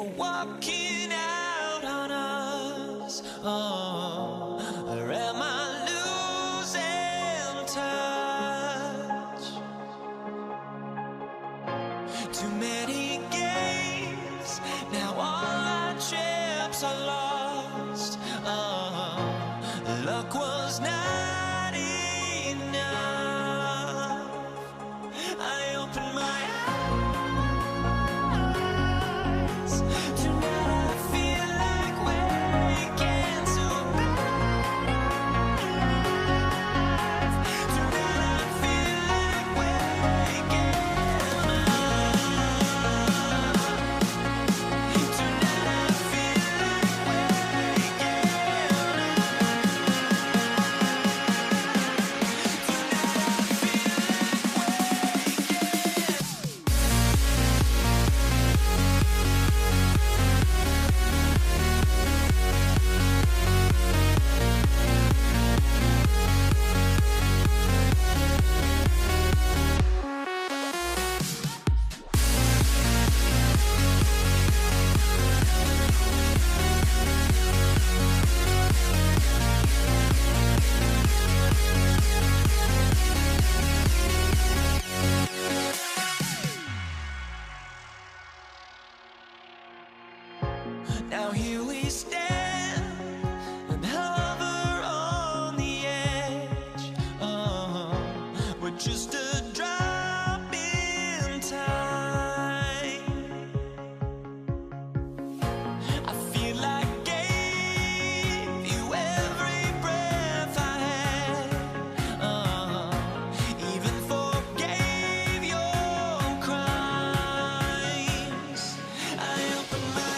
are walking out on us. Oh, or am I losing touch? Too many games, now all our chips are lost. Oh, luck was not enough. I opened my eyes. Tonight I feel like waking to life. Tonight I feel like waking up. Tonight I feel like waking now here we stand and hover on the edge. Oh, we're just a drop in time. I feel like gave you every breath I had. Even forgave your crimes. I opened my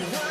What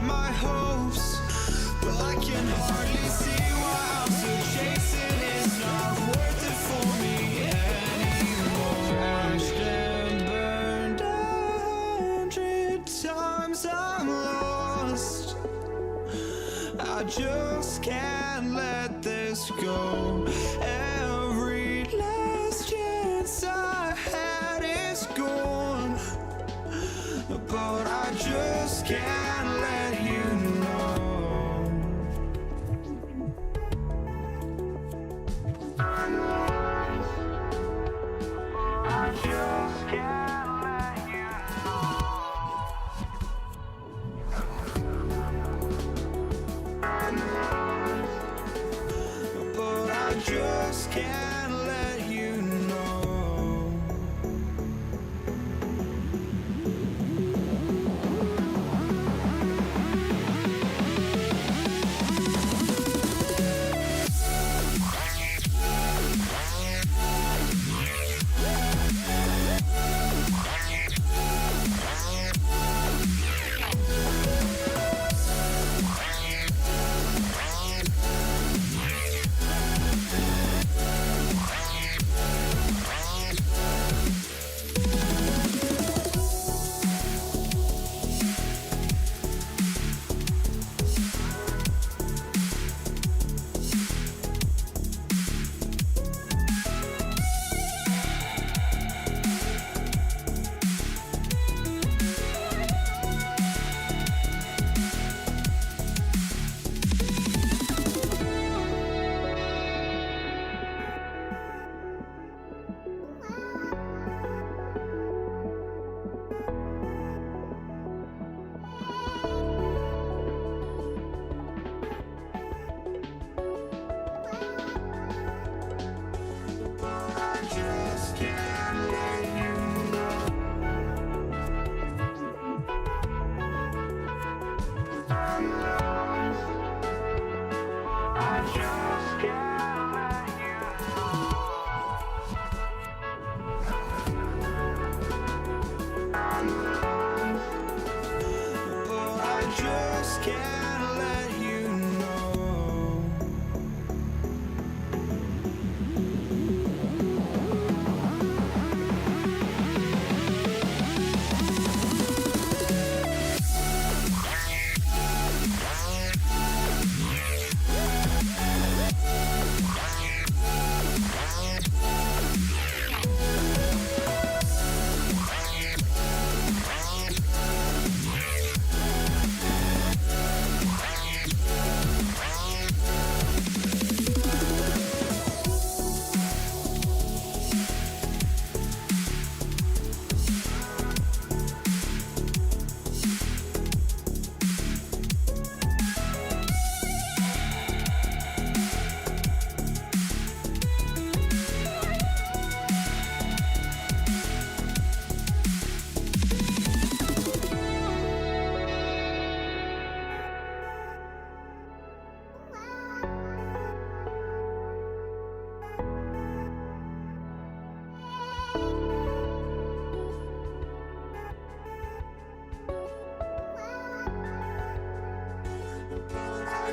up my hopes, but I can hardly see why I'm still chasing. It's not worth it for me anymore. Crashed and burned 100 times, I'm lost. I just can't let this go. Every last chance I had is gone, but I just can't let you know. I just can't let you know. But I just can't let you know.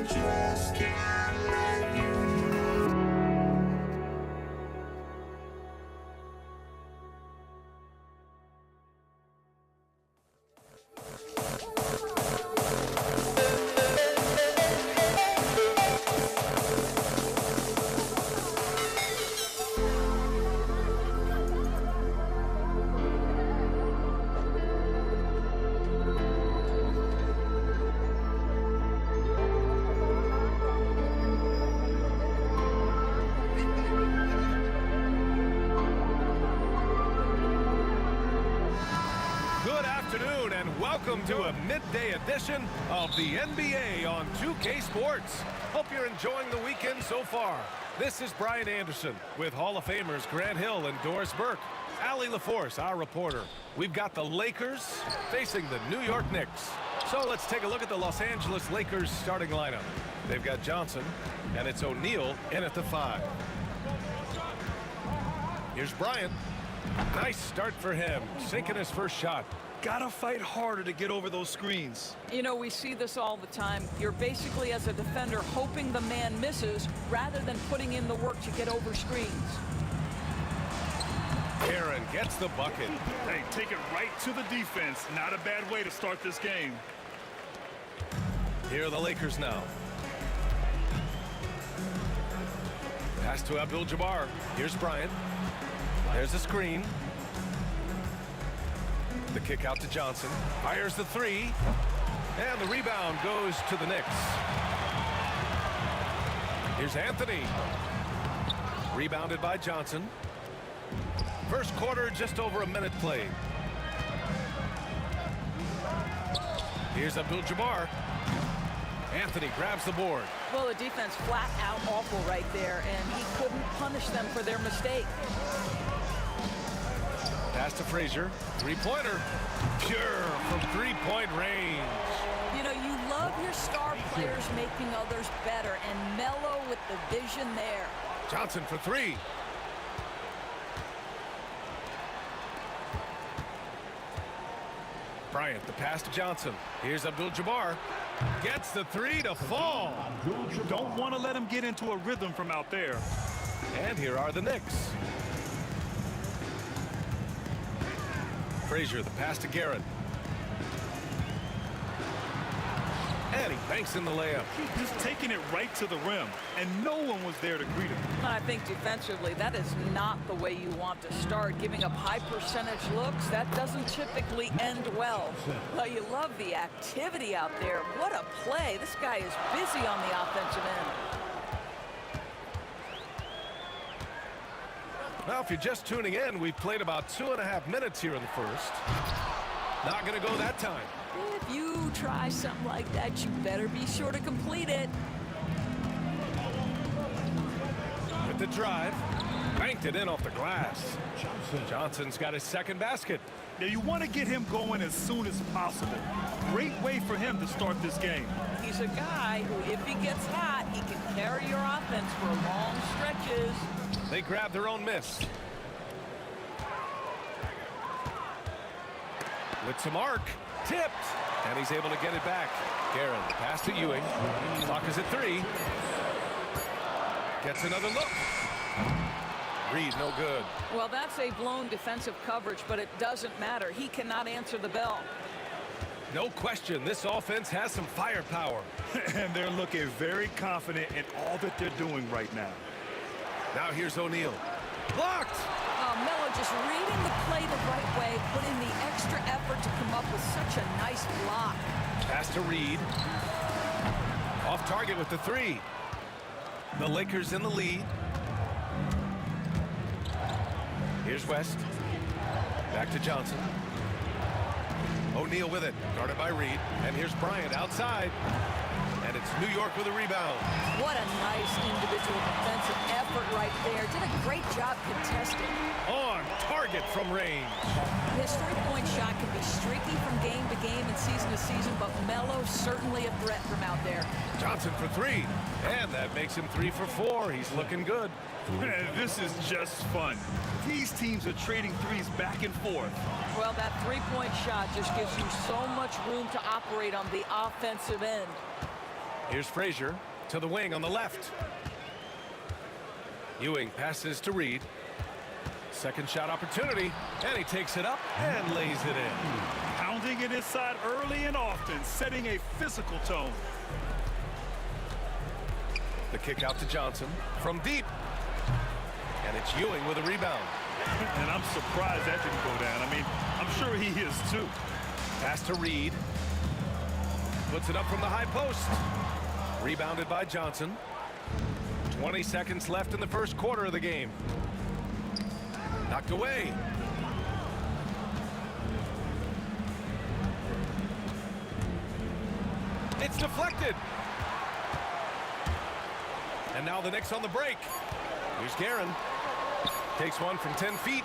just can't let you know. Welcome to a midday edition of the NBA on 2K Sports. Hope you're enjoying the weekend so far. This is Brian Anderson with Hall of Famers Grant Hill and Doris Burke. Allie LaForce, our reporter. We've got the Lakers facing the New York Knicks. So let's take a look at the Los Angeles Lakers starting lineup. They've got Johnson, and it's O'Neal in at the 5. Here's Bryant. Nice start for him, sinking his first shot. Gotta fight harder to get over those screens. You know, we see this all the time. You're basically, as a defender, hoping the man misses rather than putting in the work to get over screens. Aaron gets the bucket. Hey, take it right to the defense. Not a bad way to start this game. Here are the Lakers now. Pass to Abdul-Jabbar. Here's Bryant. There's a screen. The kick out to Johnson. Fires the three. And the rebound goes to the Knicks. Here's Anthony. Rebounded by Johnson. First quarter, just over a minute played. Here's Abdul-Jabbar. Anthony grabs the board. Well, the defense flat out awful right there, and he couldn't punish them for their mistake. Pass to Frazier. Three-pointer. Pure from three-point range. You know, you love your star players making others better, and Melo with the vision there. Johnson for three. Bryant, the pass to Johnson. Here's Abdul-Jabbar. Gets the three to fall. Don't want to let him get into a rhythm from out there. And here are the Knicks. Frazier, the pass to Garrett. And he banks in the layup. Just taking it right to the rim, and no one was there to greet him. I think defensively, that is not the way you want to start. Giving up high percentage looks, that doesn't typically end well. But you love the activity out there. What a play. This guy is busy on the offensive end. Well, if you're just tuning in, we've played about 2.5 minutes here in the first. Not going to go that time. If you try something like that, you better be sure to complete it. With the drive, banked it in off the glass. Johnson's got his second basket. Now, you want to get him going as soon as possible. Great way for him to start this game. He's a guy who, if he gets hot, he can carry your offense for long stretches. They grab their own miss. With some arc, tipped, and he's able to get it back. Guerin, the pass to Ewing. Clock is at 3. Gets another look. Reed, no good. Well, that's a blown defensive coverage, but it doesn't matter. He cannot answer the bell. No question, this offense has some firepower. And they're looking very confident in all that they're doing right now. Now here's O'Neal. Blocked! Melo just reading the play the right way, putting the extra effort to come up with such a nice block. Pass to Reed. Off target with the 3. The Lakers in the lead. Here's West. Back to Johnson. O'Neal with it, guarded by Reed. And here's Bryant outside. And it's New York with a rebound. What a nice individual defensive effort right there. Did a great job contesting. On target from range. His three-point shot can be streaky from game to game and season to season, but Melo certainly a threat from out there. Johnson for 3. And that makes him 3 for 4. He's looking good. This is just fun. These teams are trading threes back and forth. Well, that three-point shot just gives you so much room to operate on the offensive end. Here's Frazier to the wing on the left. Ewing passes to Reed. Second shot opportunity, and he takes it up and lays it in. Pounding it inside early and often, setting a physical tone. The kick out to Johnson from deep. And it's Ewing with a rebound. And I'm surprised that didn't go down. I mean, I'm sure he is too. Pass to Reed. Puts it up from the high post. Rebounded by Johnson. 20 seconds left in the first quarter of the game. Knocked away. It's deflected. And now the Knicks on the break. Here's Guerin. Takes one from 10 feet.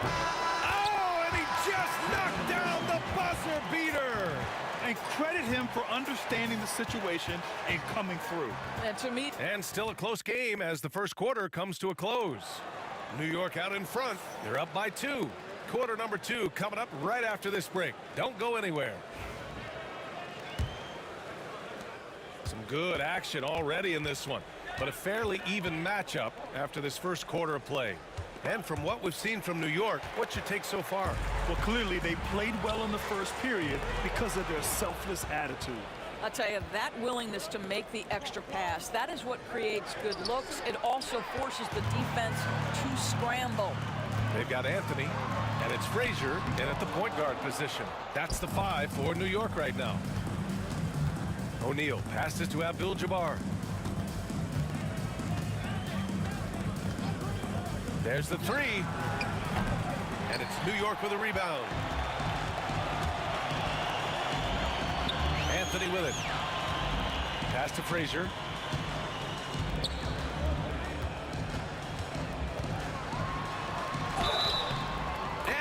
Oh, and he just knocked down the buzzer beater. And credit him for understanding the situation and coming through. And to me, And still a close game as the first quarter comes to a close. New York out in front. They're up by 2. Quarter number 2 coming up right after this break. Don't go anywhere. Some good action already in this one, but a fairly even matchup after this first quarter of play. And from what we've seen from New York, what's your take so far? Well, clearly they played well in the first period because of their selfless attitude. I'll tell you, that willingness to make the extra pass, that is what creates good looks. It also forces the defense to scramble. They've got Anthony, and it's Frazier in at the point guard position. That's the 5 for New York right now. O'Neal passes to Abdul-Jabbar. There's the 3. And it's New York with a rebound. Anthony with it. Pass to Frazier.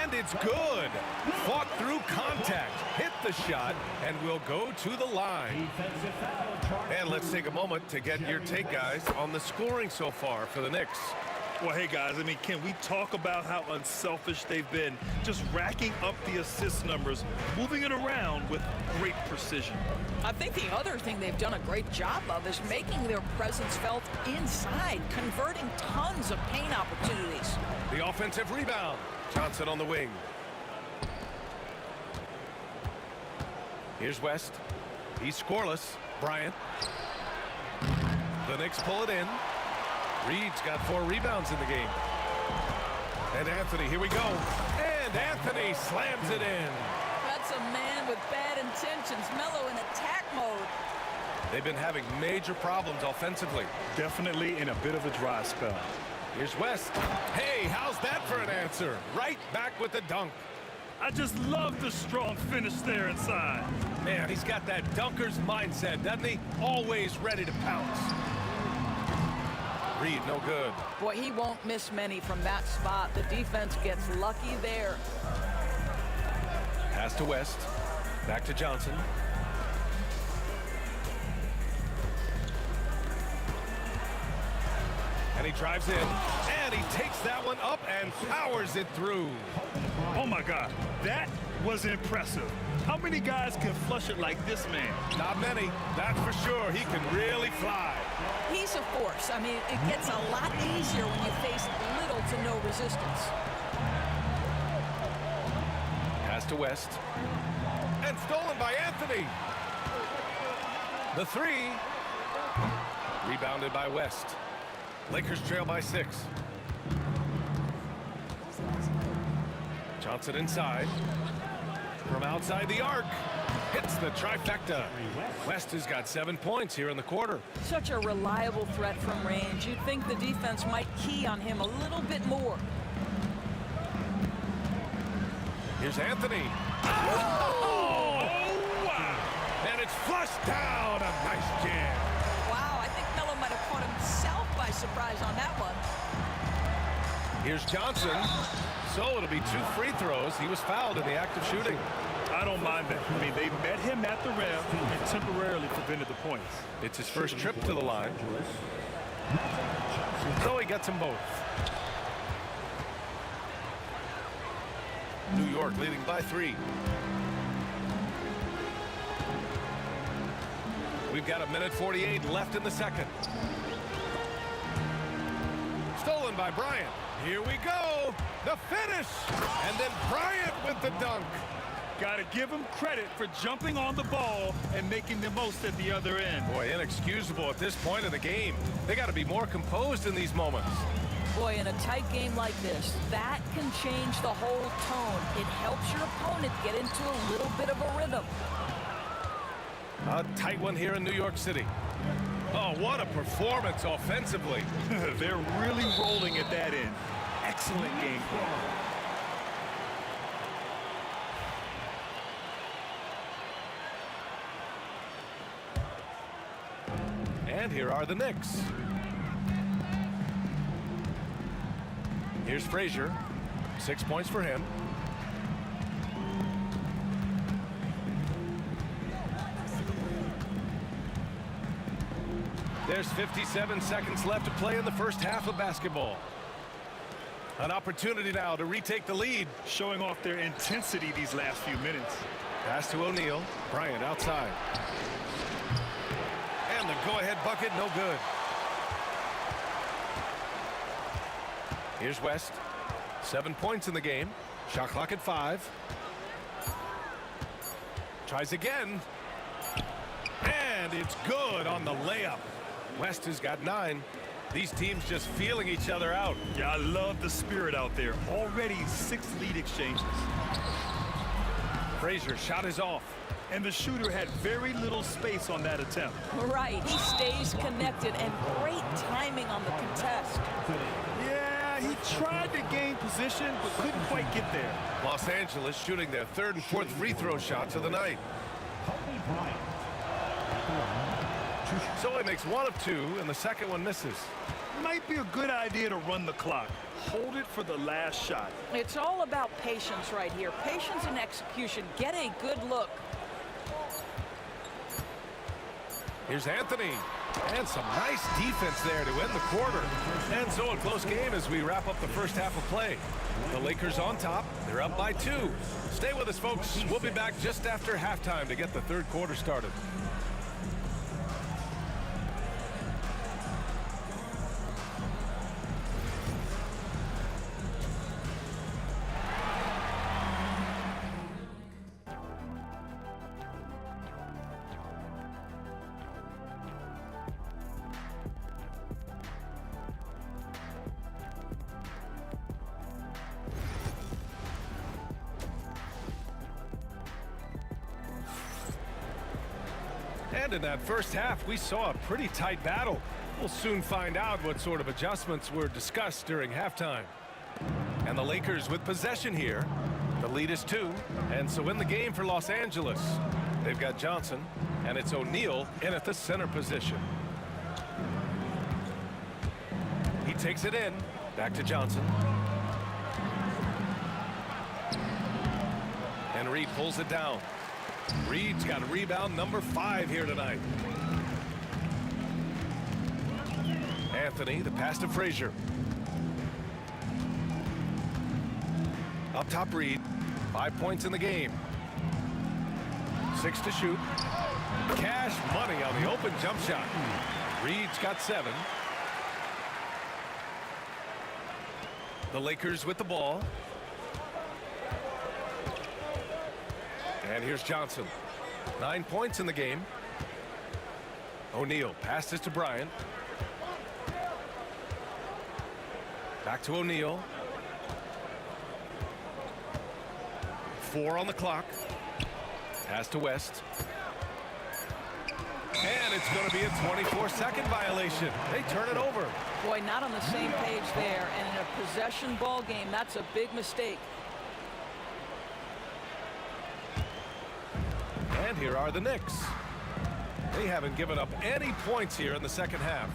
And it's good. Fought through contact. Hit the shot and will go to the line. And let's take a moment to get your take, guys, on the scoring so far for the Knicks. Well, hey, guys, I mean, can we talk about how unselfish they've been? Just racking up the assist numbers, moving it around with great precision. I think the other thing they've done a great job of is making their presence felt inside, converting tons of paint opportunities. The offensive rebound. Johnson on the wing. Here's West. He's scoreless. Bryant. The Knicks pull it in. Reed's got 4 rebounds in the game. And Anthony, here we go. And Anthony slams it in. That's a man with bad intentions. Melo in attack mode. They've been having major problems offensively. Definitely in a bit of a dry spell. Here's West. Hey, how's that for an answer? Right back with the dunk. I just love the strong finish there inside. Man, he's got that dunker's mindset, doesn't he? Always ready to pounce. Reed, no good. Boy, he won't miss many from that spot. The defense gets lucky there. Pass to West. Back to Johnson. And he drives in. And he takes that one up and powers it through. Oh, my God. That was impressive. How many guys can flush it like this man? Not many, that's for sure. He can really fly. He's a force. I mean, it gets a lot easier when you face little to no resistance. Pass to West. And stolen by Anthony. The 3. Rebounded by West. Lakers trail by 6. Johnson inside. From outside the arc. Hits the trifecta. West has got 7 points here in the quarter. Such a reliable threat from range. You'd think the defense might key on him a little bit more. Here's Anthony. Oh! Wow! And it's flushed down. A nice jam. Wow, I think Melo might have caught himself by surprise on that one. Here's Johnson. So it'll be 2 free throws. He was fouled in the act of shooting. I don't mind that. I mean, they met him at the rim and temporarily prevented the points. It's his first trip to the line. So he gets them both. New York leading by 3. We've got 1:48 left in the second. Stolen by Bryant. Here we go. The finish. And then Bryant with the dunk. Got to give him credit for jumping on the ball and making the most at the other end. Boy, inexcusable at this point of the game. They got to be more composed in these moments. Boy, in a tight game like this, that can change the whole tone. It helps your opponent get into a little bit of a rhythm. A tight one here in New York City. Oh, what a performance offensively. They're really rolling at that end. Excellent game plan. And here are the Knicks. Here's Frazier. 6 points for him. There's 57 seconds left to play in the first half of basketball. An opportunity now to retake the lead. Showing off their intensity these last few minutes. Pass to O'Neal. Bryant outside. And the go-ahead bucket, no good. Here's West. 7 points in the game. Shot clock at 5. Tries again. And it's good on the layup. West has got 9. These teams just feeling each other out. Yeah, I love the spirit out there. Already 6 lead exchanges. Frazier shot is off. And the shooter had very little space on that attempt. Right, he stays connected, and great timing on the contest. Yeah, he tried to gain position, but couldn't quite get there. Los Angeles shooting their 3rd and 4th free throw shots of the night. So he makes 1 of 2, and the second one misses. Might be a good idea to run the clock. Hold it for the last shot. It's all about patience right here. Patience and execution. Get a good look. Here's Anthony. And some nice defense there to end the quarter. And so a close game as we wrap up the first half of play. The Lakers on top. They're up by 2. Stay with us, folks. We'll be back just after halftime to get the 3rd quarter started. And in that first half, we saw a pretty tight battle. We'll soon find out what sort of adjustments were discussed during halftime. And the Lakers with possession here. The lead is 2. And so in the game for Los Angeles, they've got Johnson, and it's O'Neal in at the center position. He takes it in. Back to Johnson. And Reed pulls it down. Reed's got rebound number 5 here tonight. Anthony, the pass to Frazier. Up top, Reed. 5 points in the game. 6 to shoot. Cash money on the open jump shot. Reed's got 7. The Lakers with the ball. And here's Johnson. 9 points in the game. O'Neal passes to Bryant. Back to O'Neal. 4 on the clock. Pass to West. And it's going to be a 24-second violation. They turn it over. Boy, not on the same page there. And in a possession ball game, that's a big mistake. And here are the Knicks. They haven't given up any points here in the second half.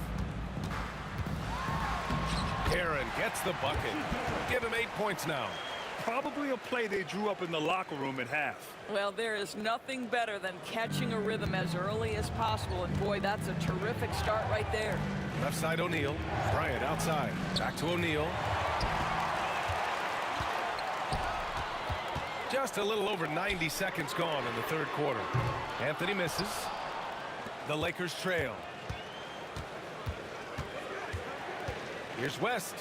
Aaron gets the bucket. Give him 8 points now. Probably a play they drew up in the locker room at half. Well, there is nothing better than catching a rhythm as early as possible. And boy, that's a terrific start right there. Left side O'Neal. Bryant outside. Back to O'Neal. Just a little over 90 seconds gone in the 3rd quarter. Anthony misses. The Lakers trail. Here's West.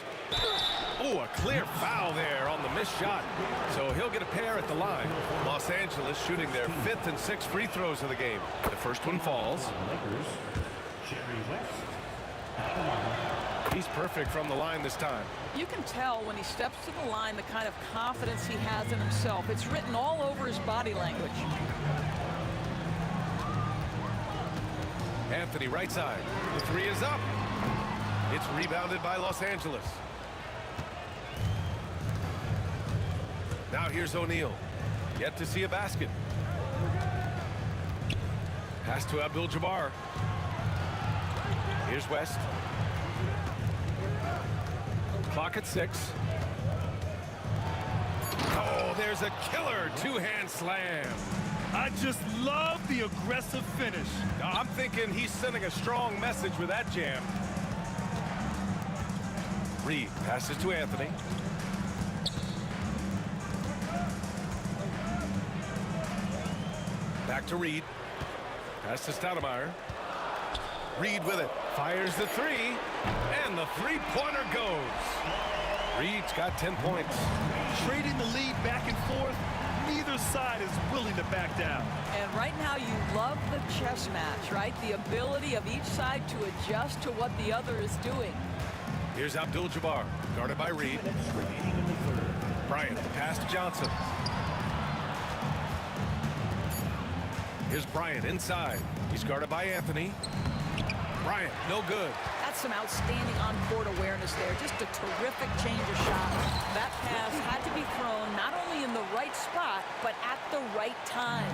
Oh, a clear foul there on the missed shot. So he'll get a pair at the line. Los Angeles shooting their 5th and 6th free throws of the game. The first one falls. He's perfect from the line this time. You can tell when he steps to the line the kind of confidence he has in himself. It's written all over his body language. Anthony right side. The 3 is up. It's rebounded by Los Angeles. Now here's O'Neal. Yet to see a basket. Pass to Abdul-Jabbar. Here's West. Clock at 6. Oh, there's a killer 2-hand slam. I just love the aggressive finish. I'm thinking he's sending a strong message with that jam. Reed passes to Anthony. to Reed. Pass to Stoudemire. Reed with it. Fires the three. And the three-pointer goes. Reed's got 10 points. Trading the lead back and forth. Neither side is willing to back down. And right now you love the chess match, right? The ability of each side to adjust to what the other is doing. Here's Abdul-Jabbar, guarded by Reed. Bryant, pass to Johnson. Here's Bryant inside. He's guarded by Anthony. Bryant, no good. That's some outstanding on-court awareness there. Just a terrific change of shot. That pass had to be thrown not only in the right spot, but at the right time.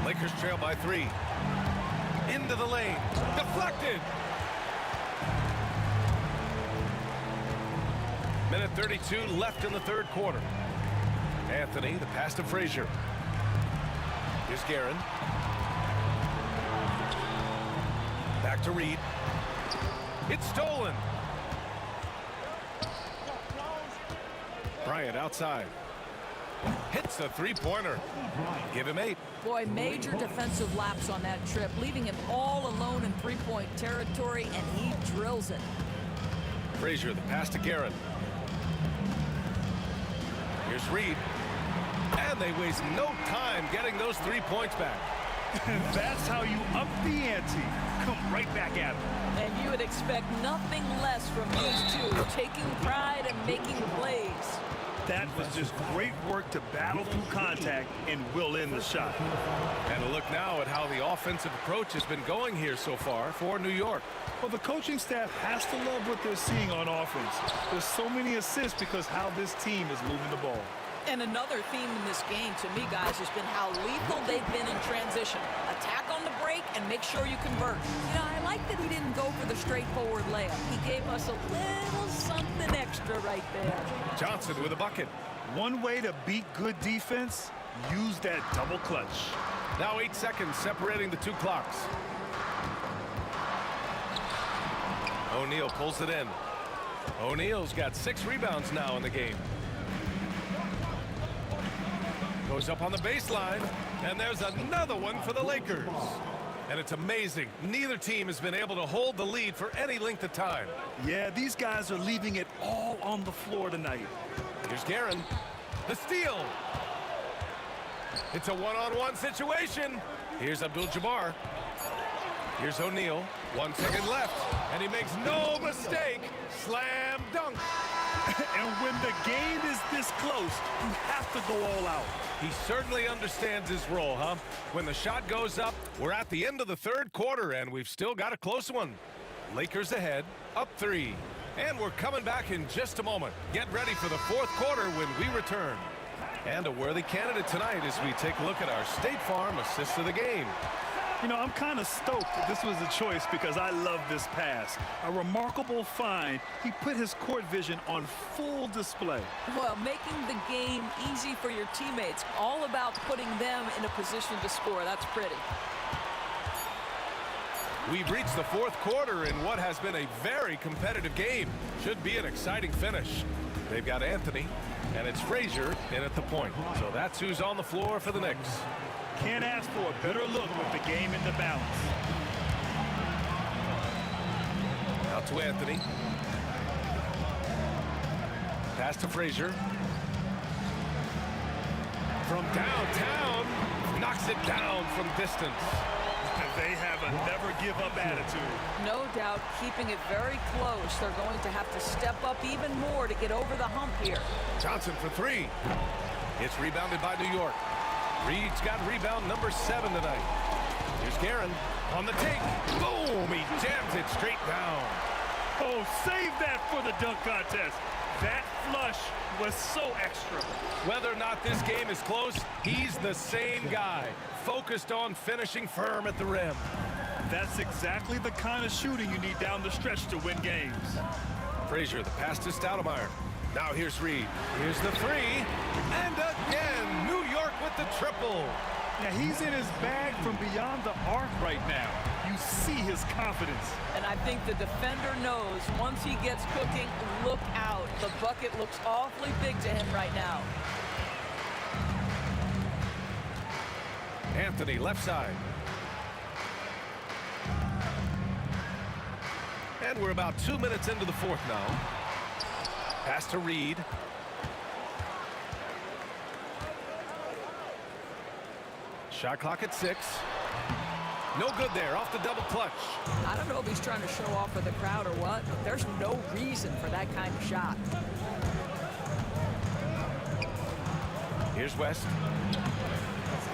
Lakers trail by 3. Into the lane. Deflected. Minute 32 left in the third quarter. Anthony, the pass to Frazier. Here's Guerin. Back to Reed. It's stolen. Bryant outside. Hits the three-pointer. Give him 8. Boy, major defensive lapse on that trip, leaving him all alone in three-point territory, and he drills it. Frazier, the pass to Guerin. Here's Reed. And they waste no time getting those 3 points back. That's how you up the ante. Come right back at him. And you would expect nothing less from these two, taking pride and making plays. That was just great work to battle through contact and will in the shot. And a look now at how the offensive approach has been going here so far for New York. Well, the coaching staff has to love what they're seeing on offense. There's so many assists because how this team is moving the ball. And another theme in this game, to me, guys, has been how lethal they've been in transition. Attack on the break and make sure you convert. You know, I like that he didn't go for the straightforward layup. He gave us a little something extra right there. Johnson with a bucket. One way to beat good defense, use that double clutch. Now 8 seconds separating the two clocks. O'Neal pulls it in. O'Neal's got 6 rebounds now in the game. Goes up on the baseline, and there's another one for the Lakers. And it's amazing. Neither team has been able to hold the lead for any length of time. Yeah, these guys are leaving it all on the floor tonight. Here's Guerin. The steal. It's a one-on-one situation. Here's Abdul-Jabbar. Here's O'Neal. 1 second left, and he makes no mistake. Slam dunk. And when the game is this close, you have to go all out. He certainly understands his role, huh? When the shot goes up, we're at the end of the third quarter, and we've still got a close one. Lakers ahead, up 3. And we're coming back in just a moment. Get ready for the fourth quarter when we return. And a worthy candidate tonight as we take a look at our State Farm assist of the game. You know, I'm kind of stoked that this was a choice because I love this pass. A remarkable find. He put his court vision on full display. Well, making the game easy for your teammates. All about putting them in a position to score. That's pretty. We've reached the fourth quarter in what has been a very competitive game. Should be an exciting finish. They've got Anthony, and it's Frazier in at the point. So that's who's on the floor for the Knicks. Can't ask for a better look with the game in the balance. Out to Anthony. Pass to Frazier. From downtown, knocks it down from distance. They have a never-give-up attitude. No doubt, keeping it very close. They're going to have to step up even more to get over the hump here. Johnson for 3. It's rebounded by New York. Reed's got rebound number 7 tonight. Here's Guerin on the take. Boom! He jams it straight down. Oh, save that for the dunk contest. That flush was so extra. Whether or not this game is close, he's the same guy, focused on finishing firm at the rim. That's exactly the kind of shooting you need down the stretch to win games. Frazier, the pass to Stoudemire. Now here's Reed. Here's the 3. And again, New York with the triple. Now he's in his bag from beyond the arc right now. You see his confidence. And I think the defender knows once he gets cooking, look out. The bucket looks awfully big to him right now. Anthony, left side. And we're about 2 minutes into the fourth now. Pass to Reed. Shot clock at 6. No good there, off the double clutch. I don't know if he's trying to show off for the crowd or what, but there's no reason for that kind of shot. Here's West.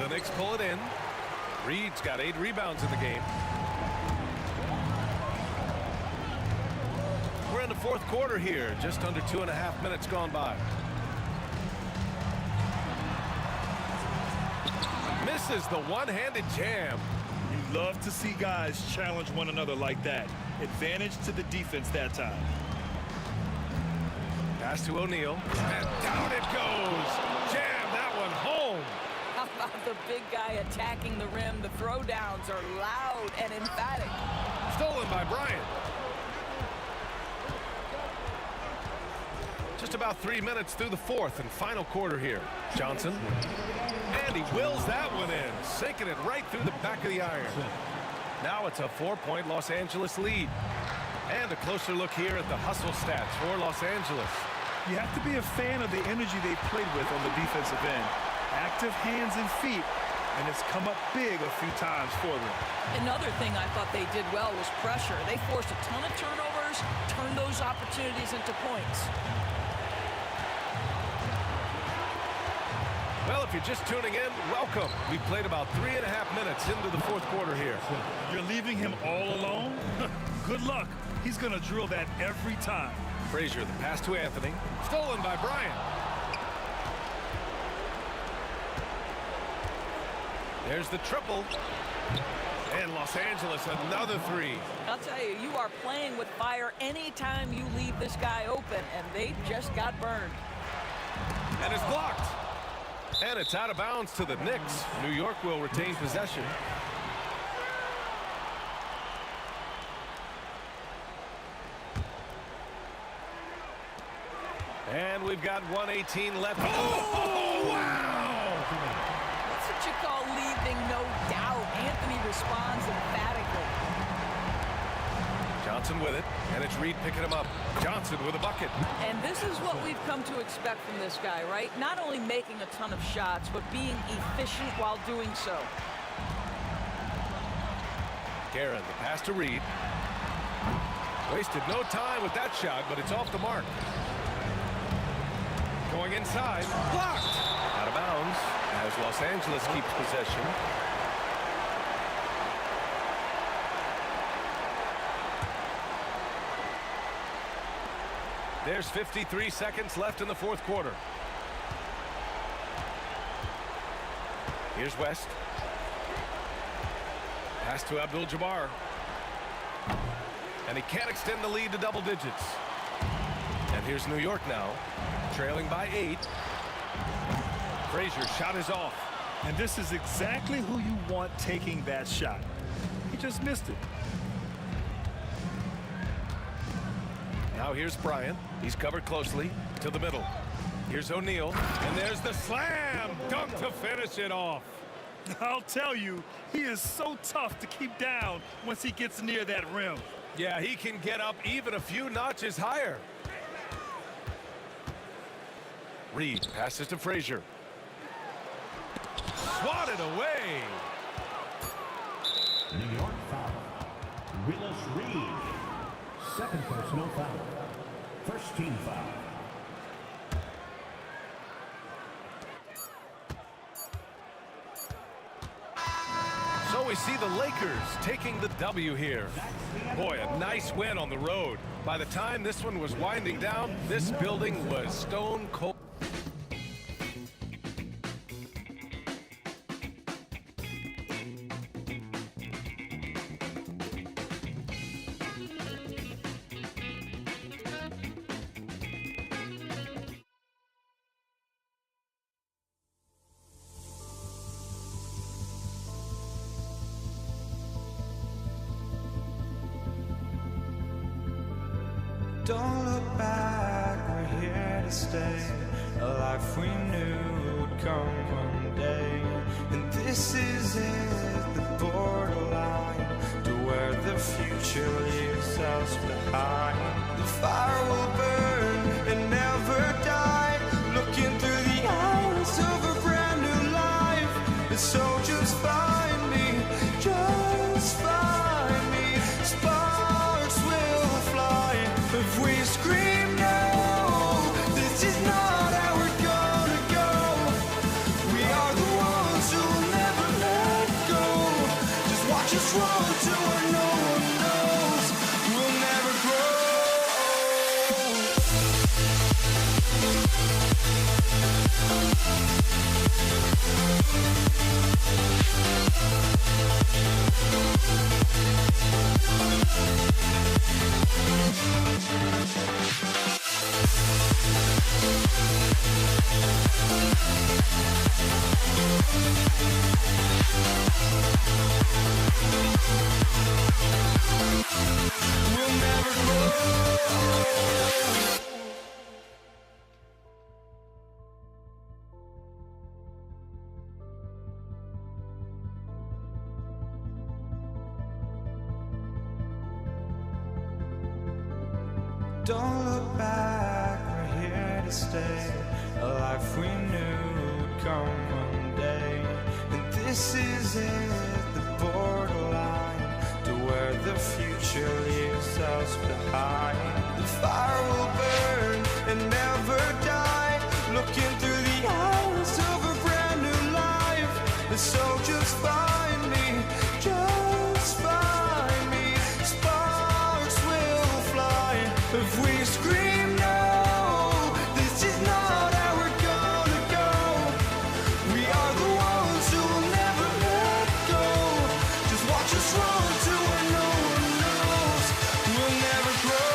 The Knicks pull it in. Reed's got 8 rebounds in the game. We're in the fourth quarter here, just under 2.5 minutes gone by. Misses the one-handed jam. You love to see guys challenge one another like that. Advantage to the defense that time. Pass to O'Neal. And down it goes. Jam that one home. How about the big guy attacking the rim? The throwdowns are loud and emphatic. Stolen by Bryant. Just about 3 minutes through the fourth and final quarter here. Johnson. And he wills that one in, sinking it right through the back of the iron. Now it's a 4-point Los Angeles lead. And a closer look here at the hustle stats for Los Angeles. You have to be a fan of the energy they played with on the defensive end. Active hands and feet, and it's come up big a few times for them. Another thing I thought they did well was pressure. They forced a ton of turnovers, turned those opportunities into points. Well, if you're just tuning in, welcome. We played about 3.5 minutes into the fourth quarter here. You're leaving him all alone? Good luck. He's going to drill that every time. Frazier, the pass to Anthony. Stolen by Bryant. There's the triple. And Los Angeles, another 3. I'll tell you, you are playing with fire anytime you leave this guy open, and they just got burned. And it's blocked. And it's out of bounds to the Knicks. New York will retain possession. And we've got 1:18 left. Oh, wow! That's what you call leaving no doubt. Anthony responds emphatically. Johnson with it, and it's Reed picking him up. Johnson with a bucket. And this is what we've come to expect from this guy, right? Not only making a ton of shots, but being efficient while doing so. Guerin, the pass to Reed. Wasted no time with that shot, but it's off the mark. Going inside, blocked. Out of bounds as Los Angeles keeps possession. There's 53 seconds left in the fourth quarter. Here's West. Pass to Abdul-Jabbar. And he can't extend the lead to double digits. And here's New York now, trailing by 8. Frazier's shot is off. And this is exactly who you want taking that shot. He just missed it. Now here's Bryant. He's covered closely to the middle. Here's O'Neal. And there's the slam dunk to finish it off. I'll tell you, he is so tough to keep down once he gets near that rim. Yeah, he can get up even a few notches higher. Reed passes to Frazier. Swatted away. New York foul. Willis Reed. Second personal foul. First team foul. So we see the Lakers taking the W here. Boy, a nice win on the road. By the time this one was winding down, this building was stone cold. Don't look back, we're here to stay. A life we knew would come one day. And this is it, the borderline to where the future leaves us behind. The fire will burn and never die, looking through the eyes of a brand new life. And so just find me, just find me. Sparks will fly if we scream no. This is not how we're gonna go. We are the ones who will never let go. Just watch us run to where no one knows. We'll never grow. We'll never grow. Don't look back, we're here to stay. A life we knew would come one day. And this is it, the borderline to where the future leaves us behind. The fire will burn and never die, looking through the eyes of a brand new life. And so just find me, just find me. Sparks will fly if we scream no. This is not how we're gonna go. We are the ones who will never let go. Just watch us run to where no one knows. We'll never grow.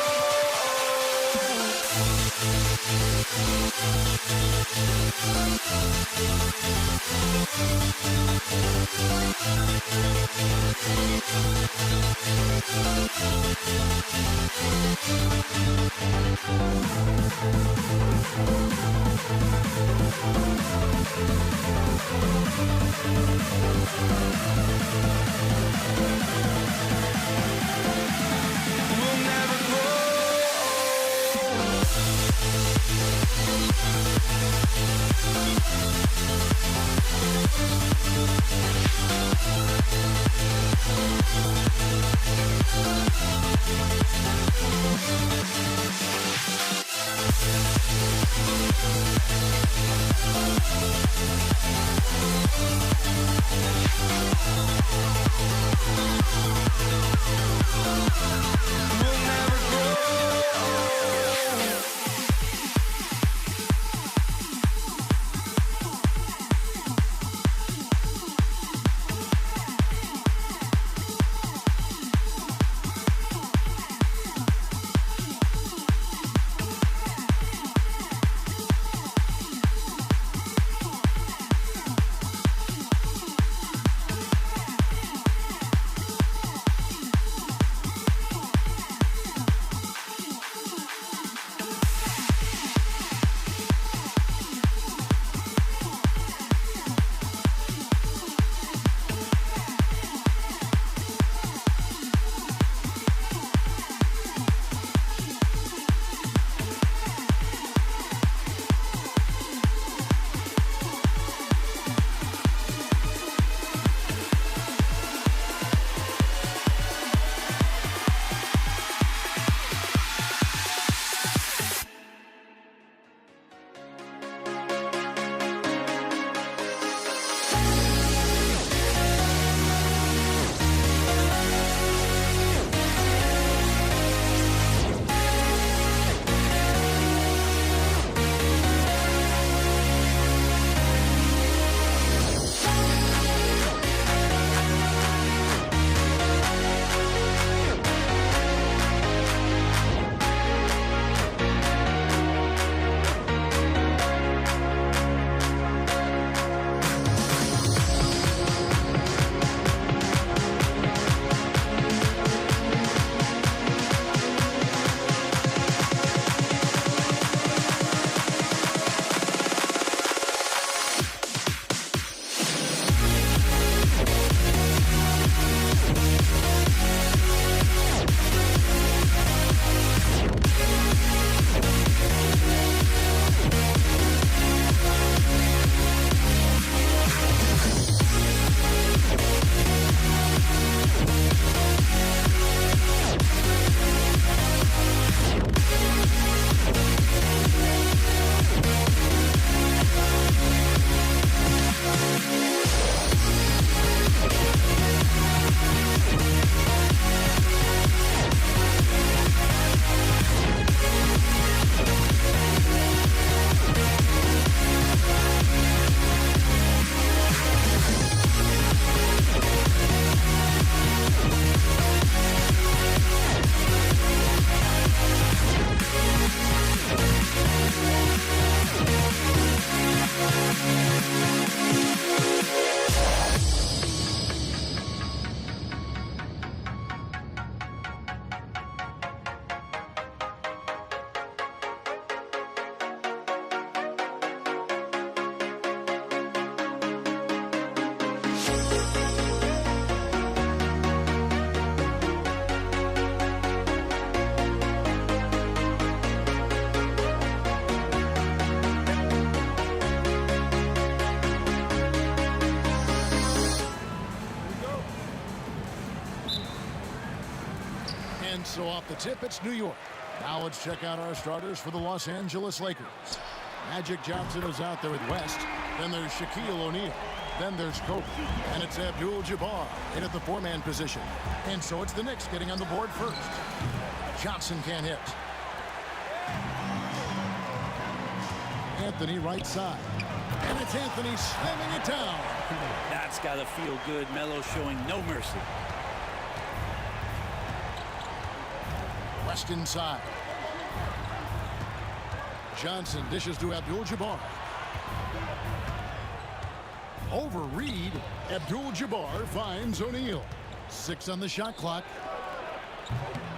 We'll never grow. And so off the tip, it's New York. Now let's check out our starters for the Los Angeles Lakers. Magic Johnson is out there with West. Then there's Shaquille O'Neal. Then there's Kobe. And it's Abdul-Jabbar in at the four-man position. And so it's the Knicks getting on the board first. Johnson can't hit. Anthony right side. And it's Anthony slamming it down. That's got to feel good. Melo showing no mercy. West inside. Johnson dishes to Abdul-Jabbar. Over Reed. Abdul-Jabbar finds O'Neal. 6 on the shot clock.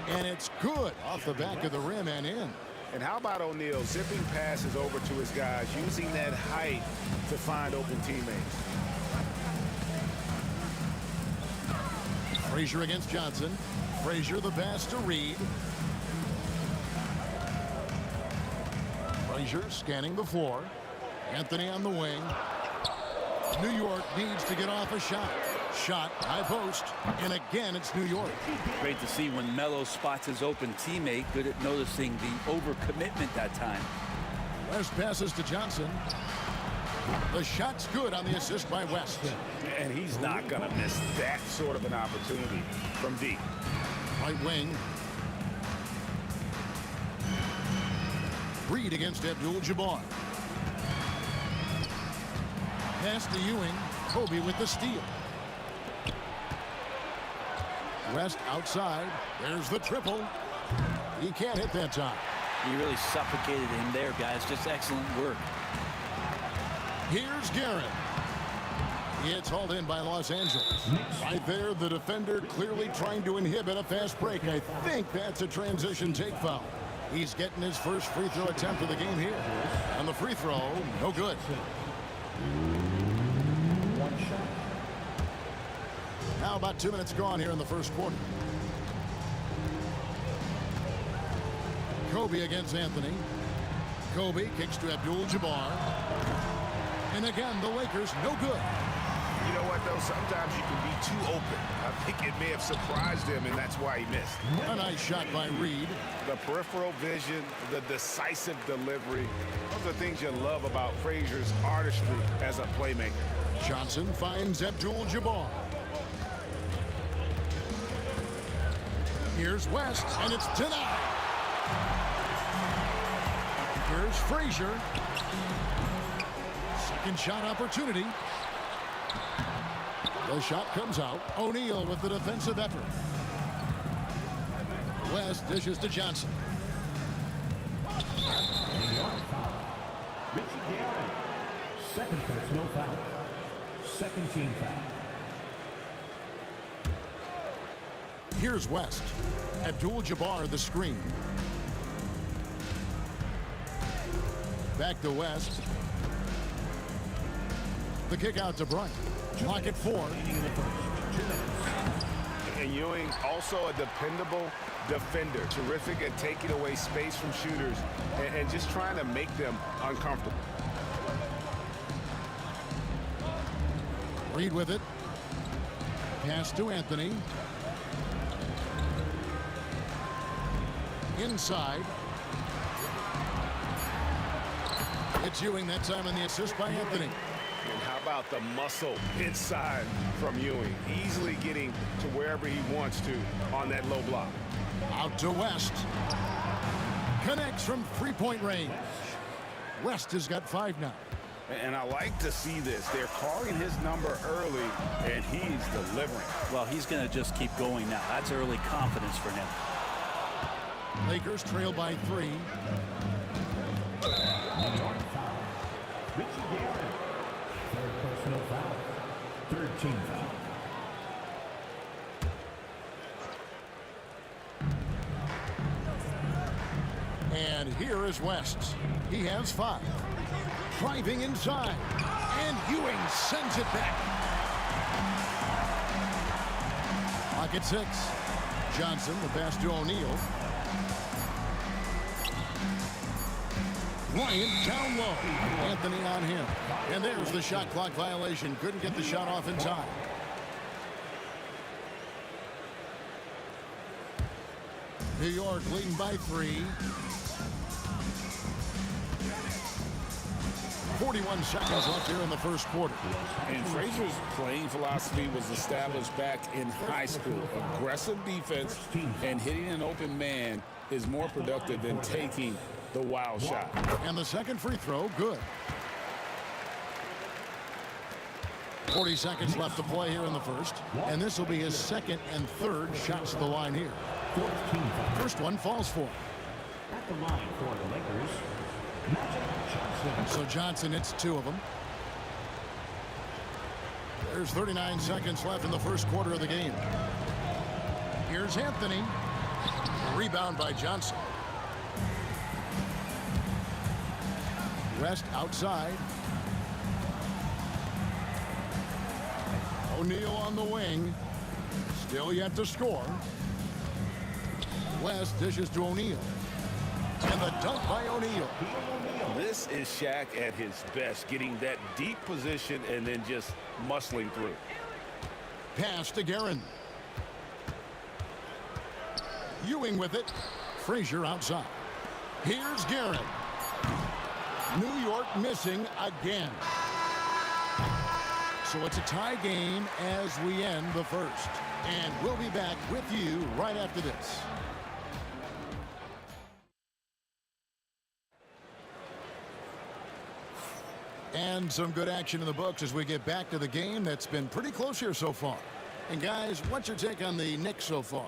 And it's good off the back of the rim and in. And how about O'Neal zipping passes over to his guys, using that height to find open teammates. Frazier against Johnson. Frazier the pass to Reed. Frazier scanning the floor. Anthony on the wing. New York needs to get off a shot. Shot, high post, and again it's New York. Great to see when Melo spots his open teammate. Good at noticing the overcommitment that time. West passes to Johnson. The shot's good on the assist by West. And he's not going to miss that sort of an opportunity from deep. Right wing. Reed against Abdul-Jabbar. Pass to Ewing. Kobe with the steal. West outside. There's the triple. He can't hit that time. He really suffocated him there, guys. Just excellent work. Here's Garrett. It's hauled in by Los Angeles. Right there, the defender clearly trying to inhibit a fast break. I think that's a transition take foul. He's getting his first free throw attempt of the game here. And the free throw, no good. Now about 2 minutes gone here in the first quarter. Kobe against Anthony. Kobe kicks to Abdul-Jabbar. And again, the Lakers no good. You know what, though? Sometimes you can be too open. I think it may have surprised him, and that's why he missed. A nice shot by Reed. The peripheral vision, the decisive delivery. Those are things you love about Frazier's artistry as a playmaker. Johnson finds Abdul-Jabbar. Here's West, and it's denied. Here's Frazier. Second shot opportunity. The shot comes out. O'Neal with the defensive effort. West dishes to Johnson. Richie Garrett. Second personal foul. Second team foul. Here's West. Abdul-Jabbar the screen. Back to West. The kick out to Bryant. Clock at 4. And Ewing, also a dependable defender. Terrific at taking away space from shooters and just trying to make them uncomfortable. Reed with it. Pass to Anthony. Inside. It's Ewing that time on the assist by Anthony. And how about the muscle inside from Ewing? Easily getting to wherever he wants to on that low block. Out to West. Connects from three-point range. West has got 5 now. And I like to see this. They're calling his number early, and he's delivering. Well, he's going to just keep going now. That's early confidence for him. Lakers trail by 3. Richie Garrett. Third personal foul. Third team foul. And here is West. He has 5. Driving inside. And Ewing sends it back. Clock at 6. Johnson, the pass to O'Neal. Bryant down low. Anthony on him. And there's the shot clock violation. Couldn't get the shot off in time. New York leading by 3. 41 seconds left here in the first quarter. And Frazier's playing philosophy was established back in high school. Aggressive defense and hitting an open man is more productive than taking the wild shot. And the second free throw, good. 40 seconds left to play here in the first. And this will be his second and third shots to the line here. First one falls for him. At the line for the Lakers, Magic Johnson. So Johnson hits 2 of them. There's 39 seconds left in the first quarter of the game. Here's Anthony. Rebound by Johnson. West outside. O'Neal on the wing. Still yet to score. West dishes to O'Neal. And the dunk by O'Neal. This is Shaq at his best, getting that deep position and then just muscling through. Pass to Guerin. Ewing with it. Frazier outside. Here's Guerin. New York missing again. So it's a tie game as we end the first. And we'll be back with you right after this. And some good action in the books as we get back to the game that's been pretty close here so far. And guys, what's your take on the Knicks so far?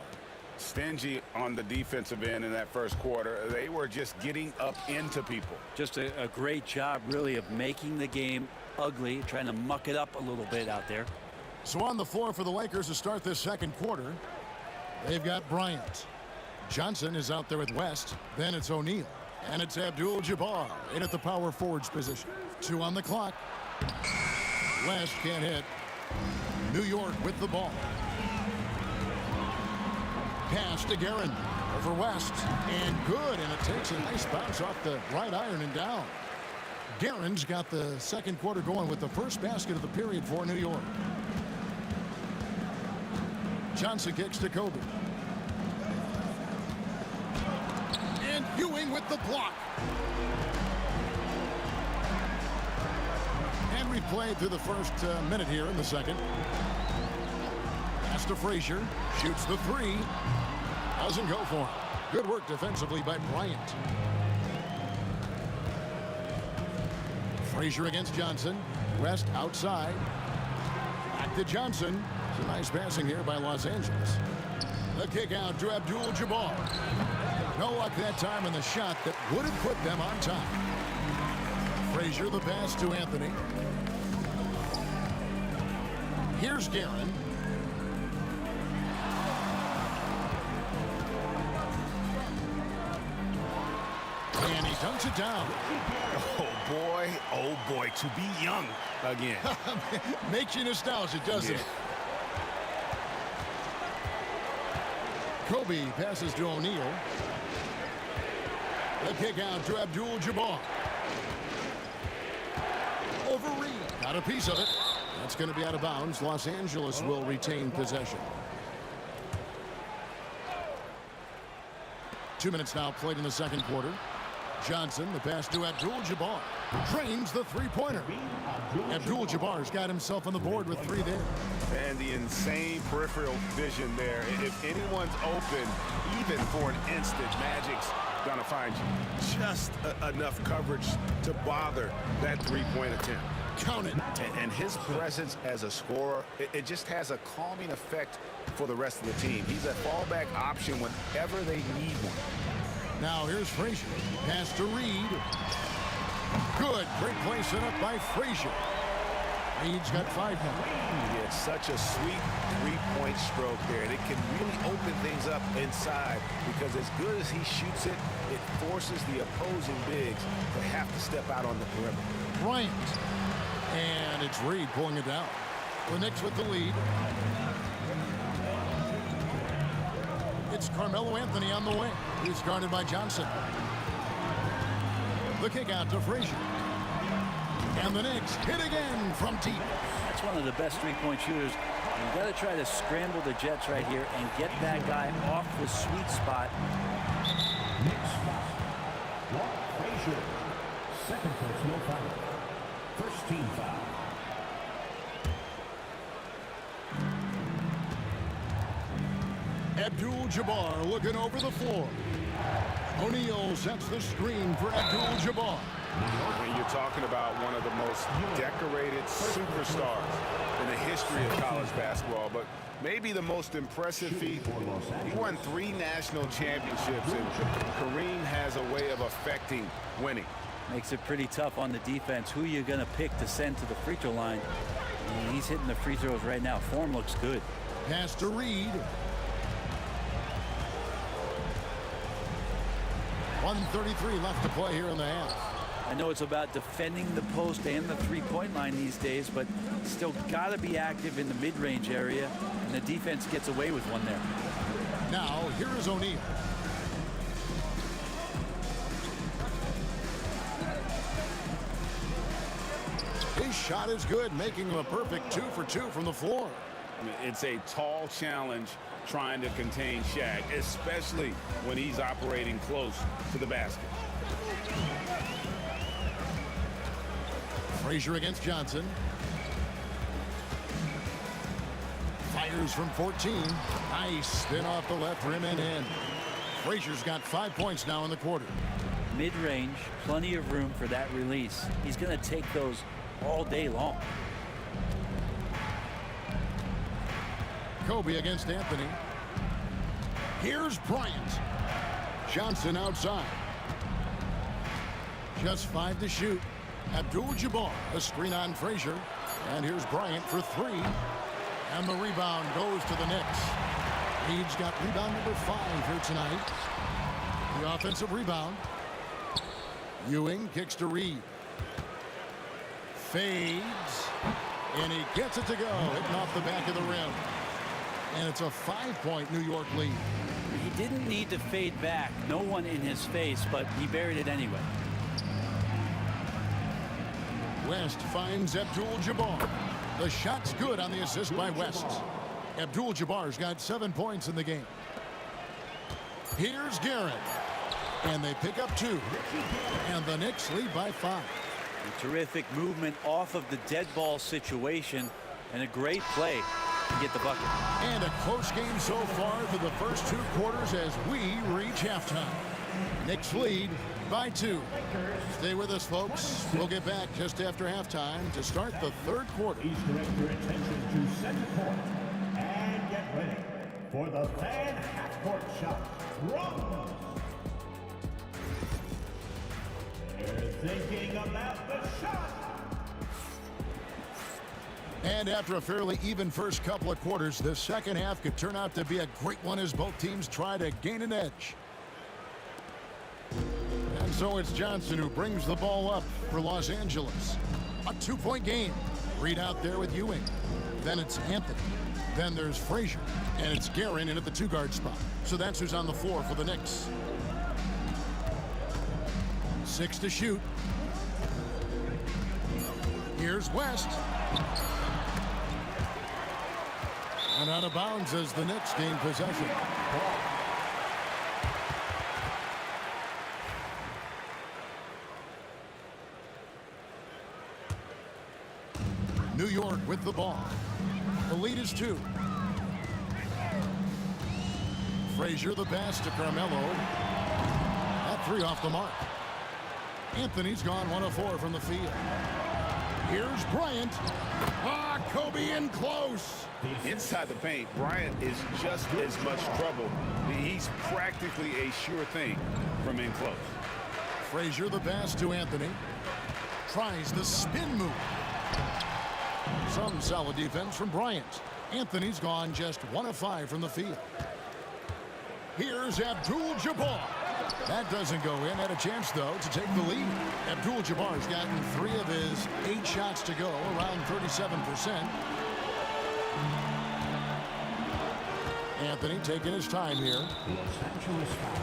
Stingy on the defensive end in that first quarter. They were just getting up into people. Just a great job, really, of making the game ugly, trying to muck it up a little bit out there. So on the floor for the Lakers to start this second quarter, they've got Bryant. Johnson is out there with West. Then it's O'Neal. And it's Abdul-Jabbar in at the power forwards position. 2 on the clock. West can't hit. New York with the ball. Pass to Guerin over West. And good. And it takes a nice bounce off the right iron and down. Guerin's got the second quarter going with the first basket of the period for New York. Johnson kicks to Kobe. And Ewing with the block. And we've played through the first minute here in the second. Pass to Frazier. Shoots the 3. Doesn't go for him. Good work defensively by Bryant. Frazier against Johnson. West outside. Back to Johnson. It's a nice passing here by Los Angeles. The kick out to Abdul-Jabbar. No luck that time in the shot that would have put them on top. Frazier the pass to Anthony. Here's Guerin. And he dunks it down. Oh boy, to be young again. Makes you nostalgic, doesn't it? Kobe passes to O'Neal. The kick out to Abdul-Jabbar. Over Reed. Got a piece of it. That's going to be out of bounds. Los Angeles will retain possession. 2 minutes now played in the second quarter. Johnson, the pass to Abdul-Jabbar. Drains the three-pointer. Abdul-Jabbar's got himself on the board with 3 there. And the insane peripheral vision there. If anyone's open, even for an instant, Magic's going to find you. Just enough coverage to bother that three-point attempt. Count it. And his presence as a scorer, it just has a calming effect for the rest of the team. He's a fallback option whenever they need one. Now here's Frazier. Pass to Reed. Good. Great play set up by Frazier. Reed's got 5 now. It's such a sweet three-point stroke there, and it can really open things up inside because as good as he shoots it, it forces the opposing bigs to have to step out on the perimeter. Bryant. And it's Reed pulling it down. The Knicks with the lead. It's Carmelo Anthony on the wing. He's guarded by Johnson. The kick out to Frazier. And the Knicks hit again from deep. That's one of the best three-point shooters You got to try to scramble the Jets right here and get that guy off the sweet spot. Next spot, Walt Frazier. Second personal foul. First team foul. Abdul-Jabbar looking over the floor. O'Neal sets the screen for Abdul-Jabbar. When you're talking about one of the most decorated superstars in the history of college basketball, but maybe the most impressive feat, he won 3 national championships, and Kareem has a way of affecting winning. Makes it pretty tough on the defense. Who you going to pick to send to the free throw line? And he's hitting the free throws right now. Form looks good. Pass to Reed. 1:33 left to play here in the half. I know it's about defending the post and the three-point line these days, but still got to be active in the mid-range area, and the defense gets away with one there. Now, here is O'Neal. His shot is good, making him a perfect 2 for 2 from the floor. It's a tall challenge trying to contain Shaq, especially when he's operating close to the basket. Frazier against Johnson. Fires from 14. Nice spin off the left rim and in. Frazier's got 5 points now in the quarter. Mid-range, plenty of room for that release. He's going to take those all day long. Kobe against Anthony. Here's Bryant. Johnson outside. Just 5 to shoot. Abdul-Jabbar, a screen on Frazier. And here's Bryant for 3. And the rebound goes to the Knicks. Reed's got rebound number 5 here tonight. The offensive rebound. Ewing kicks to Reed. Fades. And he gets it to go. Hitting off the back of the rim. And it's a 5-point New York lead. He didn't need to fade back. No one in his face, but he buried it anyway. West finds Abdul-Jabbar. The shot's good on the assist by West. Abdul-Jabbar's got 7 points in the game. Here's Garrett. And they pick up 2. And the Knicks lead by 5. A terrific movement off of the dead ball situation and a great play to get the bucket. And a close game so far for the first 2 quarters as we reach halftime. Knicks lead by 2. Stay with us, folks. We'll get back just after halftime to start the 3rd quarter. Please direct your attention to center court and get ready for the fan half-court shot. Run! They're thinking about the shot. And after a fairly even first couple of quarters, the second half could turn out to be a great one as both teams try to gain an edge. And so it's Johnson who brings the ball up for Los Angeles. A 2-point game. Reed out there with Ewing. Then it's Anthony. Then there's Frazier. And it's Guerin in at the 2-guard spot. So that's who's on the floor for the Knicks. 6 to shoot. Here's West. And out of bounds as the Knicks gain possession. New York with the ball. The lead is 2. Frazier the pass to Carmelo. That 3 off the mark. Anthony's gone 1 of 4 from the field. Here's Bryant. Kobe in close. Inside the paint, Bryant is just as much trouble. He's practically a sure thing from in close. Frazier the pass to Anthony. Tries the spin move. Some solid defense from Bryant. Anthony's gone just 1 of 5 from the field. Here's Abdul-Jabbar. That doesn't go in. Had a chance, though, to take the lead. Abdul-Jabbar's gotten 3 of his 8 shots to go, around 37%. Anthony taking his time here. Los Angeles foul.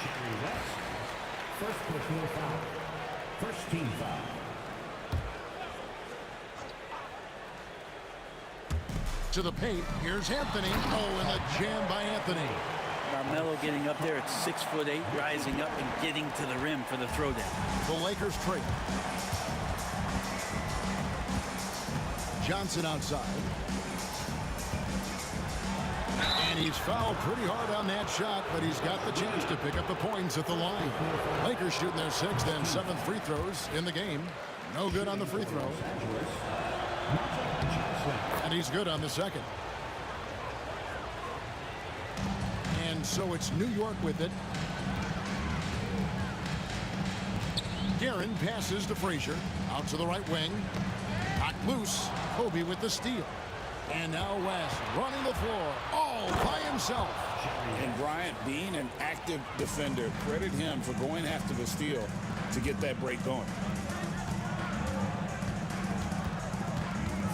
Jerry West. First personal foul. First team foul. To the paint. Here's Anthony. Oh, and a jam by Anthony. Carmelo getting up there at 6'8", rising up and getting to the rim for the throwdown. The Lakers trade. Johnson outside. And he's fouled pretty hard on that shot, but he's got the chance to pick up the points at the line. Lakers shooting their 6th and 7th free throws in the game. No good on the free throw. And he's good on the second. And so it's New York with it. Guerin passes to Frazier. Out to the right wing. Knocked loose. Kobe with the steal. And now West running the floor all by himself. And Bryant being an active defender, credit him for going after the steal to get that break going.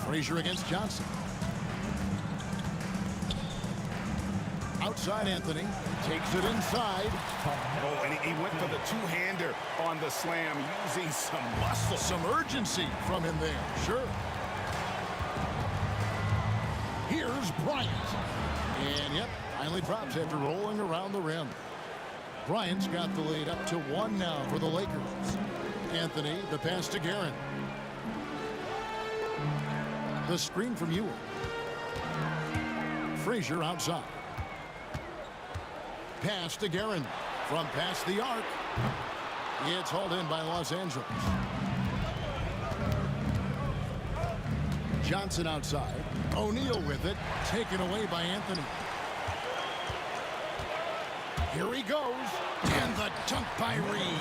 Frazier against Johnson. Outside Anthony. Takes it inside. Oh, and he went for the two-hander on the slam, using some muscle. Some urgency from him there. Sure. Here's Bryant. And, yep, finally drops after rolling around the rim. Bryant's got the lead up to 1 now for the Lakers. Anthony, the pass to Guerin. The screen from Ewing. Frazier outside. Pass to Guerin from past the arc. It's hauled in by Los Angeles. Johnson outside. O'Neal with it. Taken away by Anthony. Here he goes. And the dunk by Reed.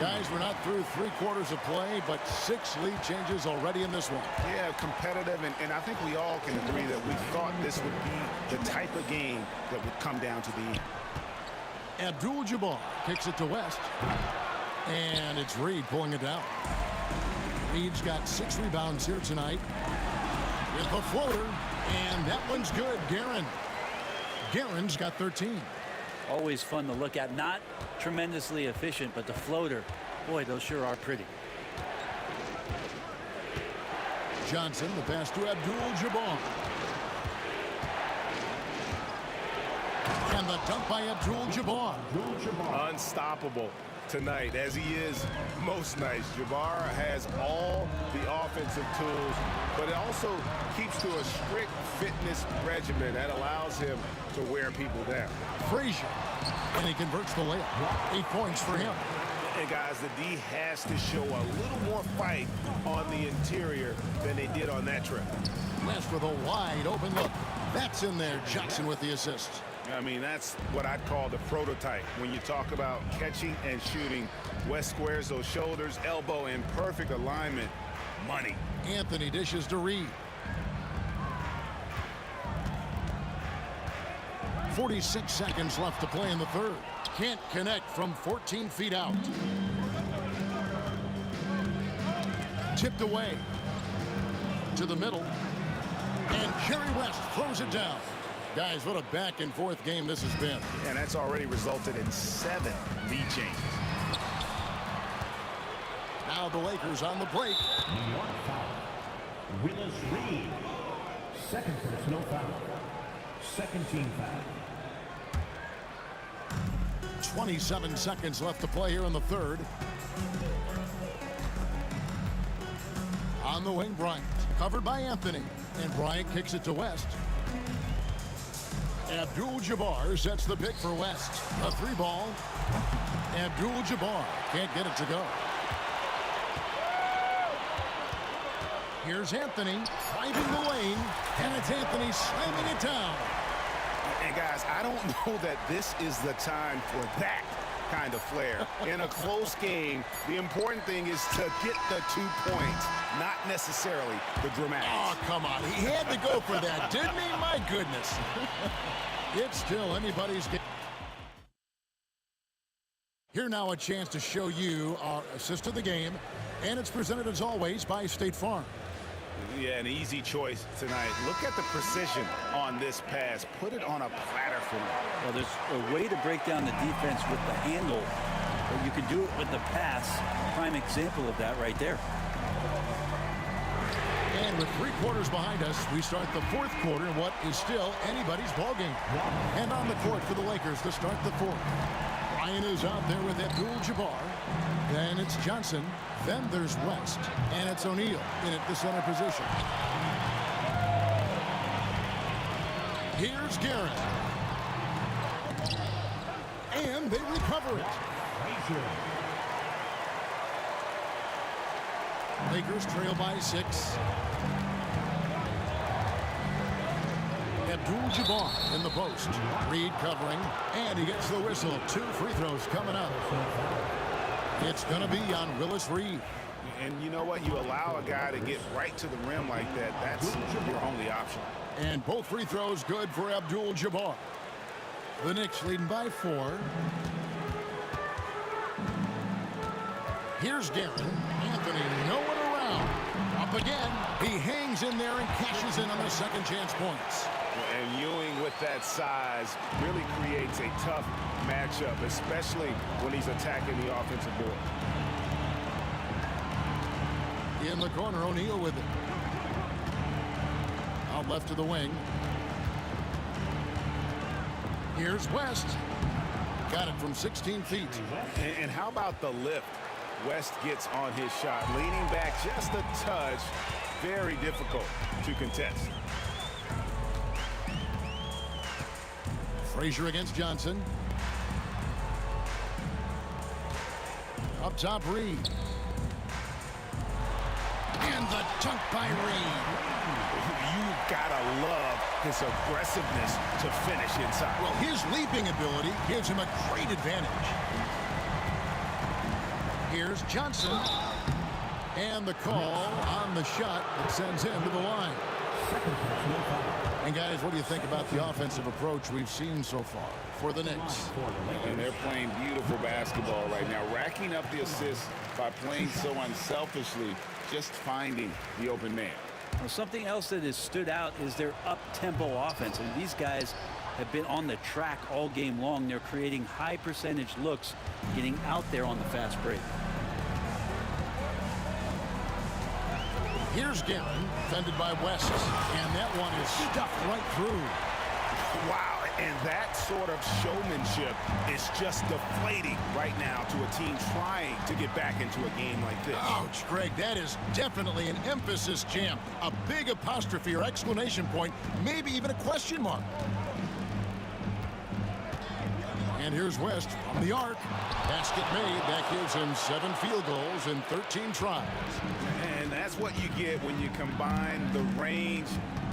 Guys, we're not through 3/4 of play, but 6 lead changes already in this one. Yeah, competitive, and I think we all can agree that we thought this would be the type of game that would come down to the end. Abdul-Jabbar kicks it to West. And it's Reed pulling it down. Reed's got 6 rebounds here tonight. With the floater, and that one's good. Guerin's got 13. Always fun to look at. Not tremendously efficient, but the floater, boy, those sure are pretty. Johnson, the pass to Abdul-Jabbar. And the dunk by Abdul-Jabbar. Unstoppable tonight, as he is most nights. Jabbar has all the offensive tools, but it also keeps to a strict fitness regimen that allows him to wear people down. Frazier, and he converts the layup. 8 points for him. And guys, the D has to show a little more fight on the interior than they did on that trip. West with a wide open look. That's in there. Jackson with the assist. I mean, that's what I'd call the prototype. When you talk about catching and shooting, West squares those shoulders, elbow in perfect alignment. Money. Anthony dishes to Reed. 46 seconds left to play in the third. Can't connect from 14 feet out. Tipped away to the middle. And Jerry West throws it down. Guys, what a back-and-forth game this has been. And that's already resulted in 7 lead changes. Now the Lakers on the break. New York foul. Willis Reed. Second personal foul. Second team foul. 27 seconds left to play here in the third. On the wing, Bryant. Covered by Anthony. And Bryant kicks it to West. Abdul-Jabbar sets the pick for West. A 3-ball. Abdul-Jabbar can't get it to go. Here's Anthony driving the lane, and it's Anthony slamming it down. And guys, I don't know that this is the time for that kind of flair. In a close game, the important thing is to get the 2 points, not necessarily the dramatics. Oh, come on. He had to go for that, didn't he? My goodness. It's still anybody's game. Here now a chance to show you our assist of the game, and it's presented as always by State Farm. Yeah, an easy choice tonight. Look at the precision on this pass. Put it on a platter for me. Well, there's a way to break down the defense with the handle, but you can do it with the pass. Prime example of that right there. And with 3 quarters behind us, we start the 4th quarter in what is still anybody's ballgame. And on the court for the Lakers to start the 4th. Ryan is out there with Abdul-Jabbar. Then it's Johnson. Then there's West. And it's O'Neal in at the center position. Here's Garrett. And they recover it. Lakers trail by 6. Abdul-Jabbar in the post. Reed covering, and he gets the whistle. 2 free throws coming up. It's going to be on Willis Reed. And you know what? You allow a guy to get right to the rim like that. That's your only option. And both free throws good for Abdul-Jabbar. The Knicks leading by 4. Here's Garrett. Anthony nowhere around. Up again. He hangs in there and cashes in on the second chance points. And Ewing with that size really creates a tough matchup, especially when he's attacking the offensive board. In the corner, O'Neal with it. Out left to the wing. Here's West. Got it from 16 feet. And how about the lift West gets on his shot? Leaning back just a touch. Very difficult to contest. Frazier against Johnson. Up top, Reed. And the dunk by Reed. You gotta love his aggressiveness to finish inside. Well, his leaping ability gives him a great advantage. Here's Johnson. And the call on the shot that sends him to the line. And guys, what do you think about the offensive approach we've seen so far for the Knicks? And they're playing beautiful basketball right now, racking up the assists by playing so unselfishly, just finding the open man. Well, something else that has stood out is their up-tempo offense. And these guys have been on the track all game long. They're creating high percentage looks, getting out there on the fast break. Here's Guerin, fended by West, and that one is stuffed right through. Wow, and that sort of showmanship is just deflating right now to a team trying to get back into a game like this. Ouch, Greg, that is definitely an emphasis jam. A big apostrophe or exclamation point, maybe even a question mark. And here's West from the arc. Basket made. That gives him 7 field goals in 13 tries. And that's what you get when you combine the range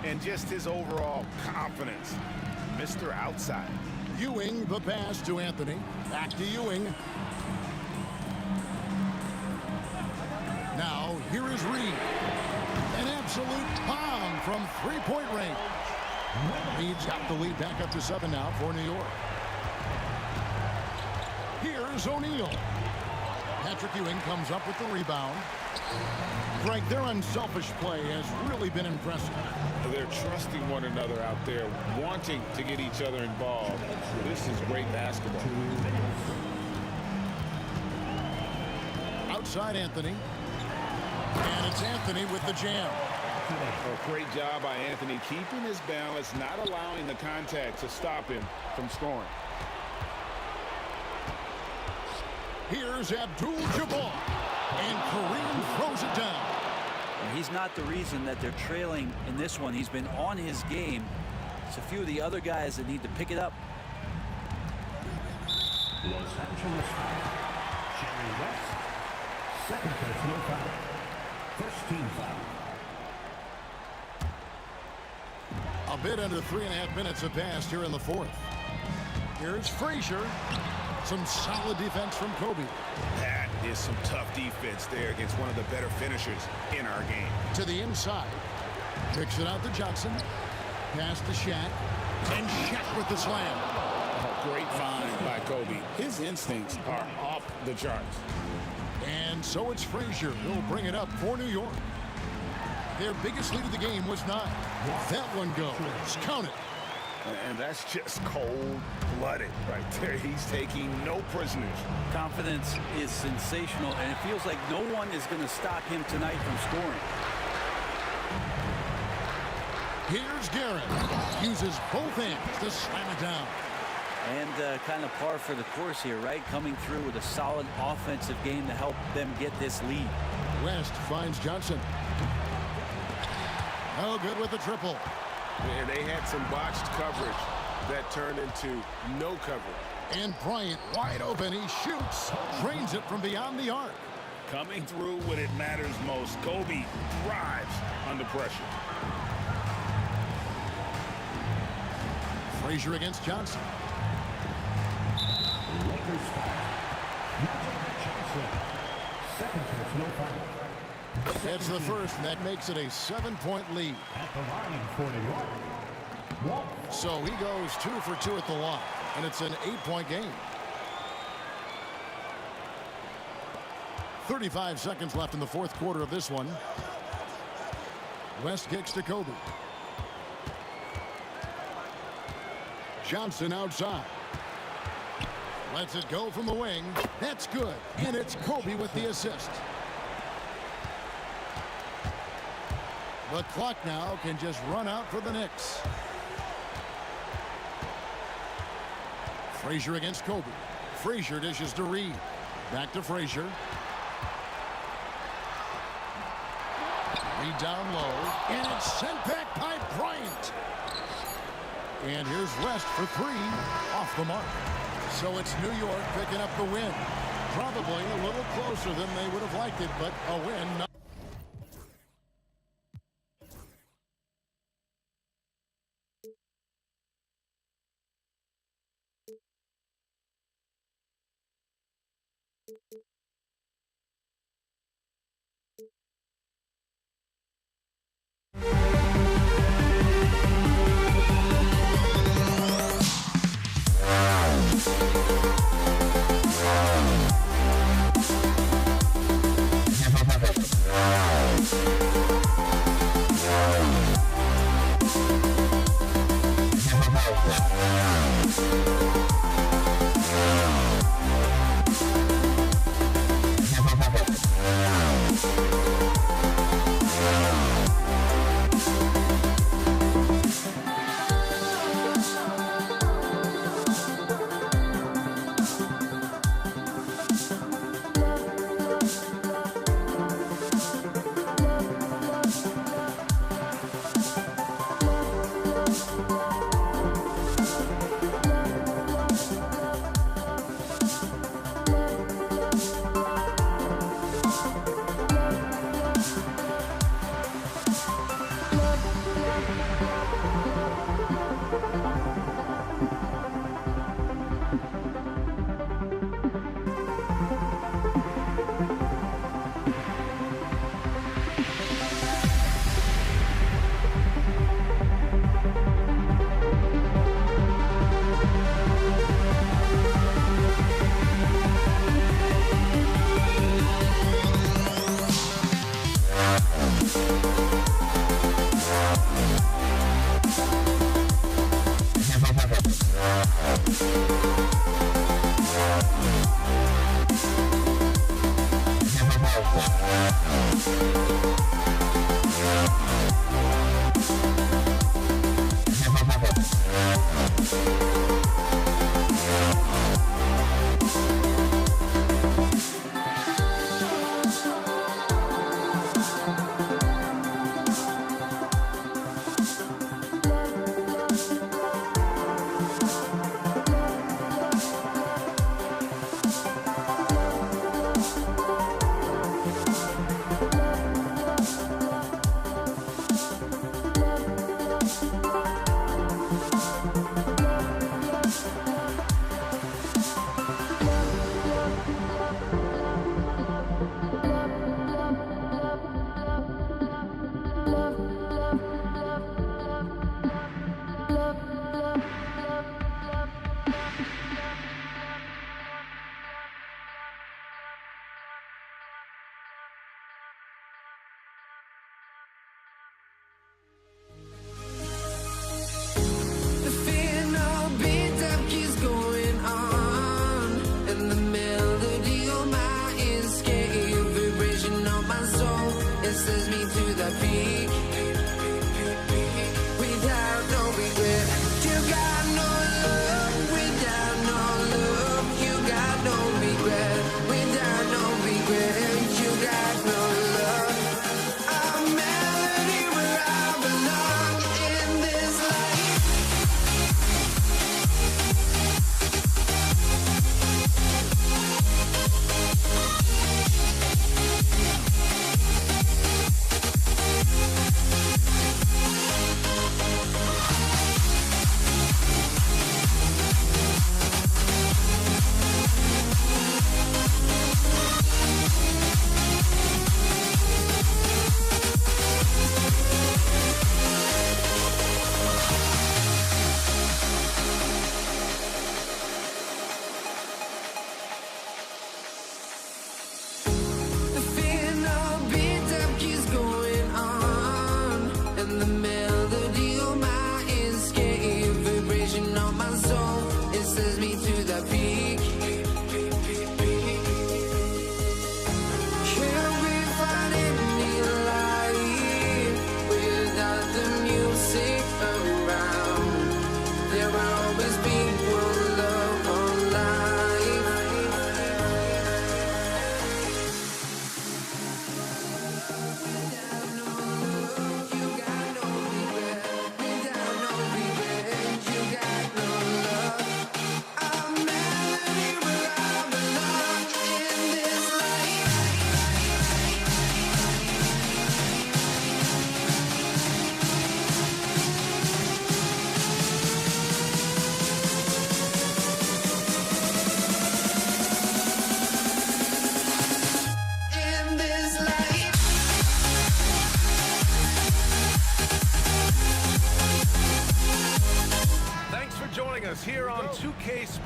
and just his overall confidence. Mr. Outside. Ewing, the pass to Anthony. Back to Ewing. Now, here is Reed. An absolute bomb from three-point range. Reed's got the lead back up to 7 now for New York. Here's O'Neal. Patrick Ewing comes up with the rebound. Greg, their unselfish play has really been impressive. They're trusting one another out there, wanting to get each other involved. This is great basketball. Outside Anthony. And it's Anthony with the jam. A great job by Anthony, keeping his balance, not allowing the contact to stop him from scoring. Here's Abdul-Jabbar, and Kareem throws it down. And he's not the reason that they're trailing in this one. He's been on his game. It's a few of the other guys that need to pick it up. Los Angeles foul. Jerry West, second personal foul. First team foul. A bit under 3.5 minutes have passed here in the 4th. Here's Frazier. Some solid defense from Kobe. That is some tough defense there against one of the better finishers in our game. To the inside. Kicks it out to Johnson. Pass to Shaq. And Shaq with the slam. A great find by Kobe. His instincts are off the charts. And so it's Frazier who'll bring it up for New York. Their biggest lead of the game was 9. That one goes. Count it. And that's just cold-blooded right there. He's taking no prisoners. Confidence is sensational, and it feels like no one is going to stop him tonight from scoring. Here's Garrett. Uses both hands to slam it down. And kind of par for the course here, right? Coming through with a solid offensive game to help them get this lead. West finds Johnson. No good with the triple. And they had some botched coverage that turned into no coverage. And Bryant wide open. He shoots. Drains it from beyond the arc. Coming through when it matters most. Kobe thrives under pressure. Frazier against Johnson. Lakers foul. Johnson. Second personal foul. That's the first, and that makes it a 7-point lead. At the line for New York. Walt. So he goes 2 for 2 at the line, and it's an 8-point game. 35 seconds left in the fourth quarter of this one. West kicks to Kobe. Johnson outside. Lets it go from the wing. That's good. And it's Kobe with the assist. The clock now can just run out for the Knicks. Frazier against Kobe. Frazier dishes to Reed. Back to Frazier. Reed down low. And it's sent back by Bryant. And here's West for 3. Off the mark. So it's New York picking up the win. Probably a little closer than they would have liked it, but a win.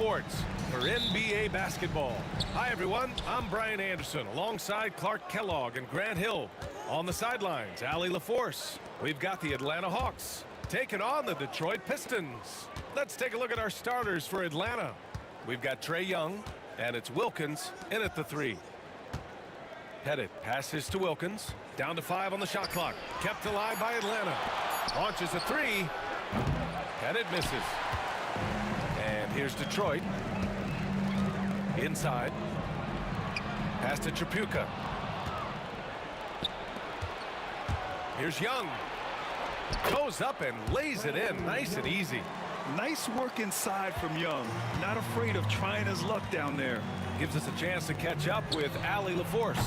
Sports for NBA basketball. Hi, everyone. I'm Brian Anderson alongside Clark Kellogg and Grant Hill. On the sidelines, Allie LaForce. We've got the Atlanta Hawks taking on the Detroit Pistons. Let's take a look at our starters for Atlanta. We've got Trae Young, and it's Wilkins in at the 3. Pettit passes to Wilkins. Down to 5 on the shot clock. Kept alive by Atlanta. Launches a 3. Pettit misses. And here's Detroit. Inside. Pass to Tripucka. Here's Young. Goes up and lays it in nice and easy. Nice work inside from Young. Not afraid of trying his luck down there. Gives us a chance to catch up with Allie LaForce.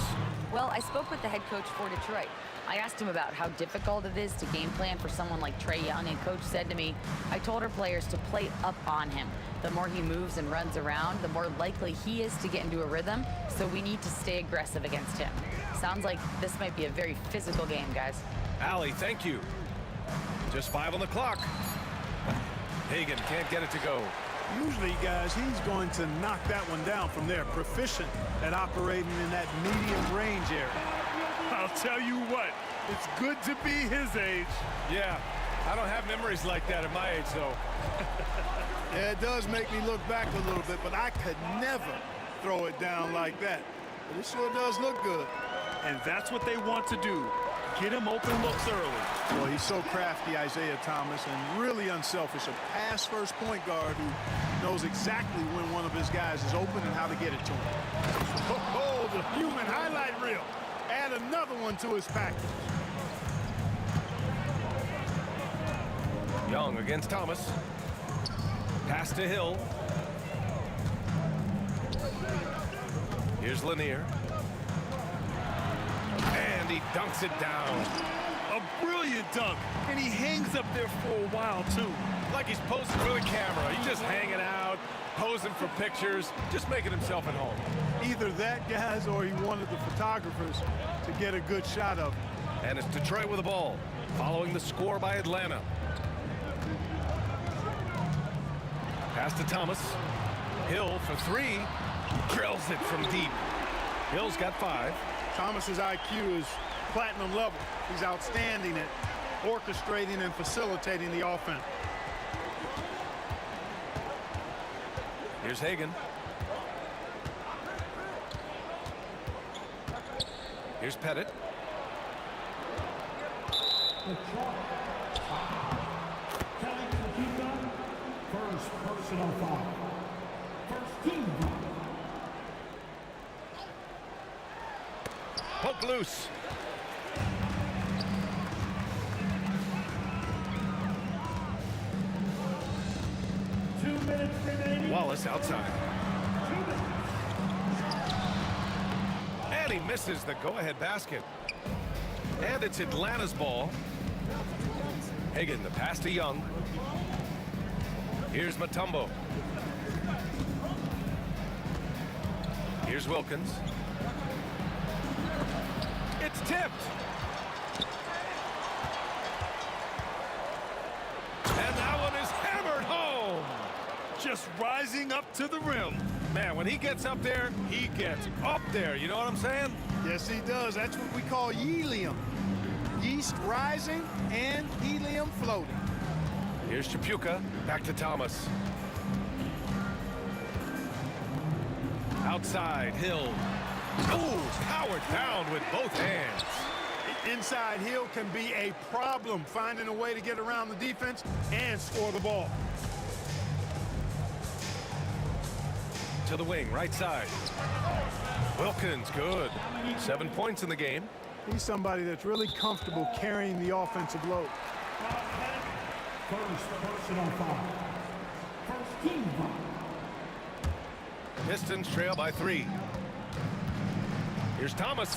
Well, I spoke with the head coach for Detroit. I asked him about how difficult it is to game plan for someone like Trae Young, and coach said to me, I told our players to play up on him. The more he moves and runs around, the more likely he is to get into a rhythm, so we need to stay aggressive against him. Sounds like this might be a very physical game, guys. Allie, thank you. Just 5 on the clock. Hagan can't get it to go. Usually, guys, he's going to knock that one down from there. Proficient at operating in that medium range area. I'll tell you what, it's good to be his age. Yeah, I don't have memories like that at my age, though. Yeah, it does make me look back a little bit, but I could never throw it down like that. But it sure does look good. And that's what they want to do. Get him open looks early. Well, he's so crafty, Isaiah Thomas, and really unselfish. A pass-first point guard who knows exactly when one of his guys is open and how to get it to him. Oh, the human highlight reel. Add another one to his package. Young against Thomas. Pass to Hill. Here's Lanier. And he dunks it down. A brilliant dunk. And he hangs up there for a while, too. Like he's posing for the camera. He's just hanging out, posing for pictures, just making himself at home. Either that, guys, or he wanted the photographers to get a good shot of him. And it's Detroit with the ball, following the score by Atlanta. Pass to Thomas. Hill for 3. Drills it from deep. Hill's got 5. Thomas's IQ is platinum level. He's outstanding at orchestrating and facilitating the offense. Here's Hagan. Here's Pettit. First personal foul. First team foul. Poke loose. Wallace outside. And he misses the go-ahead basket. And it's Atlanta's ball. Hagan, the pass to Young. Here's Mutombo. Here's Wilkins. It's tipped. And that one is hammered home. Just rising up to the rim. Man, when he gets up there, he gets up there. You know what I'm saying? Yes, he does. That's what we call helium. Yeast rising and helium floating. Here's Tripucka. Back to Thomas. Outside, Hill. Oh, powered down with both hands. Inside Hill can be a problem, finding a way to get around the defense and score the ball. To the wing, right side. Wilkins, good. 7 points in the game. He's somebody that's really comfortable carrying the offensive load. First personal foul. First team foul. Pistons trail by 3. Here's Thomas.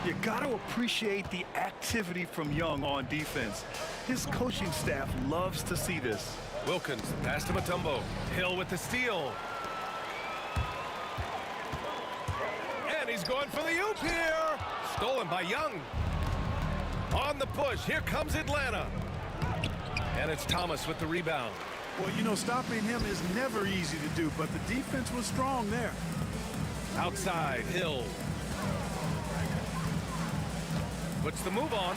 You got to appreciate the activity from Young on defense. His coaching staff loves to see this. Wilkins, pass to Mutombo. Hill with the steal. And he's going for the oop here. Stolen by Young. On the push, here comes Atlanta. And it's Thomas with the rebound. Well, you know, stopping him is never easy to do, but the defense was strong there. Outside, Hill. Puts the move on.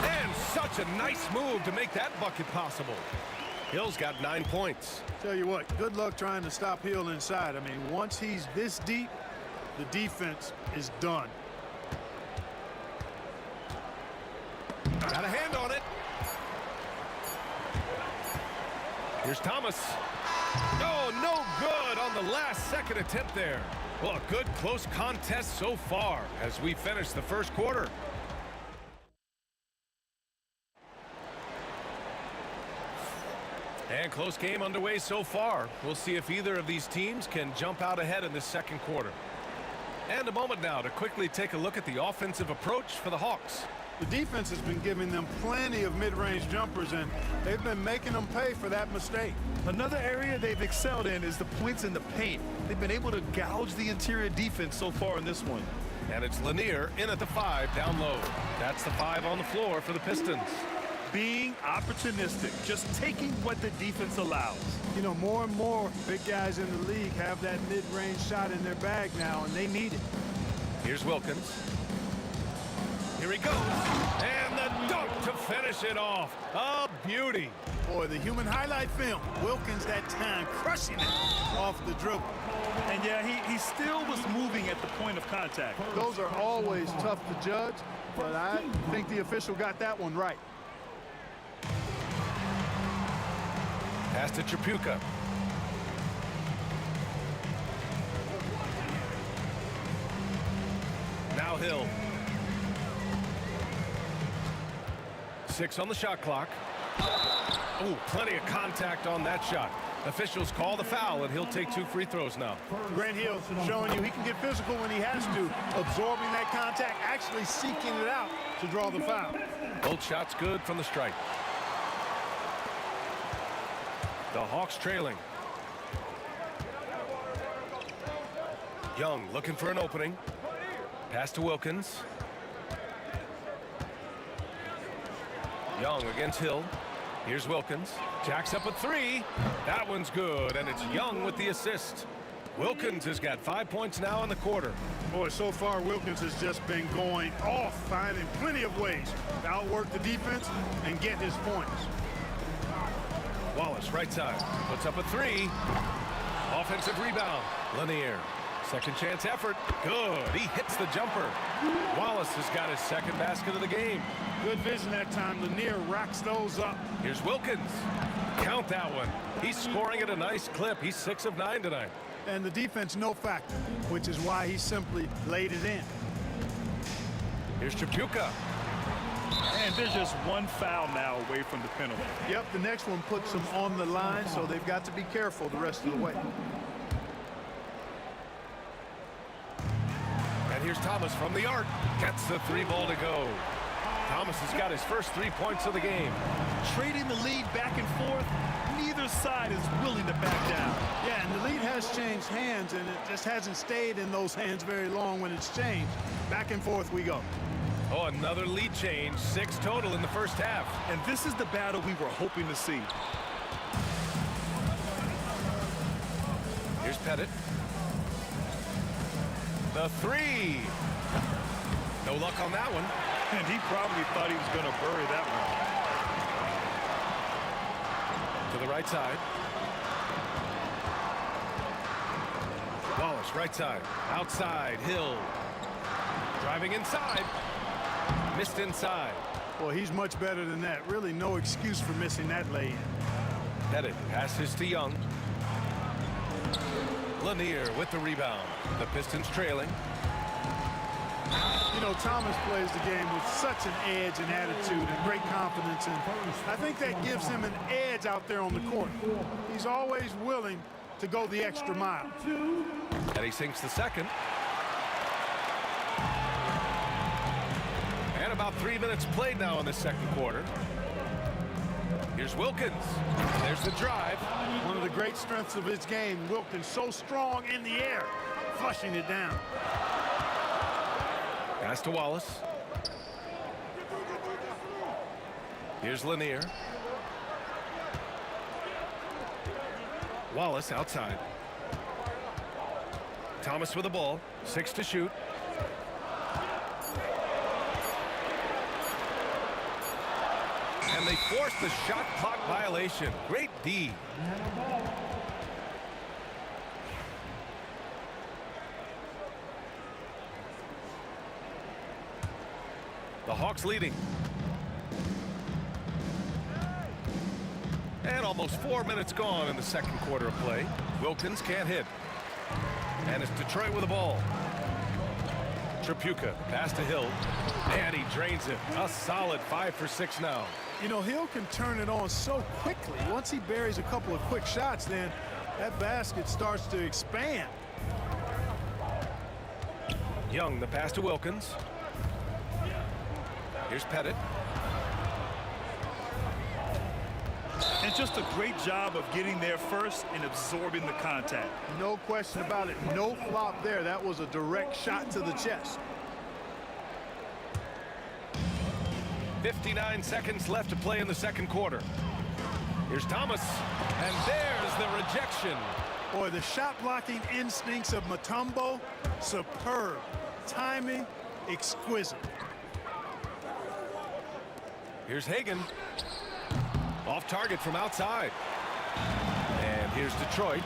And such a nice move to make that bucket possible. Hill's got 9 points. Tell you what, good luck trying to stop Hill inside. I mean, once he's this deep, the defense is done. Got a hand on it. Here's Thomas. Oh, no good on the last second attempt there. Well, a good close contest so far as we finish the first quarter. And close game underway so far. We'll see if either of these teams can jump out ahead in this second quarter. And a moment now to quickly take a look at the offensive approach for the Hawks. The defense has been giving them plenty of mid-range jumpers, and they've been making them pay for that mistake. Another area they've excelled in is the points in the paint. They've been able to gouge the interior defense so far in this one. And it's Lanier in at the 5 down low. That's the 5 on the floor for the Pistons. Being opportunistic, just taking what the defense allows. You know, more and more big guys in the league have that mid-range shot in their bag now, and they need it. Here's Wilkins. Here he goes. And the dunk to finish it off. A beauty. Boy, the human highlight film. Wilkins that time crushing it off the dribble. And yeah, he still was moving at the point of contact. Those are always tough to judge, but I think the official got that one right. Pass to Tripucka. Now Hill. 6 on the shot clock. Oh, plenty of contact on that shot. Officials call the foul, and he'll take 2 free throws now. Grant Hill showing you he can get physical when he has to, absorbing that contact, actually seeking it out to draw the foul. Both shots good from the stripe. The Hawks trailing. Young looking for an opening. Pass to Wilkins. Young against Hill. Here's Wilkins. Jacks up a 3. That one's good, and it's Young with the assist. Wilkins has got 5 points now in the quarter. Boy, so far Wilkins has just been going off, finding plenty of ways to outwork the defense and get his points. Wallace, right side, puts up a 3. Offensive rebound. Lanier. Second chance effort. Good. He hits the jumper. Wallace has got his second basket of the game. Good vision that time. Lanier racks those up. Here's Wilkins. Count that one. He's scoring at a nice clip. He's 6 of 9 tonight. And the defense no factor, which is why he simply laid it in. Here's Tripucka. And there's just one foul now away from the penalty. Yep, the next one puts them on the line, so they've got to be careful the rest of the way. And here's Thomas from the arc. Gets the 3 ball to go. Thomas has got his first 3 points of the game. Trading the lead back and forth, neither side is willing to back down. Yeah, and the lead has changed hands, and it just hasn't stayed in those hands very long when it's changed. Back and forth we go. Oh, another lead change. 6 total in the first half. And this is the battle we were hoping to see. Here's Pettit. The 3. No luck on that one. And he probably thought he was going to bury that one. To the right side. Wallace, right side. Outside, Hill. Driving inside. Missed inside. Well, he's much better than that. Really no excuse for missing that lay-in. Pettit passes to Young. Lanier with the rebound. The Pistons trailing. You know, Thomas plays the game with such an edge and attitude and great confidence, and I think that gives him an edge out there on the court. He's always willing to go the extra mile. And he sinks the second. And about 3 minutes played now in the second quarter. Here's Wilkins. There's the drive. One of the great strengths of his game, Wilkins so strong in the air, flushing it down. Pass to Wallace. Here's Lanier. Wallace outside. Thomas with the ball. 6 to shoot. And they forced the shot clock violation. Great D. The Hawks leading. And almost 4 minutes gone in the second quarter of play. Wilkins can't hit. And it's Detroit with the ball. Tripucka, pass to Hill. And he drains it. A solid 5 for 6 now. You know, Hill can turn it on so quickly. Once he buries a couple of quick shots, then that basket starts to expand. Young, the pass to Wilkins. Here's Pettit. And just a great job of getting there first and absorbing the contact. No question about it. No flop there. That was a direct shot to the chest. 59 seconds left to play in the second quarter. Here's Thomas. And there's the rejection. Boy, the shot blocking instincts of Mutombo, superb. Timing, exquisite. Here's Hagan. Off target from outside. And here's Detroit.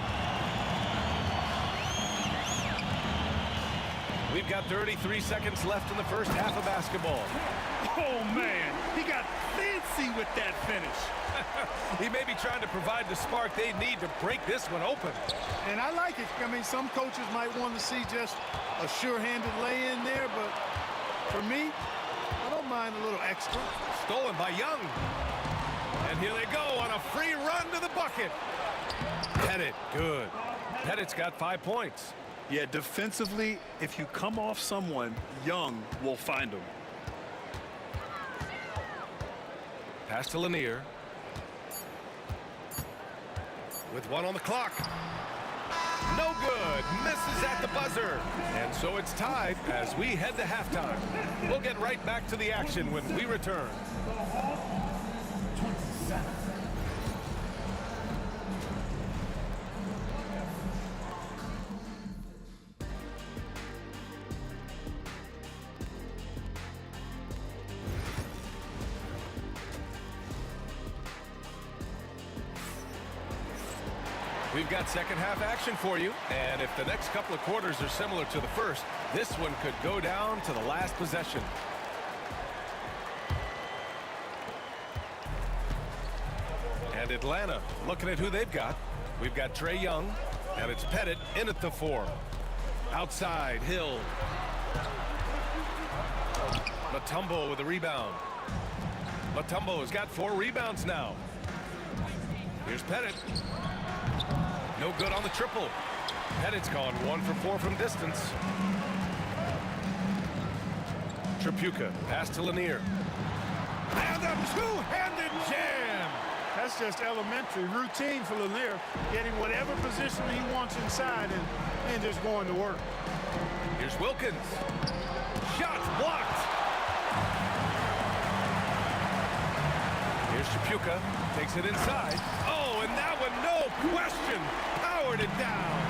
We've got 33 seconds left in the first half of basketball. Oh, man. He got fancy with that finish. He may be trying to provide the spark they need to break this one open. And I like it. I mean, some coaches might want to see just a sure-handed lay-in there, but for me, I don't mind a little extra. Stolen by Young. And here they go on a free run to the bucket. Pettit, good. Pettit's got 5 points. Yeah, defensively, if you come off someone, Young will find him. Pass to Lanier. With 1 on the clock. No good. Misses at the buzzer. And so it's tied as we head to halftime. We'll get right back to the action when we return. We've got second half action for you, and if the next couple of quarters are similar to the first, this one could go down to the last possession. And Atlanta looking at who they've got. We've got Trae Young, and it's Pettit in at the 4. Outside, Hill. Mutombo with a rebound. Mutombo has got 4 rebounds now. Here's Pettit. No good on the triple. Pettit's gone 1 for 4 from distance. Tripucka, pass to Lanier. And a two-handed jam. That's just elementary routine for Lanier, getting whatever position he wants inside and just going to work. Here's Wilkins. Shots blocked. Here's Tripucka, takes it inside. Oh, and that one, no question, powered it down.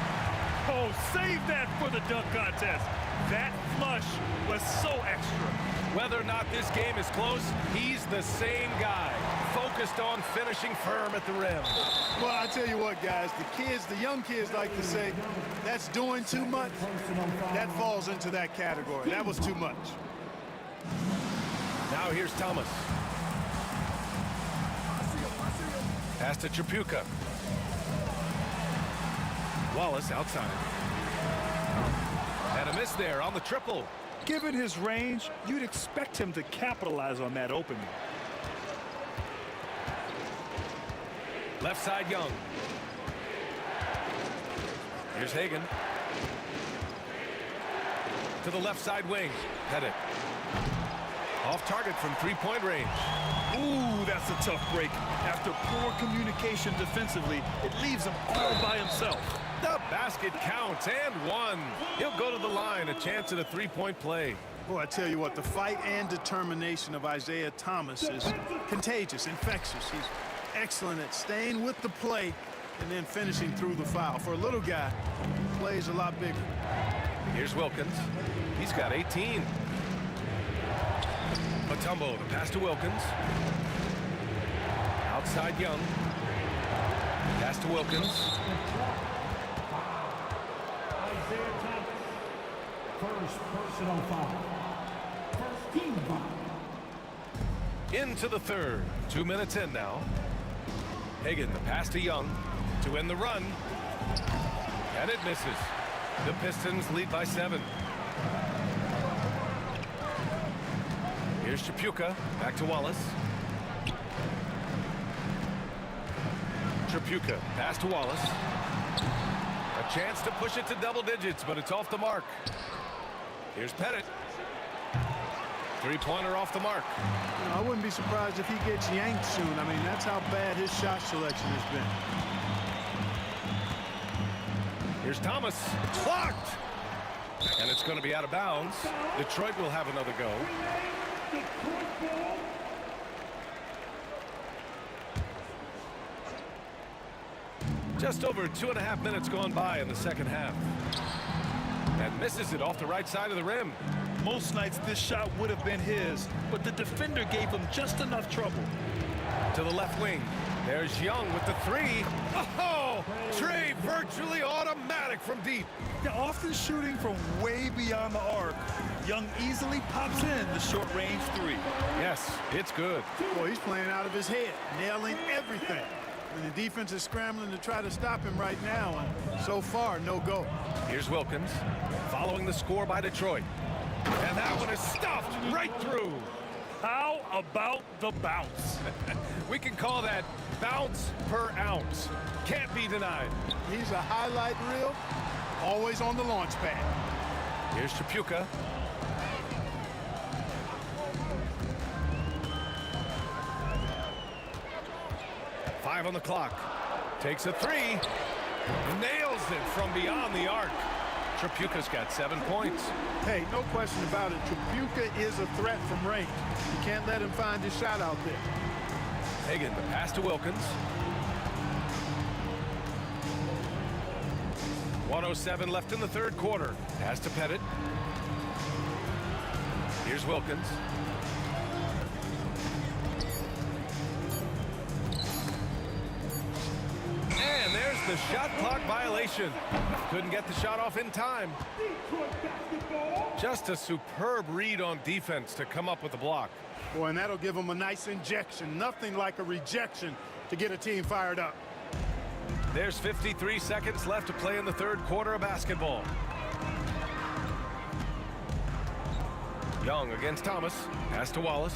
Oh, save that for the dunk contest. That flush was so extra. Whether or not this game is close, he's the same guy, focused on finishing firm at the rim. Well, I tell you what, guys, the young kids like to say, that's doing too much. That falls into that category. That was too much. Now here's Thomas. Pass to Tripucka. Wallace outside. And a miss there on the triple. Given his range, you'd expect him to capitalize on that opening. Left side, Young. Here's Hagan. To the left side wing. Pettit. Off target from three-point range. Ooh, that's a tough break. After poor communication defensively, it leaves him all by himself. The basket counts, and one. He'll go to the line, a chance at a three-point play. Boy, I tell you what, the fight and determination of Isaiah Thomas is contagious, infectious. He's excellent at staying with the play and then finishing through the foul. For a little guy, he plays a lot bigger. Here's Wilkins. He's got 18. Mutombo, the pass to Wilkins. Outside Young. Pass to Wilkins. Isaiah Thomas. First personal foul. First team foul. Into the third. 2 minutes in now. Hagan, the pass to Young to end the run. And it misses. The Pistons lead by 7. Here's Tripucka. Back to Wallace. Tripucka. Pass to Wallace. A chance to push it to double digits, but it's off the mark. Here's Pettit. Three-pointer off the mark. You know, I wouldn't be surprised if he gets yanked soon. I mean, that's how bad his shot selection has been. Here's Thomas. Blocked! And it's going to be out of bounds. Detroit will have another go. Just over 2.5 minutes gone by in the second half. And misses it off the right side of the rim. Most nights this shot would have been his, but the defender gave him just enough trouble. To the left wing. There's Young with the three. Oh! Trey virtually automatic from deep. They're often shooting from way beyond the arc. Young easily pops in the short-range three. Yes, it's good. Boy, he's playing out of his head, nailing everything. And the defense is scrambling to try to stop him right now, and so far, no go. Here's Wilkins, following the score by Detroit. And that one is stuffed right through. How about the bounce? We can call that bounce per ounce. Can't be denied. He's a highlight reel, always on the launch pad. Here's Tripucka. Five on the clock. Takes a three. Nails it from beyond the arc. Tripucka's got 7 points. Hey, no question about it. Tripucka is a threat from range. You can't let him find his shot out there. Hagan, the pass to Wilkins. 1:07 left in the third quarter. Pass to Pettit. Here's Wilkins. And there's the shot clock violation. Couldn't get the shot off in time. Just a superb read on defense to come up with the block. Boy, and that'll give him a nice injection. Nothing like a rejection to get a team fired up. There's 53 seconds left to play in the third quarter of basketball. Young against Thomas. Pass to Wallace.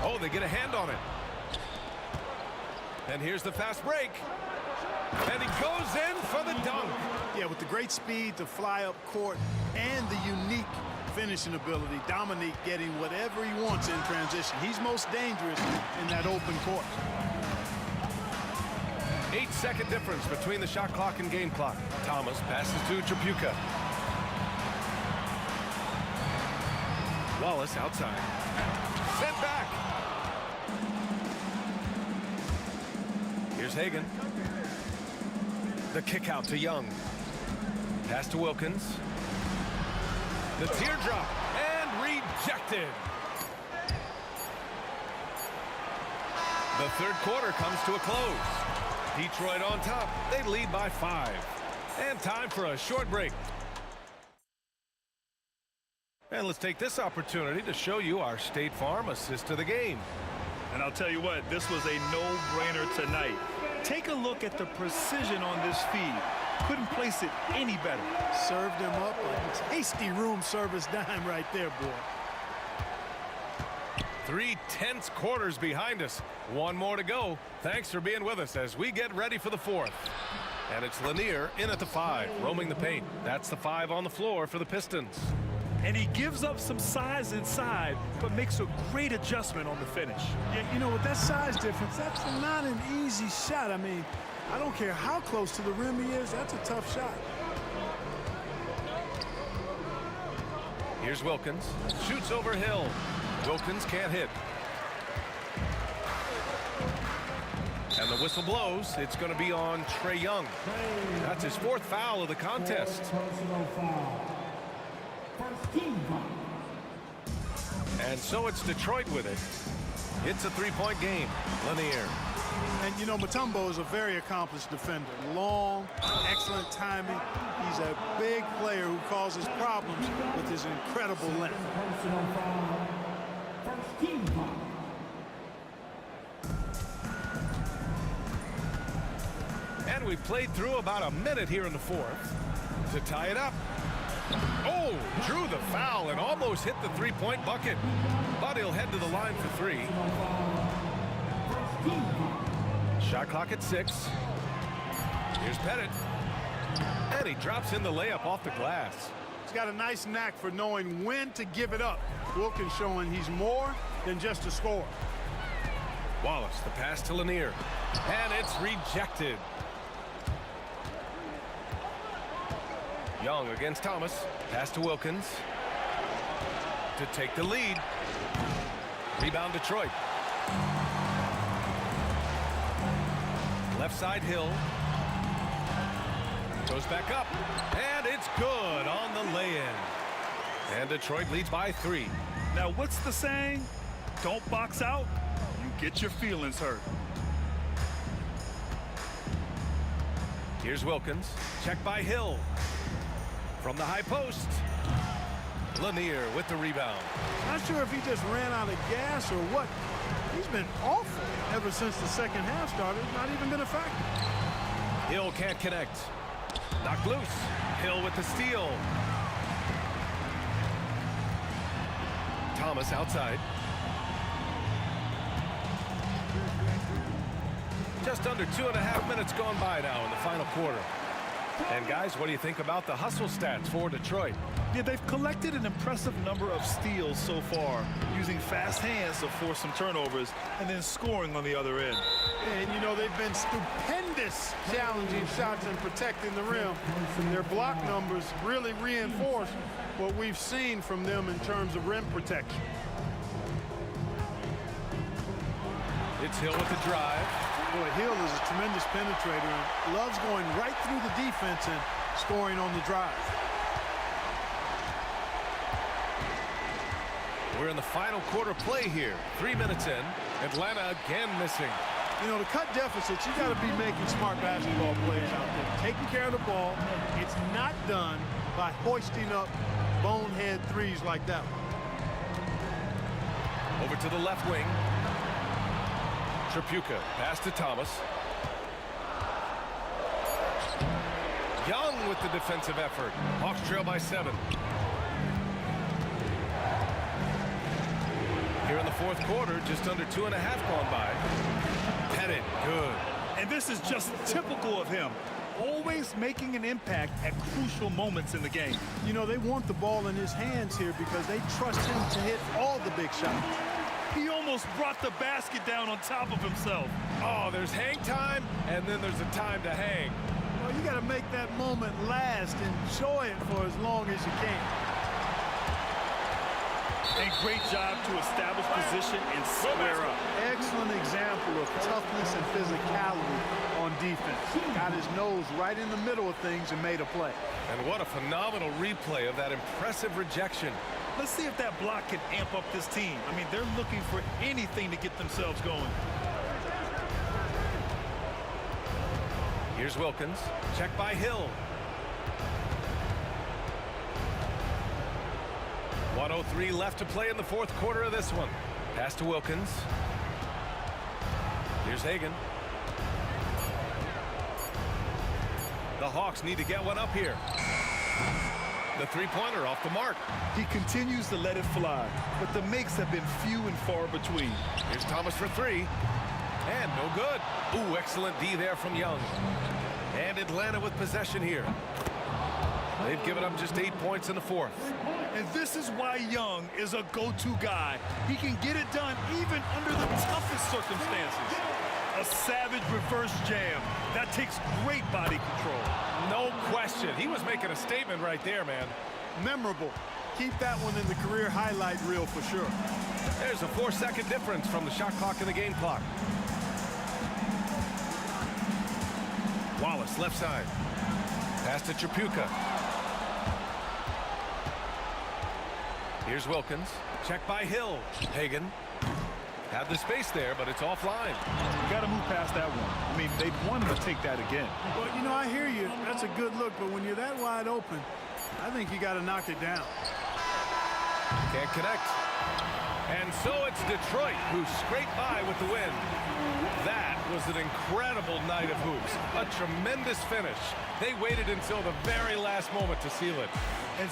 Oh, they get a hand on it. And here's the fast break. And he goes in for the dunk. Yeah, with the great speed to fly up court and the unique finishing ability, Dominique getting whatever he wants in transition. He's most dangerous in that open court. 8-second difference between the shot clock and game clock. Thomas passes to Tripucka. Wallace outside. Sent back. Here's Hagan. The kick out to Young. Pass to Wilkins. The teardrop and rejected. The third quarter comes to a close. Detroit on top. They lead by 5. And time for a short break. And let's take this opportunity to show you our State Farm assist to the game. And I'll tell you what, this was a no-brainer tonight. Take a look at the precision on this feed. Couldn't place it any better. Served him up a tasty room service dime right there, boy. 3 tense quarters behind us. One more to go. Thanks for being with us as we get ready for the fourth. And it's Lanier in at the 5, roaming the paint. That's the 5 on the floor for the Pistons. And he gives up some size inside, but makes a great adjustment on the finish. Yeah, you know, with that size difference, that's not an easy shot. I mean, I don't care how close to the rim he is, that's a tough shot. Here's Wilkins. Shoots over Hill. Wilkins can't hit. And And the whistle blows. It's going to be on Trae Young. That's his 4th foul of the contest. And so it's Detroit with it. It's a 3-point game. Lanier. And, you know, Mutombo is a very accomplished defender. Long, excellent timing. He's a big player who causes problems with his incredible length. And we've played through about a minute here in the 4th to tie it up. Oh, drew the foul and almost hit the 3-point bucket. But he'll head to the line for 3. Shot clock at 6. Here's Pettit. And he drops in the layup off the glass. He's got a nice knack for knowing when to give it up. Wilkins showing he's more than just a scorer. Wallace, the pass to Lanier. And it's rejected. Young against Thomas. Pass to Wilkins. To take the lead. Rebound Detroit. Left side Hill. Goes back up. And it's good on the lay-in. And Detroit leads by 3. Now, what's the saying? Don't box out. You get your feelings hurt. Here's Wilkins. Check by Hill. From the high post. Lanier with the rebound. Not sure if he just ran out of gas or what. He's been awful ever since the second half started. Not even been a factor. Hill can't connect. Knocked loose. Hill with the steal. Thomas outside. Just under 2.5 minutes gone by now in the final quarter. And guys, what do you think about the hustle stats for Detroit? Yeah, they've collected an impressive number of steals so far, using fast hands to force some turnovers and then scoring on the other end. And, you know, they've been stupendous challenging shots and protecting the rim. Their block numbers really reinforce what we've seen from them in terms of rim protection. It's Hill with the drive. Boy, Hill is a tremendous penetrator and loves going right through the defense and scoring on the drive. We're in the final quarter play here. 3 minutes in. Atlanta again missing. You know, to cut deficits, you got to be making smart basketball plays out there. Taking care of the ball. It's not done by hoisting up bonehead threes like that one. Over to the left wing. Tripucka, pass to Thomas. Young with the defensive effort. Hawks trail by 7. Here in the 4th quarter, just under 2.5 gone by. Pettit, good. And this is just typical of him. Always making an impact at crucial moments in the game. You know, they want the ball in his hands here because they trust him to hit all the big shots. He almost brought the basket down on top of himself. Oh, there's hang time, and then there's a time to hang. Well, you got to make that moment last. Enjoy it for as long as you can. And great job to establish position and square up. Excellent example of toughness and physicality on defense. Got his nose right in the middle of things and made a play. And what a phenomenal replay of that impressive rejection. Let's see if that block can amp up this team. I mean, they're looking for anything to get themselves going. Here's Wilkins. Check by Hill. 1:03 left to play in the 4th quarter of this one. Pass to Wilkins. Here's Hagan. The Hawks need to get one up here. The three-pointer off the mark. He continues to let it fly, but the makes have been few and far between. Here's Thomas for 3. And no good. Ooh, excellent D there from Young. And Atlanta with possession here. They've given up just 8 points in the 4th. And this is why Young is a go-to guy. He can get it done even under the toughest circumstances. A savage reverse jam. That takes great body control. No question. He was making a statement right there, man. Memorable. Keep that one in the career highlight reel for sure. There's a 4-second difference from the shot clock and the game clock. Wallace, left side. Pass to Tripucka. Here's Wilkins. Check by Hill. Hagan. Had the space there, but it's offline. You got to move past that one. I mean, they want him to take that again. Well, you know, I hear you. That's a good look, but when you're that wide open, I think you got to knock it down. Can't connect. And so it's Detroit who scraped by with the win. That was an incredible night of hoops. A tremendous finish. They waited until the very last moment to seal it. And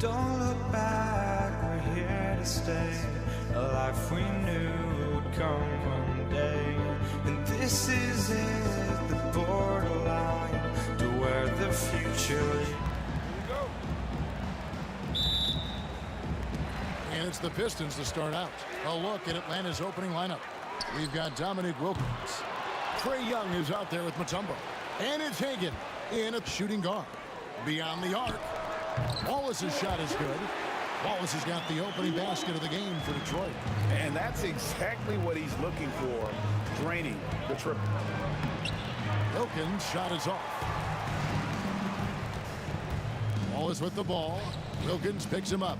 Don't look back, we're here to stay. A life we knew would come one day. And this is it, the borderline to where the future is. And it's the Pistons to start out. A look at Atlanta's opening lineup. We've got Dominique Wilkins. Trae Young is out there with Mutombo. And it's Hagan in a shooting guard. Beyond the arc. Wallace's shot is good. Wallace has got the opening basket of the game for Detroit. And that's exactly what he's looking for, draining the triple. Wilkins' shot is off. Wallace with the ball. Wilkins picks him up.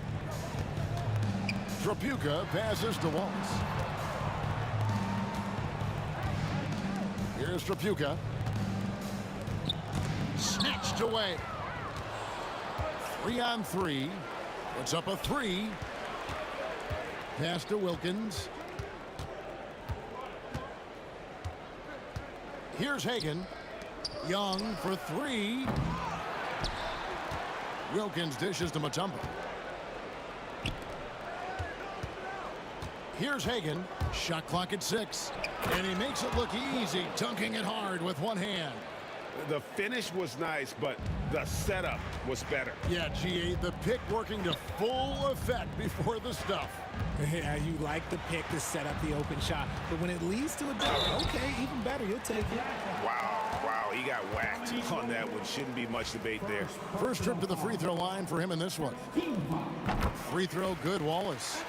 Trapuka passes to Wallace. Here's Trapuka. Snatched away. 3-on-3. Puts up a three. Pass to Wilkins. Here's Hagan. Young for three. Wilkins dishes to Mutombo. Here's Hagan. Shot clock at 6. And he makes it look easy, dunking it hard with one hand. The finish was nice, but the setup was better. Yeah, GA, the pick working to full effect before the stuff. Yeah, you like the pick to set up the open shot, but when it leads to a dunk, okay, even better, you'll take it. Wow, he got whacked on that one. Shouldn't be much debate there. First trip to the free throw line for him in this one. Free throw good, Wallace.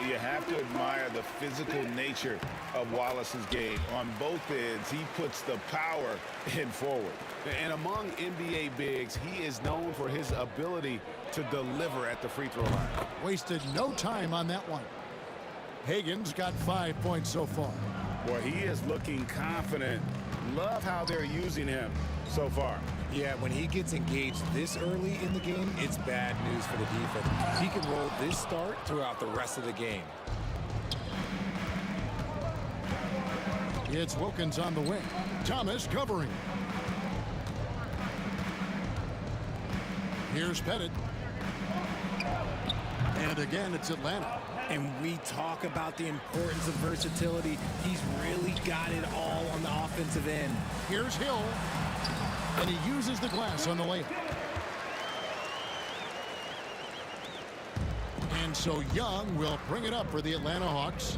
You have to admire the physical nature of Wallace's game. On both ends, he puts the power in forward. And among NBA bigs, he is known for his ability to deliver at the free throw line. Wasted no time on that one. Hagan's got 5 points so far. Boy, he is looking confident. Love how they're using him so far. Yeah, when he gets engaged this early in the game, it's bad news for the defense. He can roll this start throughout the rest of the game. It's Wilkins on the wing. Thomas covering. Here's Pettit. And again, it's Atlanta. And we talk about the importance of versatility. He's really got it all on the offensive end. Here's Hill. And he uses the glass on the layup. And so Young will bring it up for the Atlanta Hawks.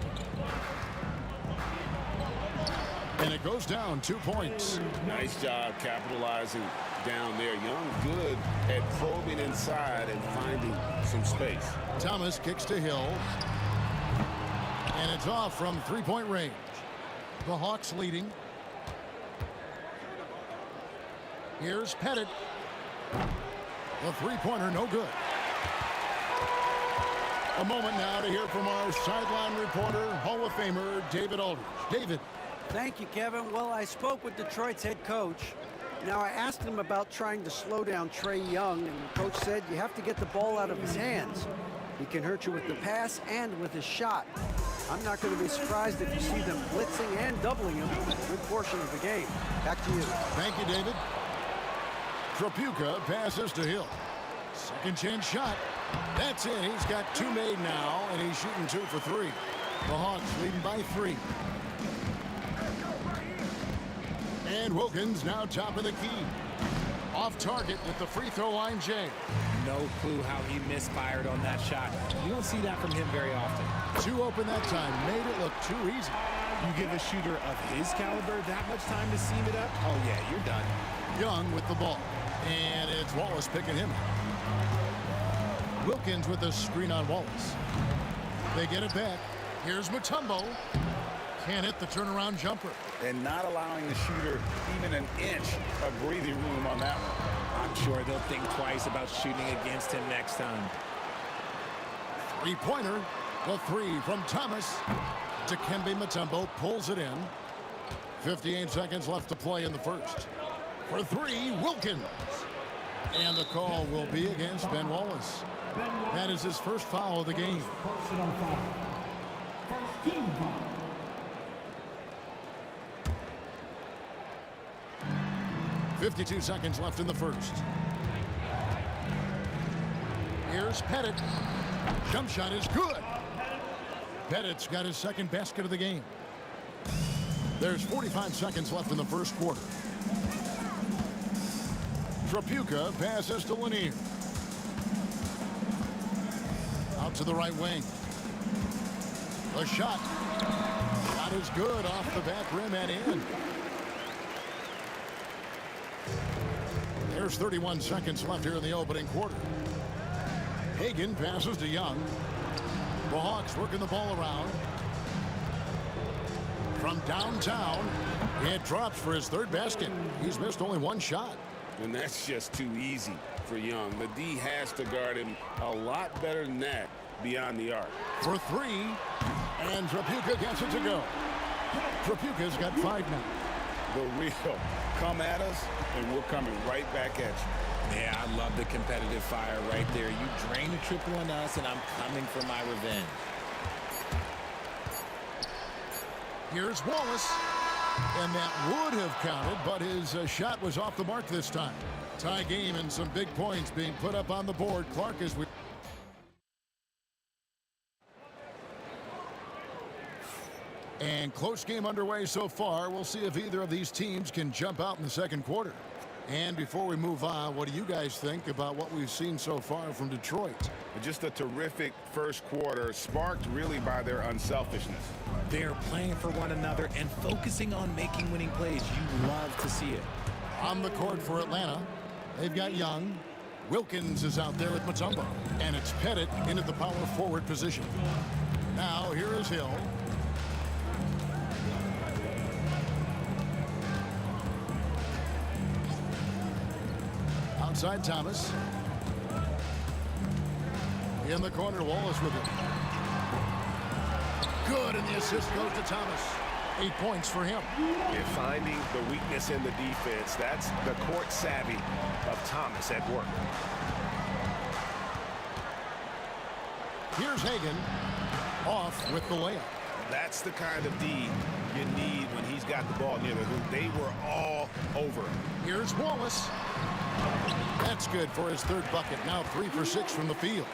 And it goes down 2 points. Nice job capitalizing down there. Young good at probing inside and finding some space. Thomas kicks to Hill. And it's off from three-point range. The Hawks leading. Here's Pettit. The three-pointer no good. A moment now to hear from our sideline reporter, Hall of Famer David Aldridge. David. Thank you, Kevin. Well, I spoke with Detroit's head coach. Now, I asked him about trying to slow down Trae Young, and the coach said you have to get the ball out of his hands. He can hurt you with the pass and with his shot. I'm not going to be surprised if you see them blitzing and doubling him a good portion of the game. Back to you. Thank you, David. Trapuka passes to Hill. Second chance shot. That's it. He's got two made now, and he's shooting 2 for 3. The Hawks leading by 3. And Wilkins now top of the key. Off target with the free throw line, Jay. No clue how he misfired on that shot. You don't see that from him very often. 2 open that time. Made it look too easy. You give a shooter of his caliber that much time to seam it up? Oh, yeah, you're done. Young with the ball. And it's Wallace picking him up. Wilkins with the screen on Wallace. They get it back. Here's Mutombo. Can't hit the turnaround jumper. And not allowing the shooter even an inch of breathing room on that one. I'm sure they'll think twice about shooting against him next time. Three-pointer. The 3 from Thomas. Dikembe Mutombo pulls it in. 58 seconds left to play in the first. For 3, Wilkins. And the call will be against Ben Wallace. That is his first foul of the game. 52 seconds left in the first. Here's Pettit. Jump shot is good. Pettit's got his second basket of the game. There's 45 seconds left in the first quarter. Trapuka passes to Lanier. Out to the right wing. A shot. Shot is good off the back rim and in. There's 31 seconds left here in the opening quarter. Hagan passes to Young. The Hawks working the ball around. From downtown, it drops for his third basket. He's missed only one shot. And that's just too easy for Young. The D has to guard him a lot better than that beyond the arc. For three, and Trapuka gets it to go. Trapuka's got 5 now. The real come at us, and we're coming right back at you. Yeah, I love the competitive fire right there. You drain a triple on us, and I'm coming for my revenge. Here's Wallace. And that would have counted, but his shot was off the mark this time. Tie game and some big points being put up on the board. Clark is with. And close game underway so far. We'll see if either of these teams can jump out in the second quarter. And before we move on, what do you guys think about what we've seen so far from Detroit? Just a terrific first quarter, sparked really by their unselfishness. They're playing for one another and focusing on making winning plays. You love to see it. On the court for Atlanta, they've got Young. Wilkins is out there with Mutombo. And it's Pettit into the power forward position. Now here is Hill. Outside Thomas. In the corner, Wallace with it. Good, and the assist goes to Thomas. 8 points for him. And finding the weakness in the defense, that's the court savvy of Thomas at work. Here's Hagan off with the layup. That's the kind of D you need when he's got the ball near the hoop. They were all over him. Here's Wallace. That's good for his third bucket. Now 3 for 6 from the field.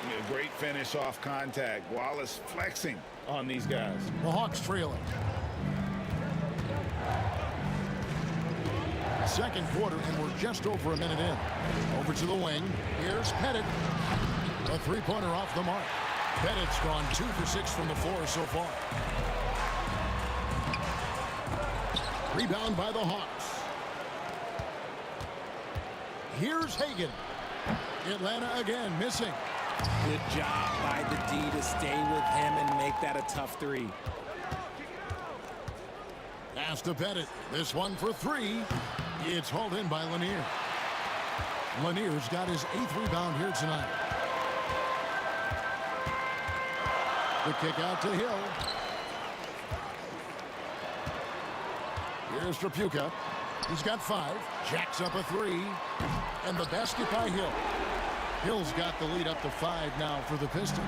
Yeah, great finish off contact. Wallace flexing on these guys. The Hawks trailing. Second quarter, and we're just over a minute in. Over to the wing. Here's Pettit. A three-pointer off the mark. Pettit's gone 2 for 6 from the floor so far. Rebound by the Hawks. Here's Hagan. Atlanta again missing. Good job by the D to stay with him and make that a tough three. Pass to Pettit. This one for 3. It's hauled in by Lanier. Lanier's got his 8th rebound here tonight. The kick out to Hill. Here's Trapuka. He's got 5. Jacks up a 3. And the basket by Hill. Hill's got the lead up to 5 now for the Pistons.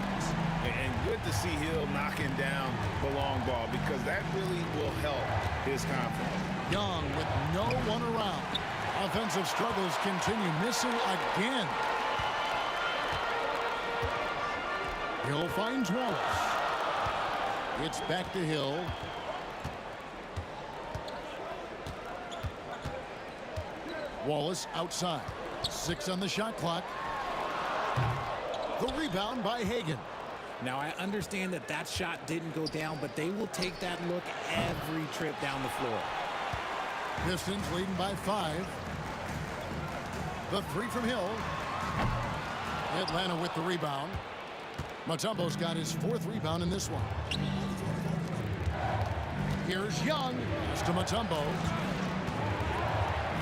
And good to see Hill knocking down the long ball because that really will help his confidence. Young with no one around. Offensive struggles continue. Missing again. Hill finds Wallace. It's back to Hill. Wallace outside. 6 on the shot clock. The rebound by Hagan. Now, I understand that that shot didn't go down, but they will take that look every trip down the floor. Pistons leading by 5. The 3 from Hill. Atlanta with the rebound. Mutombo's got his 4th rebound in this one. Here's Young. Pass to Mutombo.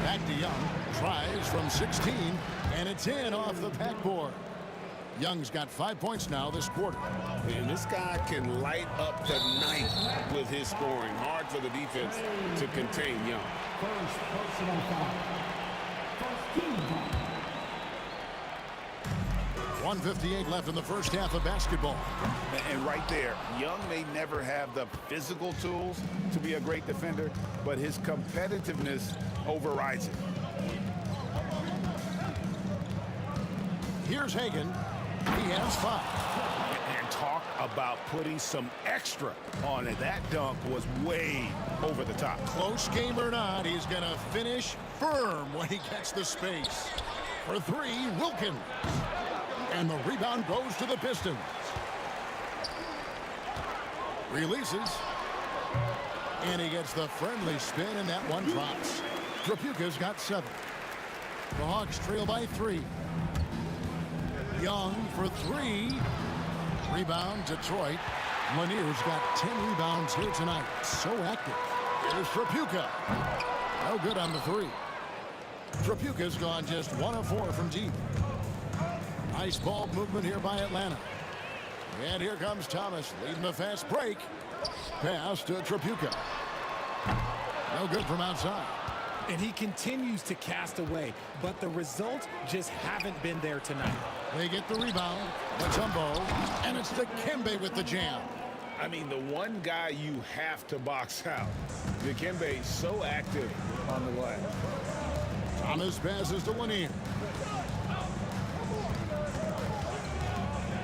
Back to Young. Tries from 16, and it's in off the backboard. Young's got 5 points now this quarter. And this guy can light up the night with his scoring. Hard for the defense to contain Young. First personal foul. First team foul. 1:58 left in the first half of basketball. And right there, Young may never have the physical tools to be a great defender, but his competitiveness overrides it. Here's Hagan. He has 5. And talk about putting some extra on it. That dunk was way over the top. Close game or not, he's going to finish firm when he gets the space. For 3, Wilkins. And the rebound goes to the Pistons. Releases. And he gets the friendly spin, and that one drops. Trapuka's got 7. The Hawks trail by 3. Young for 3. Rebound, Detroit. Lanier's got 10 rebounds here tonight. So active. Here's Trapuka. No good on the 3. Trapuka's gone just 1 of 4 from deep. Nice ball movement here by Atlanta. And here comes Thomas leading the fast break. Pass to Trapuka. No good from outside. And he continues to cast away, but the results just haven't been there tonight. They get the rebound. Mutombo. And it's Dikembe with the jam. I mean, the one guy you have to box out. Dikembe so active on the way. Thomas passes to Lanier.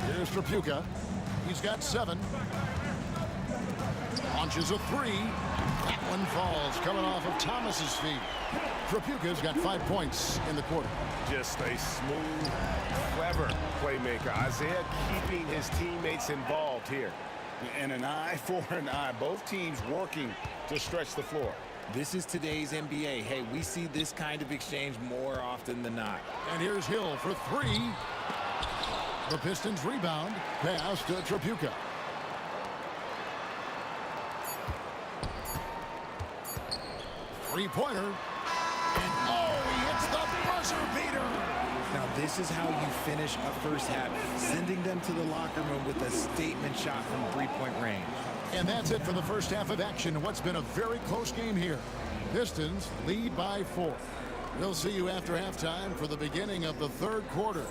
Here's Trapuka. He's got 7. Launches a 3. That one falls, coming off of Thomas's feet. Trapuka's got 5 points in the quarter. Just a smooth, clever playmaker. Isaiah keeping his teammates involved here. And an eye for an eye. Both teams working to stretch the floor. This is today's NBA. Hey, we see this kind of exchange more often than not. And here's Hill for 3. The Pistons rebound. Pass to Trapuka. Three-pointer. And he hits the buzzer beater. Now, this is how you finish a first half, sending them to the locker room with a statement shot from three-point range. And that's it for the first half of action in what's been a very close game here. Pistons lead by 4. We'll see you after halftime for the beginning of the third quarter.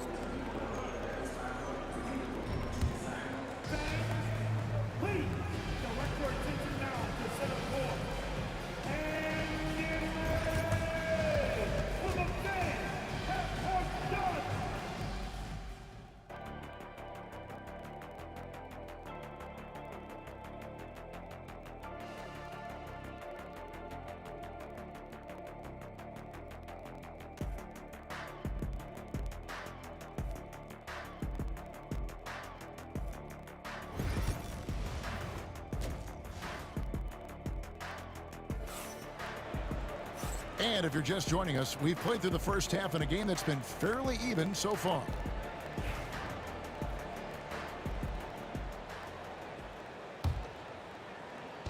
And if you're just joining us, we've played through the first half in a game that's been fairly even so far.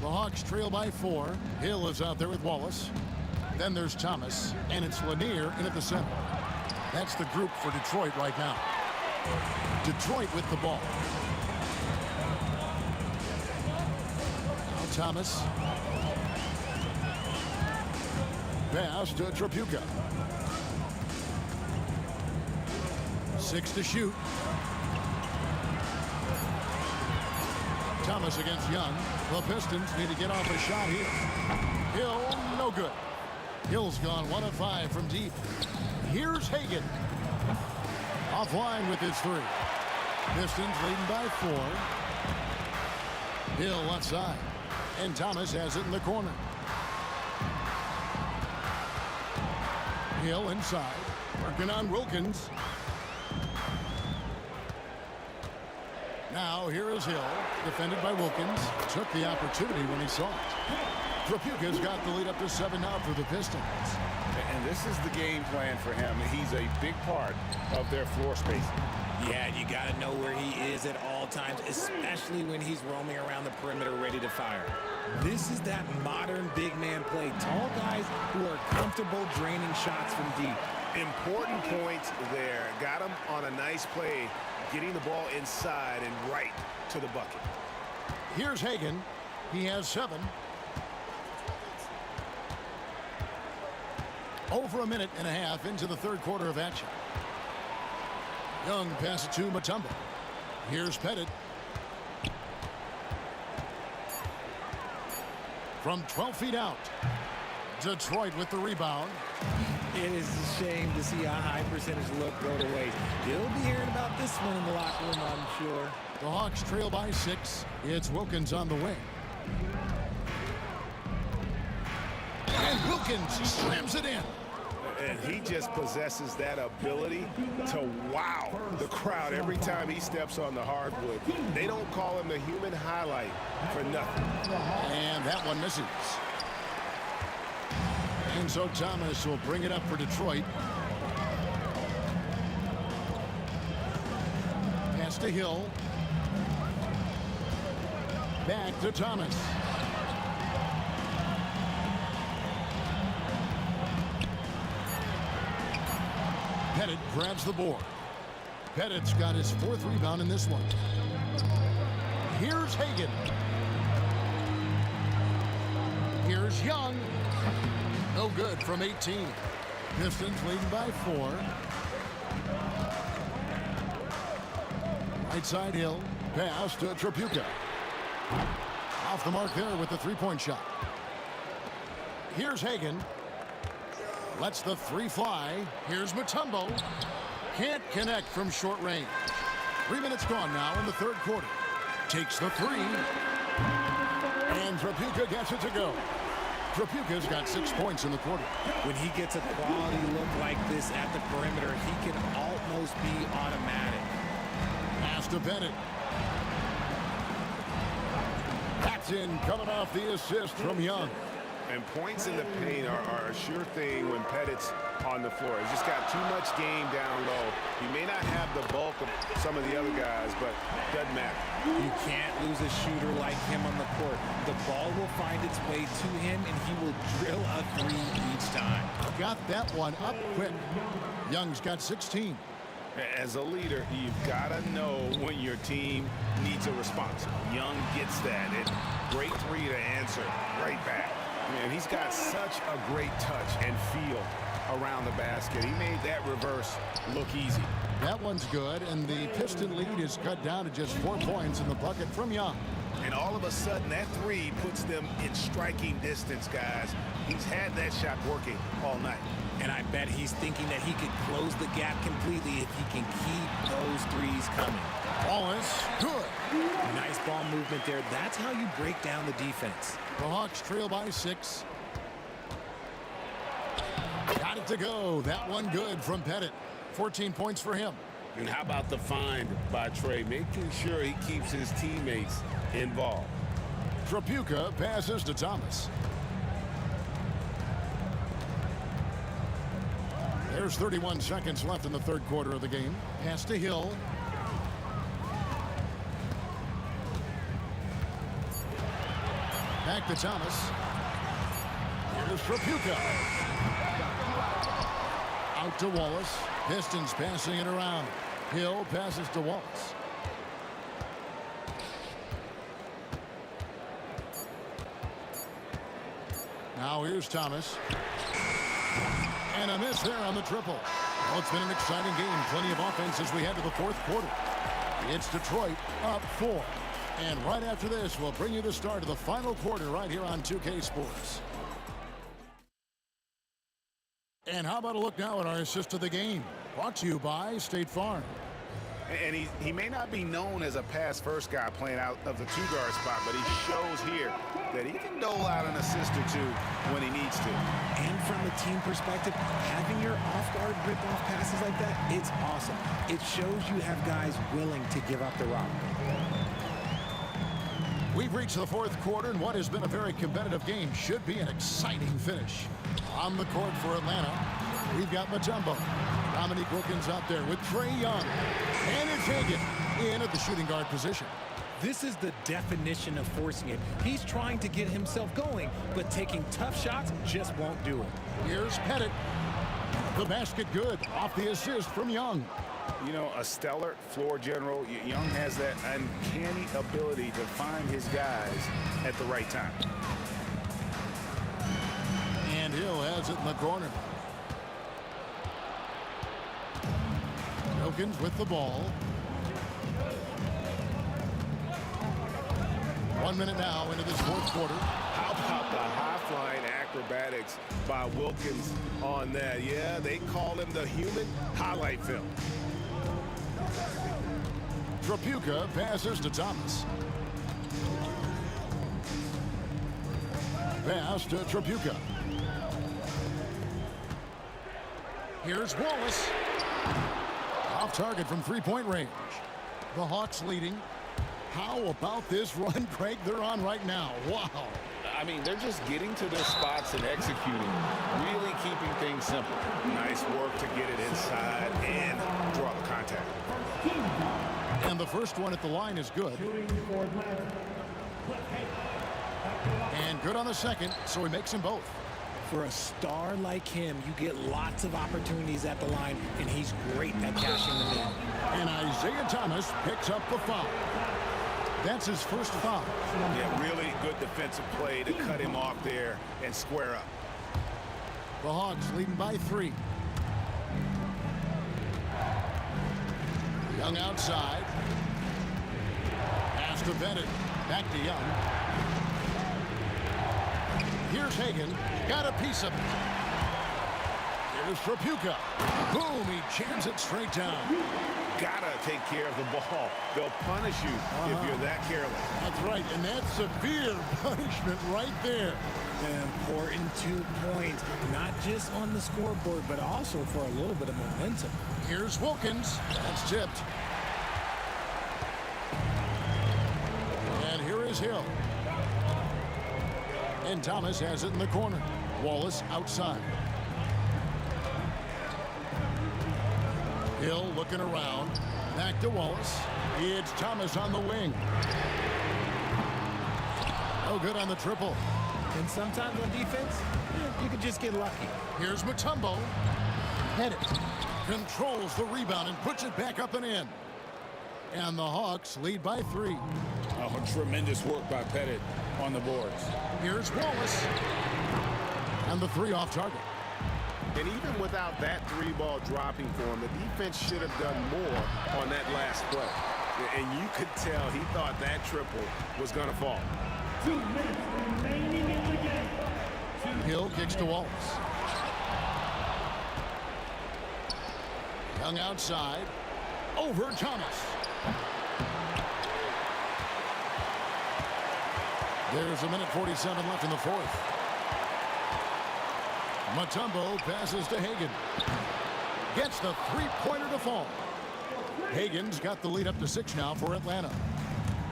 The Hawks trail by 4. Hill is out there with Wallace. Then there's Thomas, and it's Lanier in at the center. That's the group for Detroit right now. Detroit with the ball. Now Thomas. Pass to Trapuka. 6 to shoot. Thomas against Young. The Pistons need to get off a shot here. Hill, no good. Hill's gone 1 of 5 from deep. Here's Hagan. Offline with his 3. Pistons leading by 4. Hill left side. And Thomas has it in the corner. Hill inside. Working on Wilkins. Now here is Hill. Defended by Wilkins. Took the opportunity when he saw it. Trapuka's got the lead up to 7 now for the Pistons. And this is the game plan for him. He's a big part of their floor spacing. Yeah, you got to know where he is at all times, especially when he's roaming around the perimeter ready to fire. This is that modern big man play. Tall guys who are comfortable draining shots from deep. Important points there. Got him on a nice play, getting the ball inside and right to the bucket. Here's Hagan. He has 7. Over a minute and a half into the third quarter of action. Young passes to Mutombo. Here's Pettit. From 12 feet out. Detroit with the rebound. It is a shame to see a high percentage look go to waste. You'll be hearing about this one in the locker room, I'm sure. The Hawks trail by 6. It's Wilkins on the wing. And Wilkins slams it in. And he just possesses that ability to wow the crowd every time he steps on the hardwood. They don't call him the human highlight for nothing. And that one misses. And so Thomas will bring it up for Detroit. Pass to Hill. Back to Thomas. Pettit grabs the board. Pettit's got his 4th rebound in this one. Here's Hagan. Here's Young. No good from 18. Pistons leading by 4. Right side Hill. Pass to Trapuka. Off the mark there with the 3-point shot. Here's Hagan. Lets the 3 fly. Here's Mutombo. Can't connect from short range. 3 minutes gone now in the 3rd quarter. Takes the 3. And Trapuka gets it to go. Trapuka's got 6 points in the quarter. When he gets a quality look like this at the perimeter, he can almost be automatic. Pass to Bennett. That's in, coming off the assist from Young. And points in the paint are a sure thing when Pettit's on the floor. He's just got too much game down low. He may not have the bulk of some of the other guys, but it doesn't matter. You can't lose a shooter like him on the court. The ball will find its way to him, and he will drill a 3 each time. Got that one up quick. Young's got 16. As a leader, you've got to know when your team needs a response. Young gets that. And great 3 to answer right back. Man, he's got such a great touch and feel around the basket. He made that reverse look easy. That one's good, and the Piston lead is cut down to just 4 points in the bucket from Young. And all of a sudden, that 3 puts them in striking distance, guys. He's had that shot working all night. And I bet he's thinking that he could close the gap completely if he can keep those 3s coming. Wallace, good. Nice ball movement there. That's how you break down the defense. The Hawks trail by 6. Got it to go. That one good from Pettit. 14 points for him. And how about the find by Trey, making sure he keeps his teammates involved. Trapuka passes to Thomas. There's 31 seconds left in the 3rd quarter of the game. Pass to Hill. Back to Thomas. Here's Trapuka. Out to Wallace. Pistons passing it around. Hill passes to Wallace. Now here's Thomas. And a miss there on the triple. Well, it's been an exciting game. Plenty of offense as we head to the 4th quarter. It's Detroit up 4. And right after this, we'll bring you the start of the final quarter right here on 2K Sports. And how about a look now at our assist of the game? Brought to you by State Farm. And he may not be known as a pass-first guy playing out of the 2-guard spot, but he shows here that he can dole out an assist or 2 when he needs to. And from a team perspective, having your off-guard rip-off passes like that, it's awesome. It shows you have guys willing to give up the rock. We've reached the 4th quarter, and what has been a very competitive game should be an exciting finish. On the court for Atlanta, we've got Mutombo. Dominique Wilkins out there with Trae Young. And it's Hagan in at the shooting guard position. This is the definition of forcing it. He's trying to get himself going, but taking tough shots just won't do it. Here's Pettit. The basket good off the assist from Young. You know, a stellar floor general. Young has that uncanny ability to find his guys at the right time. And Hill has it in the corner. Wilkins with the ball. 1 minute now into this 4th quarter. How about the high-flying acrobatics by Wilkins on that? Yeah, they call him the human highlight film. Trapuka passes to Thomas. Pass to Trapuka. Here's Wallace. Off target from three-point range. The Hawks leading. How about this run, Craig, they're on right now? Wow. I mean, they're just getting to their spots and executing, really keeping things simple. Nice work to get it inside and draw the contact. And the first one at the line is good. And good on the second, so he makes them both. For a star like him, you get lots of opportunities at the line, and he's great at cashing them in. And Isaiah Thomas picks up the foul. That's his first foul. Yeah, really good defensive play to cut him off there and square up. The Hawks leading by 3. Young outside. Pass to Bennett. Back to Young. Here's Hagan. Got a piece of it. Here's Trapuka. Boom, he jams it straight down. Gotta take care of the ball. They'll punish you if you're that careless. That's right, and that's severe punishment right there. An important 2 points, not just on the scoreboard, but also for a little bit of momentum. Here's Wilkins. That's tipped. And here is Hill. And Thomas has it in the corner. Wallace outside. Hill looking around. Back to Wallace. It's Thomas on the wing. Oh, good on the triple. And sometimes on defense, you can just get lucky. Here's Mutombo. Pettit controls the rebound and puts it back up and in. And the Hawks lead by 3. Oh, tremendous work by Pettit on the boards. Here's Wallace. And the 3 off target. And even without that 3-ball dropping for him, the defense should have done more on that last play. And you could tell he thought that triple was going to fall. 2 minutes remaining in the game. Hill kicks to Wallace. Young outside. Over Thomas. There's a minute 47 left in the 4th. Mutombo passes to Hagan. Gets the 3-pointer to fall. Hagan's got the lead up to 6 now for Atlanta.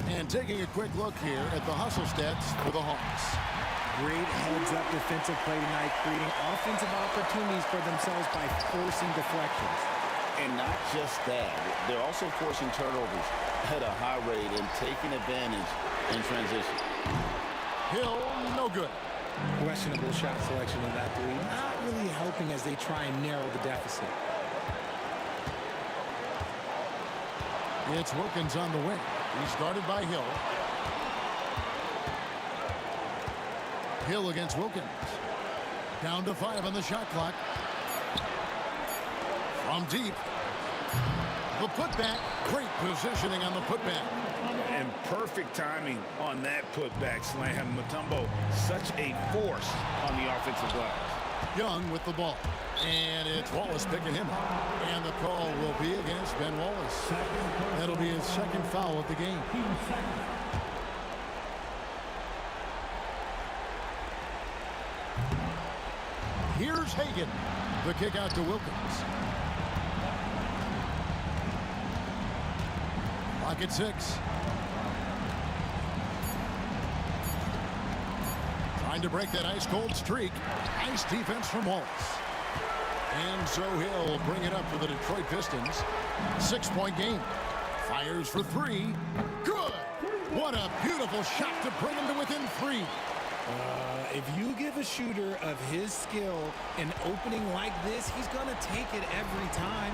And taking a quick look here at the hustle stats for the Hawks. Great heads-up defensive play tonight, creating offensive opportunities for themselves by forcing deflections. And not just that, they're also forcing turnovers at a high rate and taking advantage in transition. Hill, no good. Questionable shot selection of that 3. Not really helping as they try and narrow the deficit. It's Wilkins on the wing. He started by Hill. Hill against Wilkins. Down to 5 on the shot clock. From deep. The putback. Great positioning on the putback. And perfect timing on that putback slam. Mutombo, such a force on the offensive glass. Young with the ball. And it's Wallace picking him up. And the call will be against Ben Wallace. That'll be his 2nd foul of the game. Here's Hagan. The kick out to Wilkins. Clock at 6. Trying to break that ice-cold streak. Nice defense from Wallace. And so he'll bring it up for the Detroit Pistons. 6-point game. Fires for 3. Good! What a beautiful shot to bring him to within 3. If you give a shooter of his skill an opening like this, he's going to take it every time.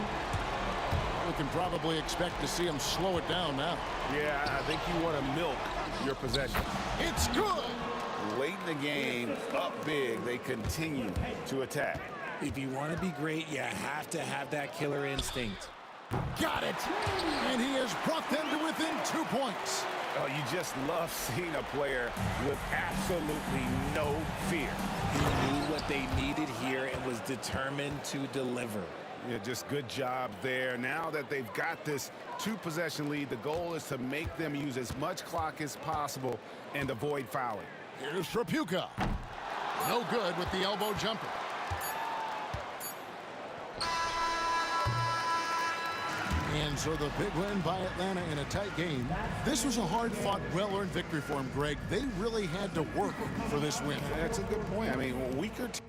We can probably expect to see him slow it down now. Yeah, I think you want to milk your possession. It's good! Late in the game, up big, they continue to attack. If you want to be great, you have to have that killer instinct. Got it! And he has brought them to within 2 points. Oh, you just love seeing a player with absolutely no fear. He knew what they needed here and was determined to deliver. Yeah, just good job there. Now that they've got this 2-possession lead, the goal is to make them use as much clock as possible and avoid fouling. Here's Trapuka. No good with the elbow jumper. And so the big win by Atlanta in a tight game. This was a hard-fought, well-earned victory for them, Greg. They really had to work for this win. That's a good point. I mean, weaker team.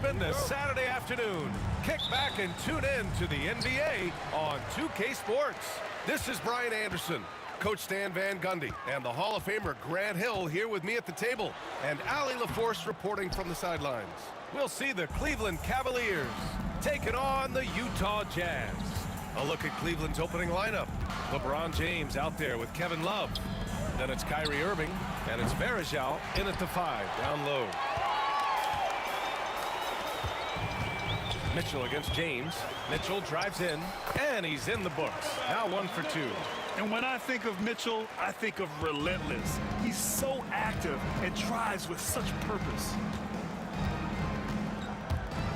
been this Saturday afternoon. Kick back and tune in to the NBA on 2K Sports. This is Brian Anderson, Coach Stan Van Gundy, and the Hall of Famer Grant Hill here with me at the table, and Allie LaForce reporting from the sidelines. We'll see the Cleveland Cavaliers taking on the Utah Jazz. A look at Cleveland's opening lineup. LeBron James out there with Kevin Love. Then it's Kyrie Irving, and it's Varejao in at the 5, down low. Mitchell against James. Mitchell drives in, and he's in the books. Now 1 for 2. And when I think of Mitchell, I think of relentless. He's so active and tries with such purpose.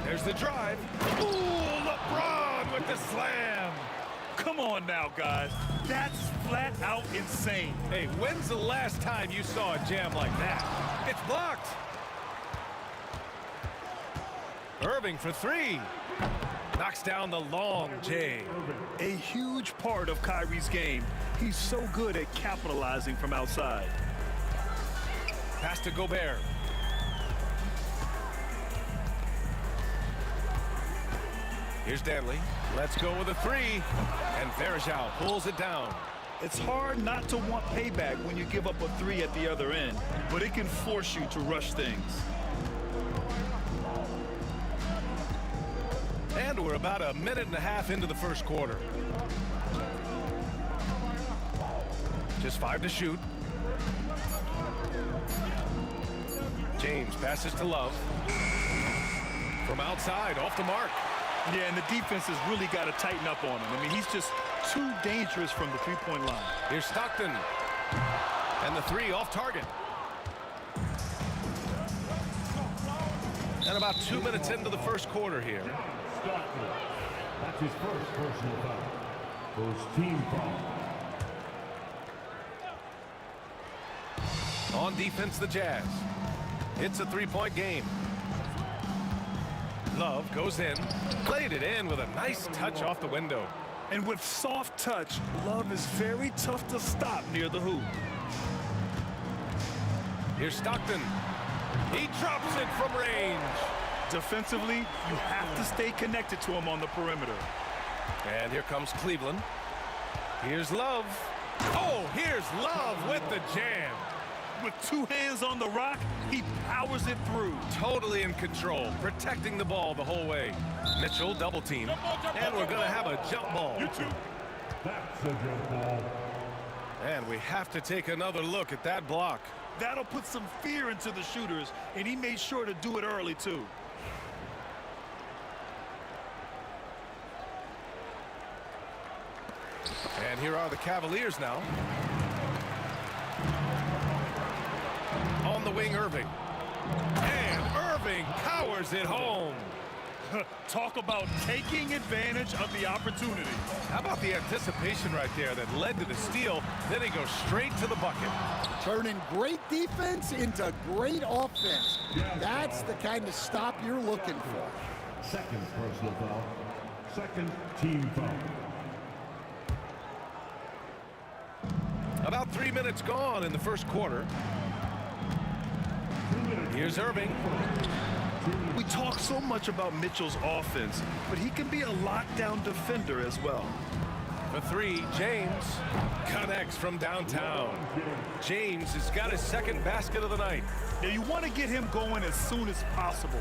There's the drive. Ooh, LeBron with the slam. Come on now, guys. That's flat out insane. Hey, when's the last time you saw a jam like that? It's blocked. Irving for 3. Knocks down the long J. A huge part of Kyrie's game. He's so good at capitalizing from outside. Pass to Gobert. Here's Danley. Let's go with a 3. And Varejao pulls it down. It's hard not to want payback when you give up a 3 at the other end, but it can force you to rush things. And we're about a minute and a half into the first quarter. Just 5 to shoot. James passes to Love. From outside, off the mark. Yeah, and the defense has really got to tighten up on him. I mean, he's just too dangerous from the three-point line. Here's Stockton. And the 3 off target. And about 2 minutes into the first quarter here. Stockton. That's his first personal foul. First team foul. On defense, the Jazz. It's a 3-point game. Love goes in, played it in with a nice touch off the window. And with soft touch, Love is very tough to stop near the hoop. Here's Stockton. He drops it from range. Defensively, you have to stay connected to him on the perimeter. And here comes Cleveland. Here's Love. Oh, here's Love with the jam. With 2 hands on the rock, he powers it through. Totally in control, protecting the ball the whole way. Mitchell double team, and we're going to have a jump ball. That's a jump ball. And we have to take another look at that block. That'll put some fear into the shooters, and he made sure to do it early, too. And here are the Cavaliers now. On the wing, Irving. And Irving powers it home. Talk about taking advantage of the opportunity. How about the anticipation right there that led to the steal? Then he goes straight to the bucket. Turning great defense into great offense. That's the kind of stop you're looking for. Second personal foul. Second team foul. About 3 minutes gone in the first quarter. Here's Irving. We talk so much about Mitchell's offense, but he can be a lockdown defender as well. For 3, James connects from downtown. James has got his second basket of the night. Now you want to get him going as soon as possible.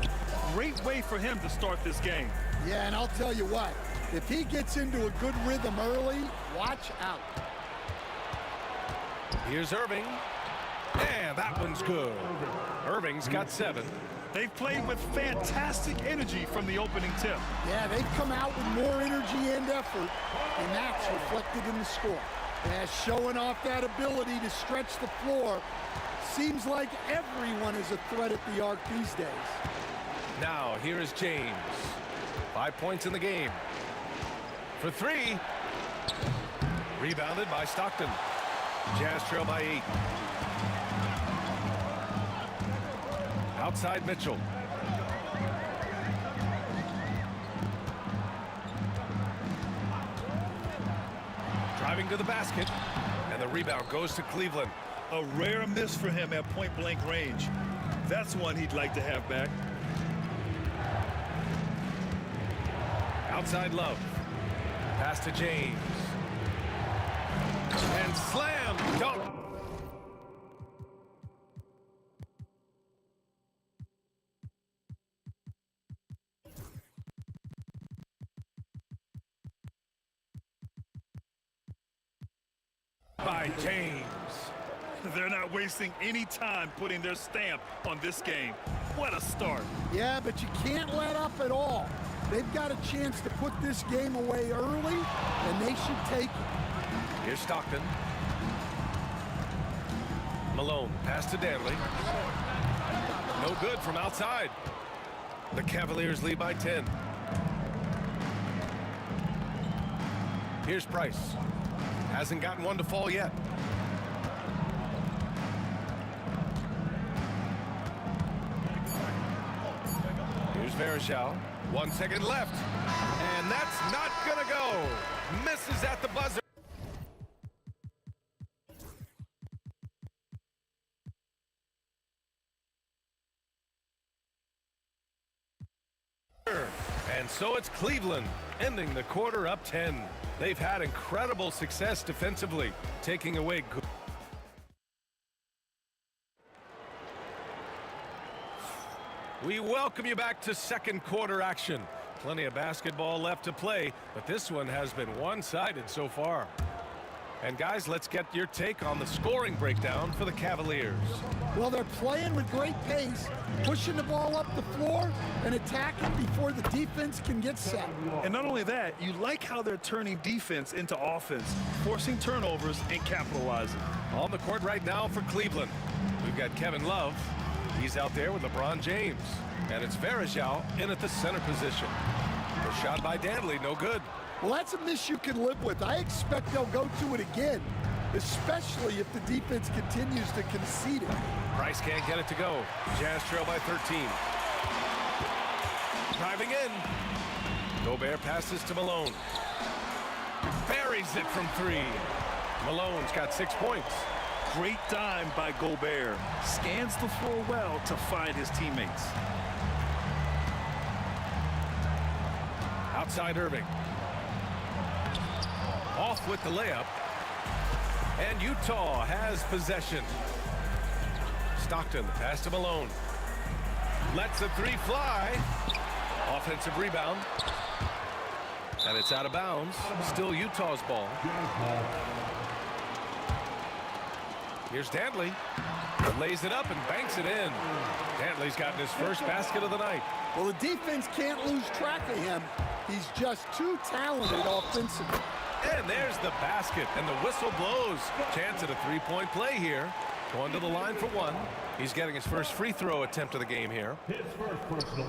Great way for him to start this game. Yeah, and I'll tell you what, if he gets into a good rhythm early, watch out. Here's Irving. And that one's good. Irving's got 7. They've played with fantastic energy from the opening tip. Yeah, they've come out with more energy and effort, and that's reflected in the score. Yeah, showing off that ability to stretch the floor. Seems like everyone is a threat at the arc these days. Now, here is James. 5 points in the game. For 3. Rebounded by Stockton. Jazz trail by 8. Outside Mitchell. Driving to the basket, and the rebound goes to Cleveland. A rare miss for him at point-blank range. That's one he'd like to have back. Outside Love. Pass to James. And slam dunk. By James. They're not wasting any time putting their stamp on this game. What a start. Yeah, but you can't let up at all. They've got a chance to put this game away early, and they should take it. Here's Stockton. Malone, pass to Danley. No good from outside. The Cavaliers lead by 10. Here's Price. Hasn't gotten one to fall yet. Here's Varejao. 1 second left. And that's not gonna go. Misses at the buzzer. And so it's Cleveland, ending the quarter up 10. They've had incredible success defensively, taking away good. We welcome you back to second quarter action. Plenty of basketball left to play, but this one has been one-sided so far. And guys, let's get your take on the scoring breakdown for the Cavaliers. Well, they're playing with great pace, pushing the ball up the floor and attacking before the defense can get set. And not only that, you like how they're turning defense into offense, forcing turnovers and capitalizing. On the court right now for Cleveland, we've got Kevin Love. He's out there with LeBron James. And it's Varejao in at the center position. The shot by Danley, no good. Well, that's a miss you can live with. I expect they'll go to it again, especially if the defense continues to concede it. Price can't get it to go. Jazz trail by 13. Driving in. Gobert passes to Malone. Buries it from 3. Malone's got 6 points. Great dime by Gobert. Scans the floor well to find his teammates. Outside Irving. Off with the layup. And Utah has possession. Stockton, pass to Malone. Lets a 3 fly. Offensive rebound. And it's out of bounds. Still Utah's ball. Here's Danley. Lays it up and banks it in. Danley's gotten his first basket of the night. Well, the defense can't lose track of him. He's just too talented offensively. And there's the basket, and the whistle blows. Chance at a three-point play here. Going to the line for 1. He's getting his first free throw attempt of the game here. His first personal.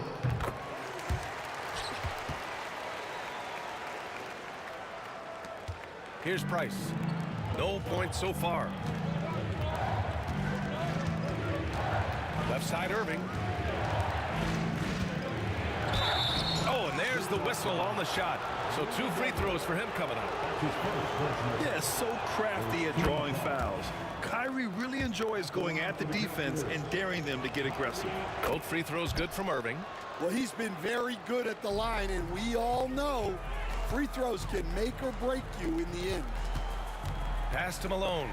Here's Price. No points so far. Left side Irving. Oh, and there's the whistle on the shot. So 2 free throws for him coming up. Yeah, so crafty at drawing fouls. Kyrie really enjoys going at the defense and daring them to get aggressive. Both free throws good from Irving. Well, he's been very good at the line, and we all know free throws can make or break you in the end. Pass to Malone.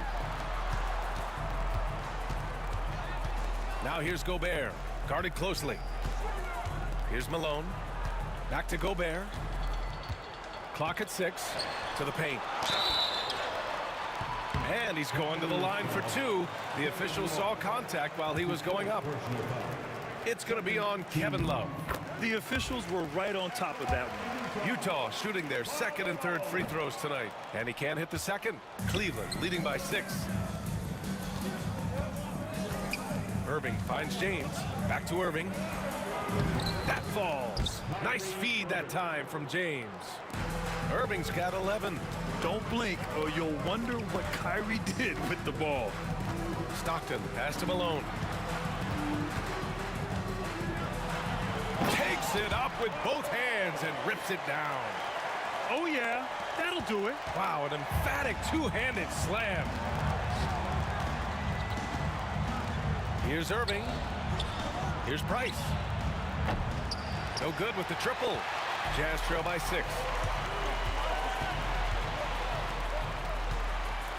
Now here's Gobert, guarded closely. Here's Malone. Back to Gobert. Clock at 6. To the paint. And he's going to the line for 2. The official saw contact while he was going up. It's going to be on Kevin Love. The officials were right on top of that one. Utah shooting their second and third free throws tonight. And he can't hit the second. Cleveland leading by 6. Irving finds James. Back to Irving. That falls. Nice feed that time from James. Irving's got 11. Don't blink or you'll wonder what Kyrie did with the ball. Stockton, pass to Malone. Takes it up with both hands and rips it down. Oh yeah, that'll do it. Wow, an emphatic two-handed slam. Here's Irving. Here's Price. No good with the triple. Jazz trail by 6.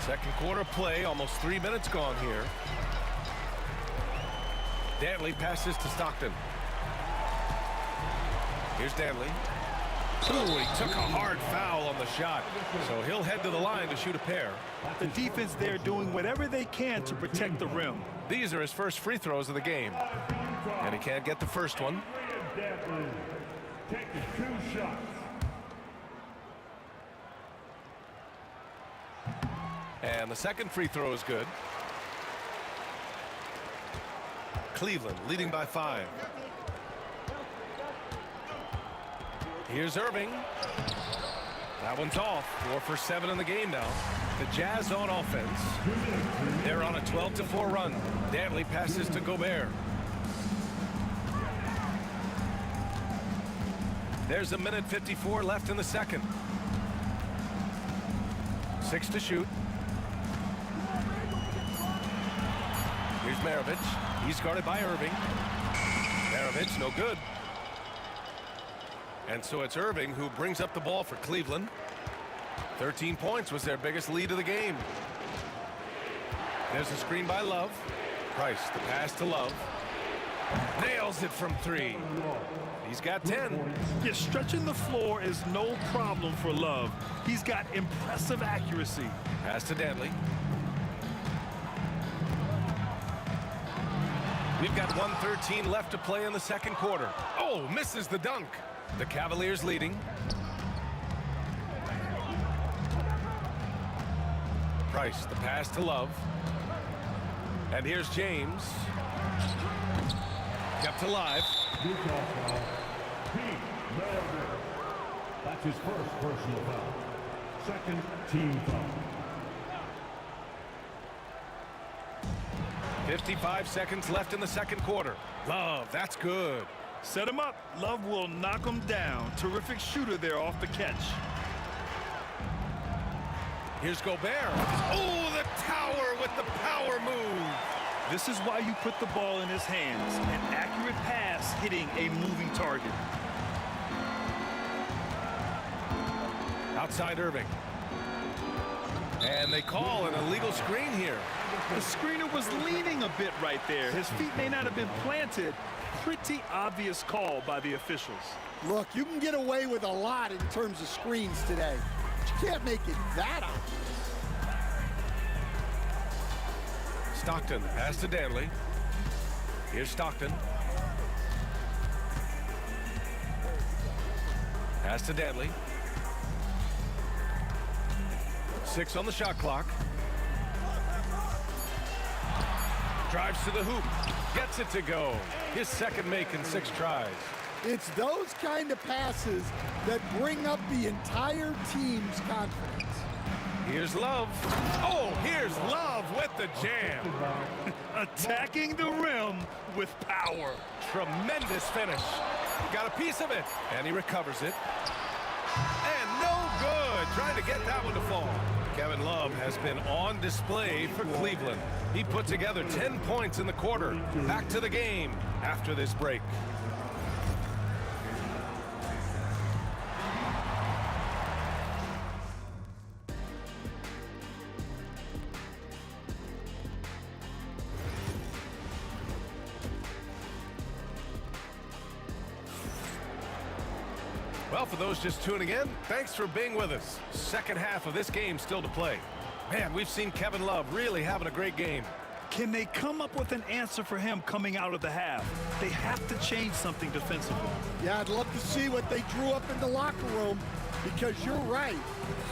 Second quarter play, almost 3 minutes gone here. Dantley passes to Stockton. Here's Dantley. Ooh, he took a hard foul on the shot. So he'll head to the line to shoot a pair. The defense there doing whatever they can to protect the rim. These are his first free throws of the game. And he can't get the first one. Take 2 shots. And the second free throw is good. Cleveland leading by 5. Here's Irving. That one's off. 4 for 7 in the game now. The Jazz on offense. They're on a 12-4 run. Dantley passes to Gobert. There's a minute 54 left in the second. 6 to shoot. Here's Maravich. He's guarded by Irving. Maravich, no good. And so it's Irving who brings up the ball for Cleveland. 13 points was their biggest lead of the game. There's a screen by Love. Price, the pass to Love. Nails it from 3. He's got 10. Yeah, stretching the floor is no problem for Love. He's got impressive accuracy. Pass to Dantley. We've got 1:13 left to play in the second quarter. Oh, misses the dunk. The Cavaliers leading. Price, the pass to Love. And here's James. Kept alive. That's his first personal foul. Second team foul. 55 seconds left in the second quarter. Love, that's good. Set him up. Love will knock him down. Terrific shooter there off the catch. Here's Gobert. Oh, the tower with the power move. This is why you put the ball in his hands. An accurate pass hitting a moving target. Outside Irving. And they call an illegal screen here. The screener was leaning a bit right there. His feet may not have been planted. Pretty obvious call by the officials. Look, you can get away with a lot in terms of screens today. But you can't make it that obvious. Stockton, pass to Dantley. Here's Stockton. Pass to Dantley. 6 on the shot clock. Drives to the hoop. Gets it to go. His second make in 6 tries. It's those kind of passes that bring up the entire team's confidence. Here's Love. Oh, here's Love with the jam. Attacking the rim with power. Tremendous finish. Got a piece of it. And he recovers it. And no good. Trying to get that one to fall. Kevin Love has been on display for Cleveland. He put together 10 points in the quarter. Back to the game after this break. Well, for those just tuning in, thanks for being with us. Second half of this game still to play. Man, we've seen Kevin Love really having a great game. Can they come up with an answer for him coming out of the half? They have to change something defensively. Yeah, I'd love to see what they drew up in the locker room, because you're right.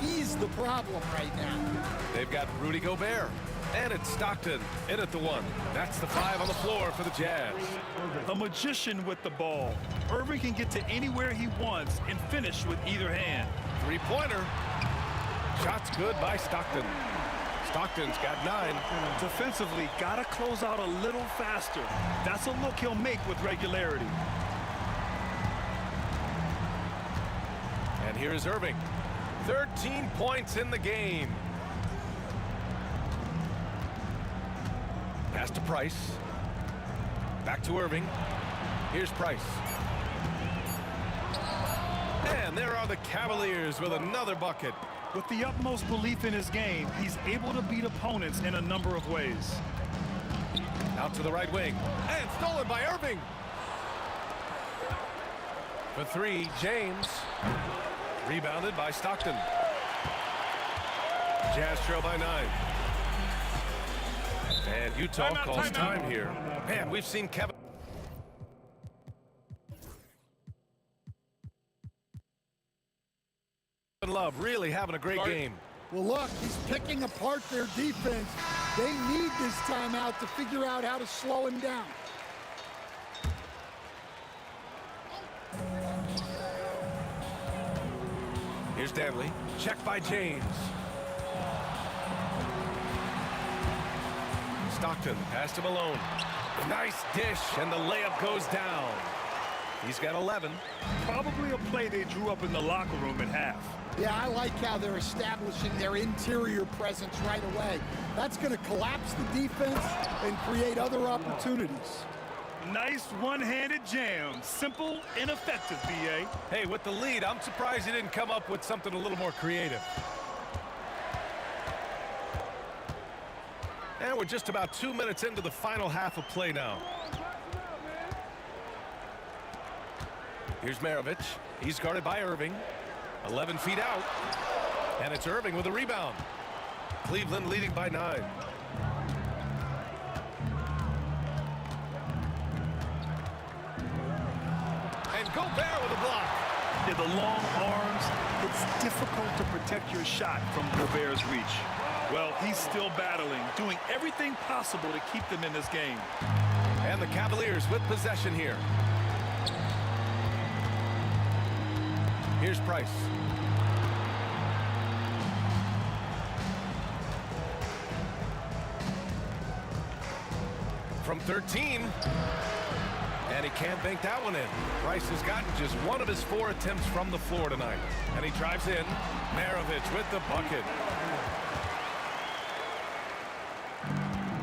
He's the problem right now. They've got Rudy Gobert. And it's Stockton in at the 1. That's the 5 on the floor for the Jazz. A magician with the ball. Irving can get to anywhere he wants and finish with either hand. Three-pointer. Shot's good by Stockton. Stockton's got 9. Defensively, gotta close out a little faster. That's a look he'll make with regularity. And here's Irving. 13 points in the game. Pass to Price. Back to Irving. Here's Price. And there are the Cavaliers with another bucket. With the utmost belief in his game, he's able to beat opponents in a number of ways. Out to the right wing. And stolen by Irving. For three, James. Rebounded by Stockton. Jazz trail by 9. And Utah calls time here. Man, we've seen Kevin Love really having a great game. Well, look, he's picking apart their defense. They need this timeout to figure out how to slow him down. Here's Danley. Checked by James. Stockton passed him alone. Nice dish, and the layup goes down. He's got 11. Probably a play they drew up in the locker room at half. Yeah, I like how they're establishing their interior presence right away. That's going to collapse the defense and create other opportunities. Nice one-handed jam. Simple and effective, B.A. Hey, with the lead, I'm surprised he didn't come up with something a little more creative. And we're just about 2 minutes into the final half of play now. Here's Maravich. He's guarded by Irving. 11 feet out. And it's Irving with a rebound. Cleveland leading by 9. And Gobert with a block. Yeah, the long arms, it's difficult to protect your shot from Gobert's reach. Well, he's still battling, doing everything possible to keep them in this game. And the Cavaliers with possession here. Here's Price. From 13. And he can't bank that one in. Price has gotten just one of his 4 attempts from the floor tonight. And he drives in. Maravich with the bucket.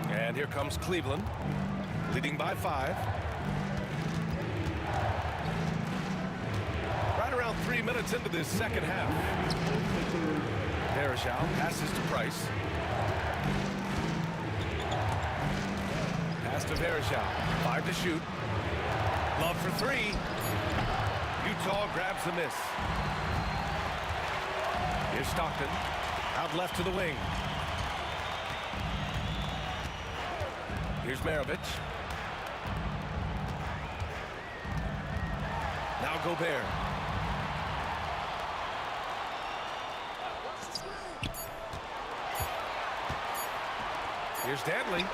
And here comes Cleveland, leading by 5. Right around 3 minutes into this second half. Vereshal passes to Price. Pass to Vereshal. 5 to shoot. Love for 3. Utah grabs the miss. Here's Stockton. Out left to the wing. Here's Maravich. Now Gobert. Here's Danley.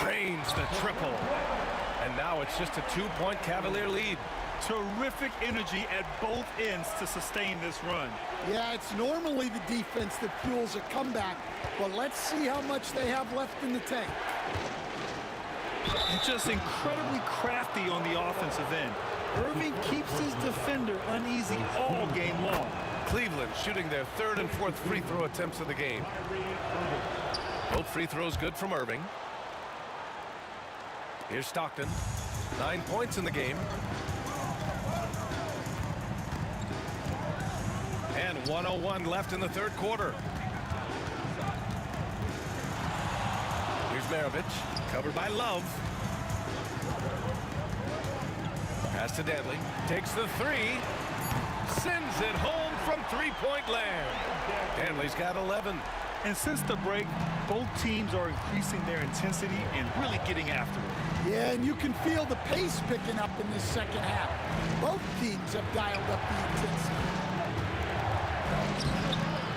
Drains the triple. And now it's just a 2-point Cavalier lead. Terrific energy at both ends to sustain this run. Yeah, it's normally the defense that fuels a comeback, but let's see how much they have left in the tank. Just incredibly crafty on the offensive end. Irving keeps his defender uneasy all game long. Cleveland shooting their 3rd and 4th free throw attempts of the game. Both free throws good from Irving. Here's Stockton. 9 points in the game. And 1:01 left in the 3rd quarter. Here's Maravich, covered by Love. Pass to Danley. Takes the 3. Sends it home from 3-point land. Danley's got 11. And since the break, both teams are increasing their intensity and really getting after it. Yeah, and you can feel the pace picking up in this second half. Both teams have dialed up the intensity.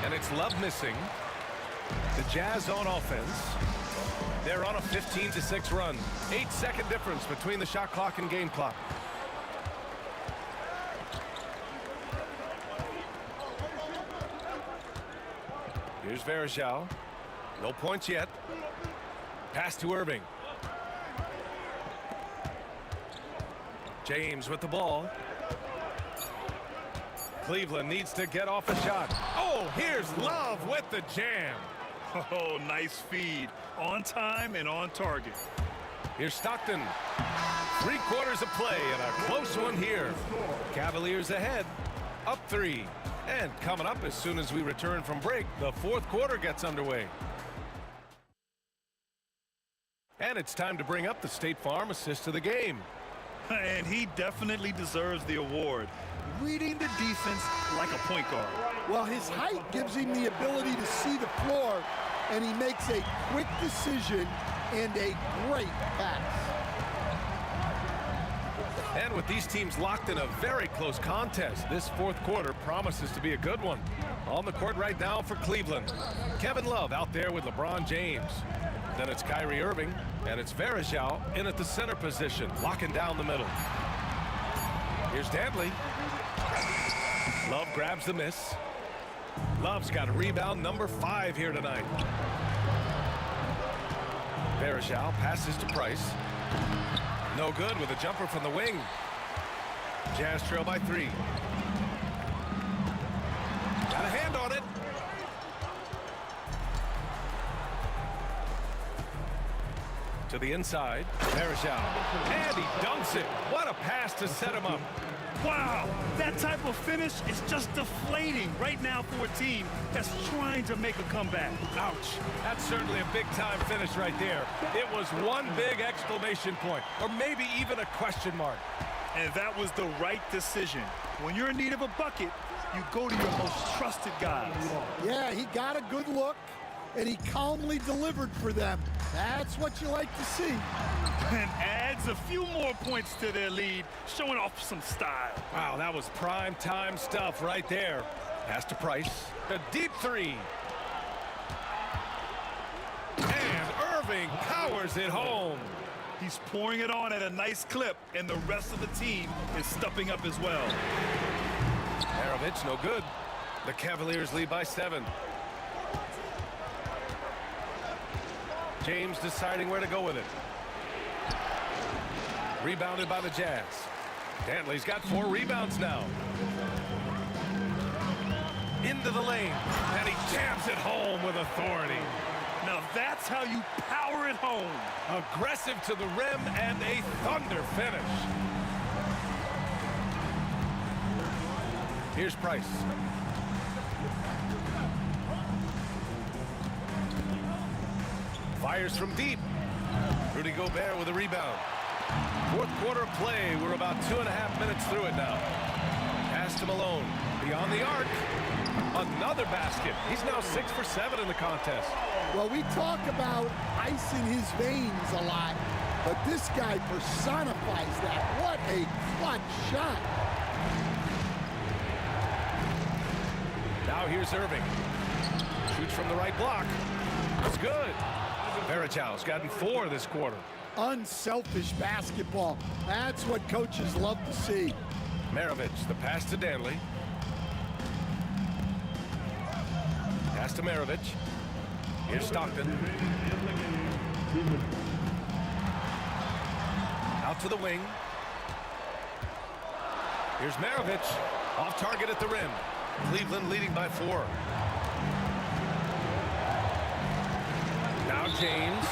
And it's Love missing. The Jazz on offense. They're on a 15-6 run. 8-second difference between the shot clock and game clock. Here's Vereshal. No points yet. Pass to Irving. James with the ball. Cleveland needs to get off a shot. Oh, here's Love with the jam. Oh, nice feed. On time and on target. Here's Stockton. 3/4 of play and a close one here. Cavaliers ahead, up 3. And coming up as soon as we return from break, the 4th quarter gets underway. And it's time to bring up the State Farm assist of the game. And he definitely deserves the award. Reading the defense like a point guard. Well, his height gives him the ability to see the floor, and he makes a quick decision and a great pass. And with these teams locked in a very close contest, this 4th quarter promises to be a good one. On the court right now for Cleveland, Kevin Love out there with LeBron James. Then it's Kyrie Irving, and it's Valhalla in at the center position, locking down the middle. Here's Dantley. Love grabs the miss. Love's got a rebound number 5 here tonight. Valhalla passes to Price. No good with a jumper from the wing. Jazz trail by 3. Got a hand on it. To the inside, Valhalla, and he dunks it. What a pass to set him up. Wow, that type of finish is just deflating right now for a team that's trying to make a comeback. Ouch. That's certainly a big-time finish right there. It was one big exclamation point, or maybe even a question mark. And that was the right decision. When you're in need of a bucket, you go to your most trusted guys. Yeah, he got a good look, and he calmly delivered for them. That's what you like to see. And adds a few more points to their lead, showing off some style. Wow, that was prime time stuff right there. Pass to Price. A deep 3. And Irving powers it home. He's pouring it on at a nice clip, and the rest of the team is stepping up as well. Maravich, no good. The Cavaliers lead by 7. James deciding where to go with it. Rebounded by the Jazz. Dantley's got 4 rebounds now. Into the lane, and he jams it home with authority. Now that's how you power it home. Aggressive to the rim and a thunder finish. Here's Price. Fires from deep. Rudy Gobert with a rebound. 4th quarter of play. We're about 2.5 minutes through it now. Pass to Malone. Beyond the arc. Another basket. He's now 6 for 7 in the contest. Well, we talk about ice in his veins a lot, but this guy personifies that. What a clutch shot. Now here's Irving. Shoots from the right block. It's good. Valhalla's gotten 4 this quarter. Unselfish basketball. That's what coaches love to see. Maravich, the pass to Dantley. Pass to Maravich. Here's Stockton. Out to the wing. Here's Maravich. Off target at the rim. Cleveland leading by 4. Now James.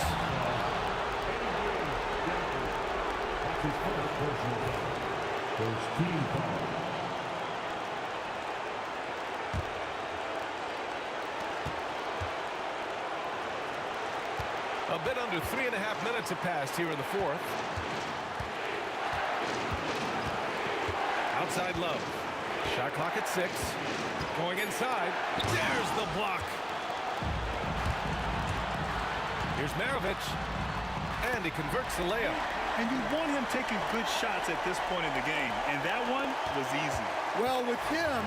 A bit under 3.5 minutes have passed here in the 4th. Outside Love. Shot clock at 6. Going inside. There's the block. Here's Maravich. And he converts the layup. And you want him taking good shots at this point in the game. And that one was easy. Well, with him,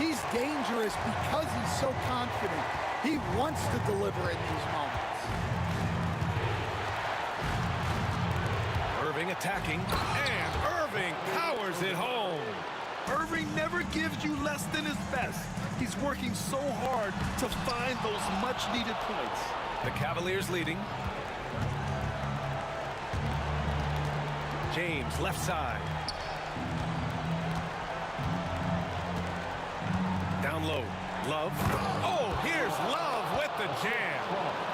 he's dangerous because he's so confident. He wants to deliver in these moments. Irving attacking. And Irving powers it home. Irving never gives you less than his best. He's working so hard to find those much-needed points. The Cavaliers leading. James, left side. Down low. Love. Oh, Here's Love with the jam.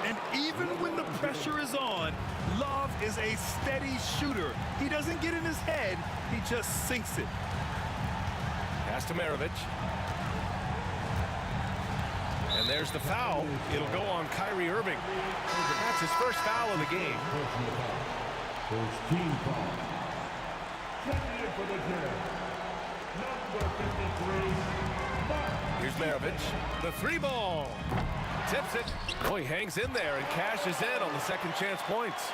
And even when the pressure is on, Love is a steady shooter. He doesn't get in his head, he just sinks it. Pass to Maravich. And there's the foul. It'll go on Kyrie Irving. That's his first foul of the game. First team foul. Checking in for the jam. Number 53, Mark. Here's Maravich. The three ball. Tips it. Oh, he hangs in there and cashes in on the second chance points.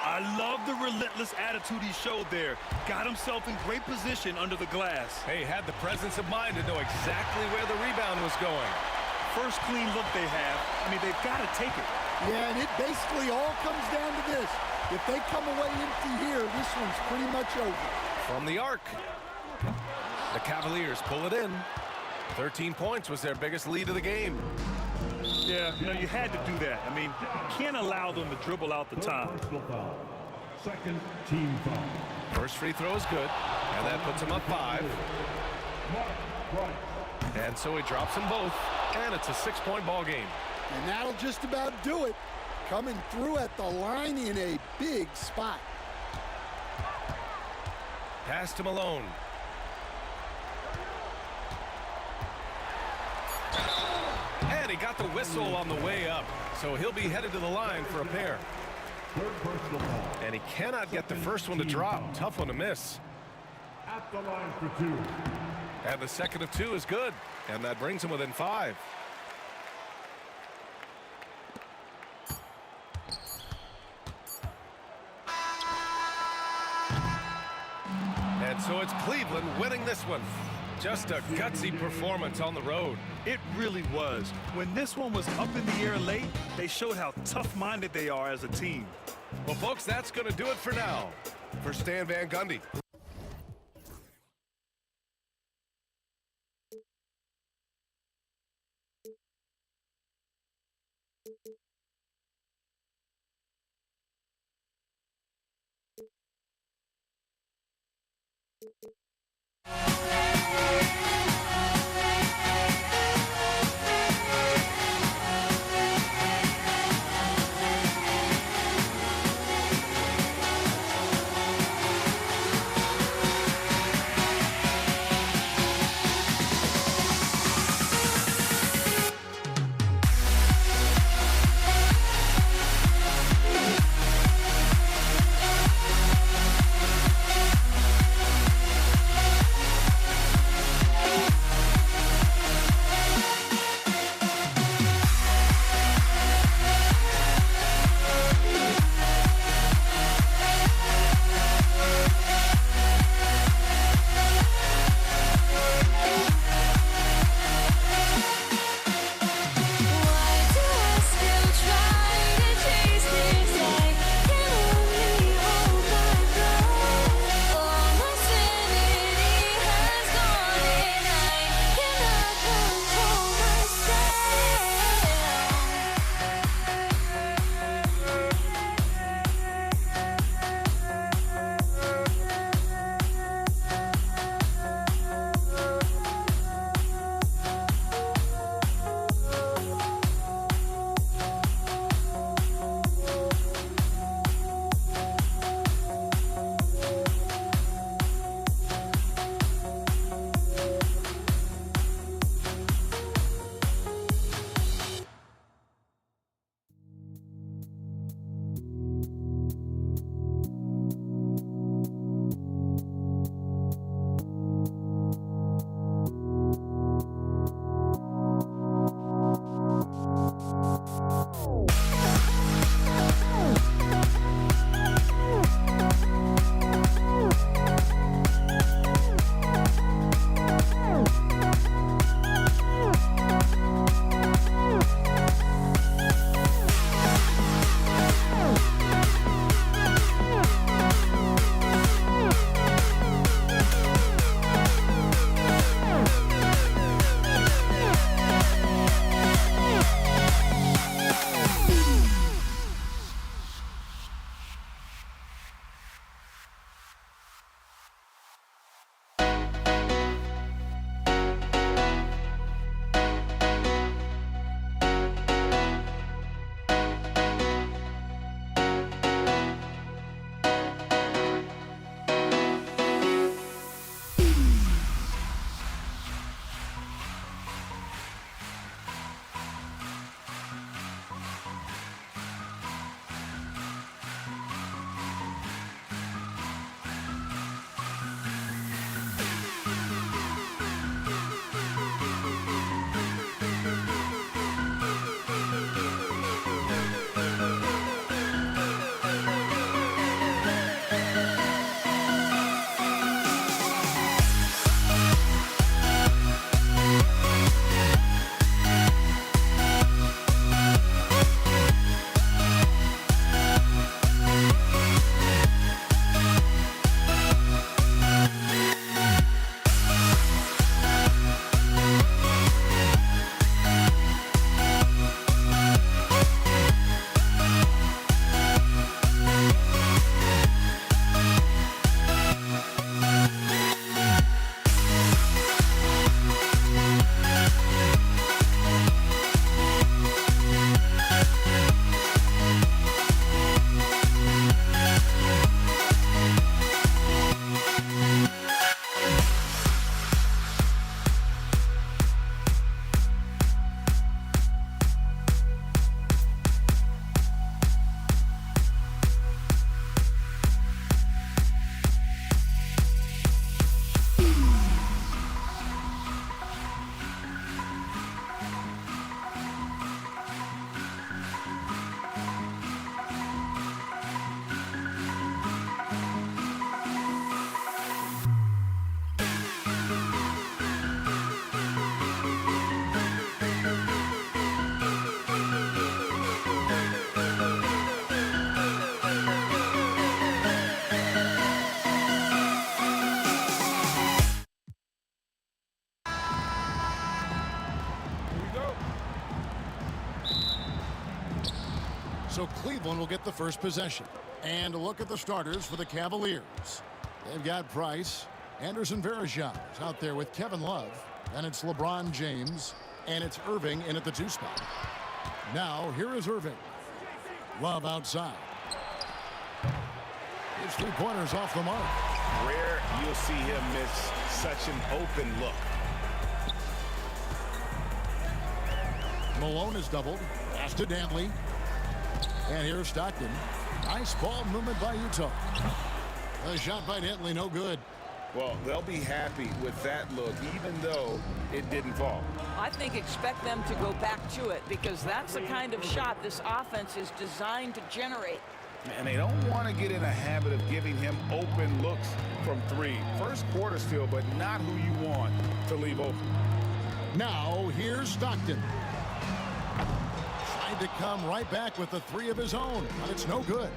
I love the relentless attitude he showed there. Got himself in great position under the glass. Hey, had the presence of mind to know exactly where the rebound was going. First clean look they have. I mean, they've got to take it. Yeah, and it basically all comes down to this. If they come away empty here, this one's pretty much over. From the arc. The Cavaliers pull it in. 13 points was their biggest lead of the game. Yeah, you know, you had to do that. I mean, you can't allow them to dribble out the time. Second team foul. First free throw is good, and that puts him up 5. And so he drops them both, and it's a 6-point ball game. And that'll just about do it. Coming through at the line in a big spot. Pass to Malone. And he got the whistle on the way up, so he'll be headed to the line for a pair. And he cannot get the first one to drop. Tough one to miss. At the line for 2. And the second of 2 is good, and that brings him within 5. And so it's Cleveland winning this one. Just a gutsy performance on the road. It really was. When this one was up in the air late, they showed how tough-minded they are as a team. Well, folks, that's going to do it for now. For Stan Van Gundy. So Cleveland will get the first possession. And a look at the starters for the Cavaliers. They've got Price, Anderson Varejao is out there with Kevin Love. And it's LeBron James. And it's Irving in at the 2 spot. Now, here is Irving. Love outside. His 3-pointers off the mark. Rare you'll see him miss such an open look. Malone is doubled. Pass to Dantley. And here's Stockton. Nice ball movement by Utah. The shot by Dantley, no good. Well, they'll be happy with that look, even though it didn't fall. I think expect them to go back to it because that's the kind of shot this offense is designed to generate. And they don't want to get in a habit of giving him open looks from 3. First quarter still, but not who you want to leave open. Now, here's Stockton. Tried to come right back with the 3 of his own, but it's no good.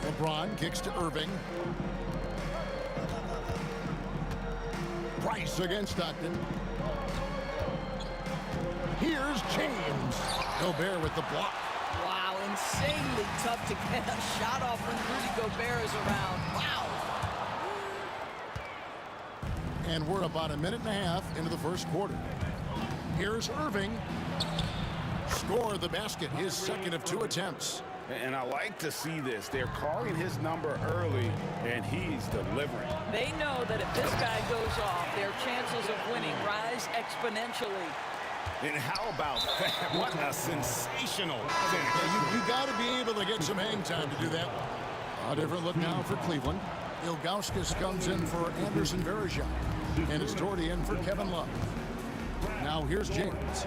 LeBron kicks to Irving. Price against Stockton. Here's James. Gobert with the block. Wow, insanely tough to get a shot off when Rudy Gobert is around. Wow. And we're about a minute and a half into the first quarter. Here's Irving. Score the basket, his second of 2 attempts. And I like to see this. They're calling his number early, and he's delivering. They know that if this guy goes off, their chances of winning rise exponentially. And how about that? What a sensational finish. Yeah, you got to be able to get some hang time to do that. A different look now for Cleveland. Ilgauskas comes in for Anderson Varejao. And it's Doherty in for Kevin Love. Now here's James.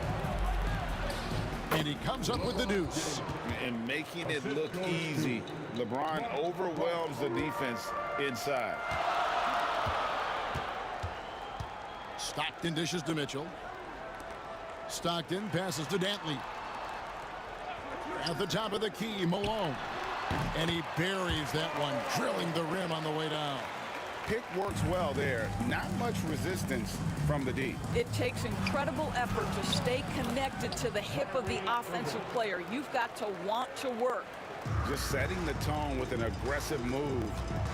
And he comes up with the deuce. And making it look easy. LeBron overwhelms the defense inside. Stockton dishes to Mitchell. Stockton passes to Dantley. At the top of the key, Malone. And he buries that one, drilling the rim on the way down. Pick works well there. Not much resistance from the D. It takes incredible effort to stay connected to the hip of the offensive player. You've got to want to work. Just setting the tone with an aggressive move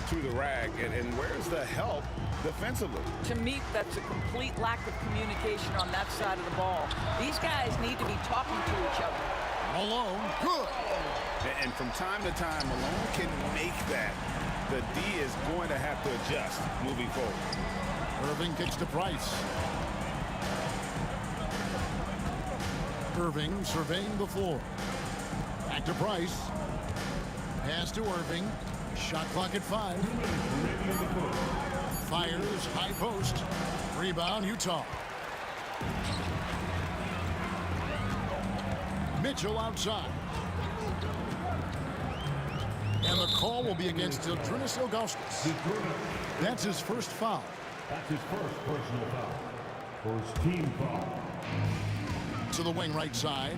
to the rack. And where's the help defensively? To me, that's a complete lack of communication on that side of the ball. These guys need to be talking to each other. Malone, good. And from time to time, Malone can make that. The D is going to have to adjust moving forward. Irving kicks to Price. Irving surveying the floor. Back to Price. Pass to Irving. Shot clock at 5. Fires, high post. Rebound, Utah. Mitchell outside. And the call will be against Zydrunas Ilgauskas. That's his first foul. That's his first personal foul. First team foul. To the wing right side.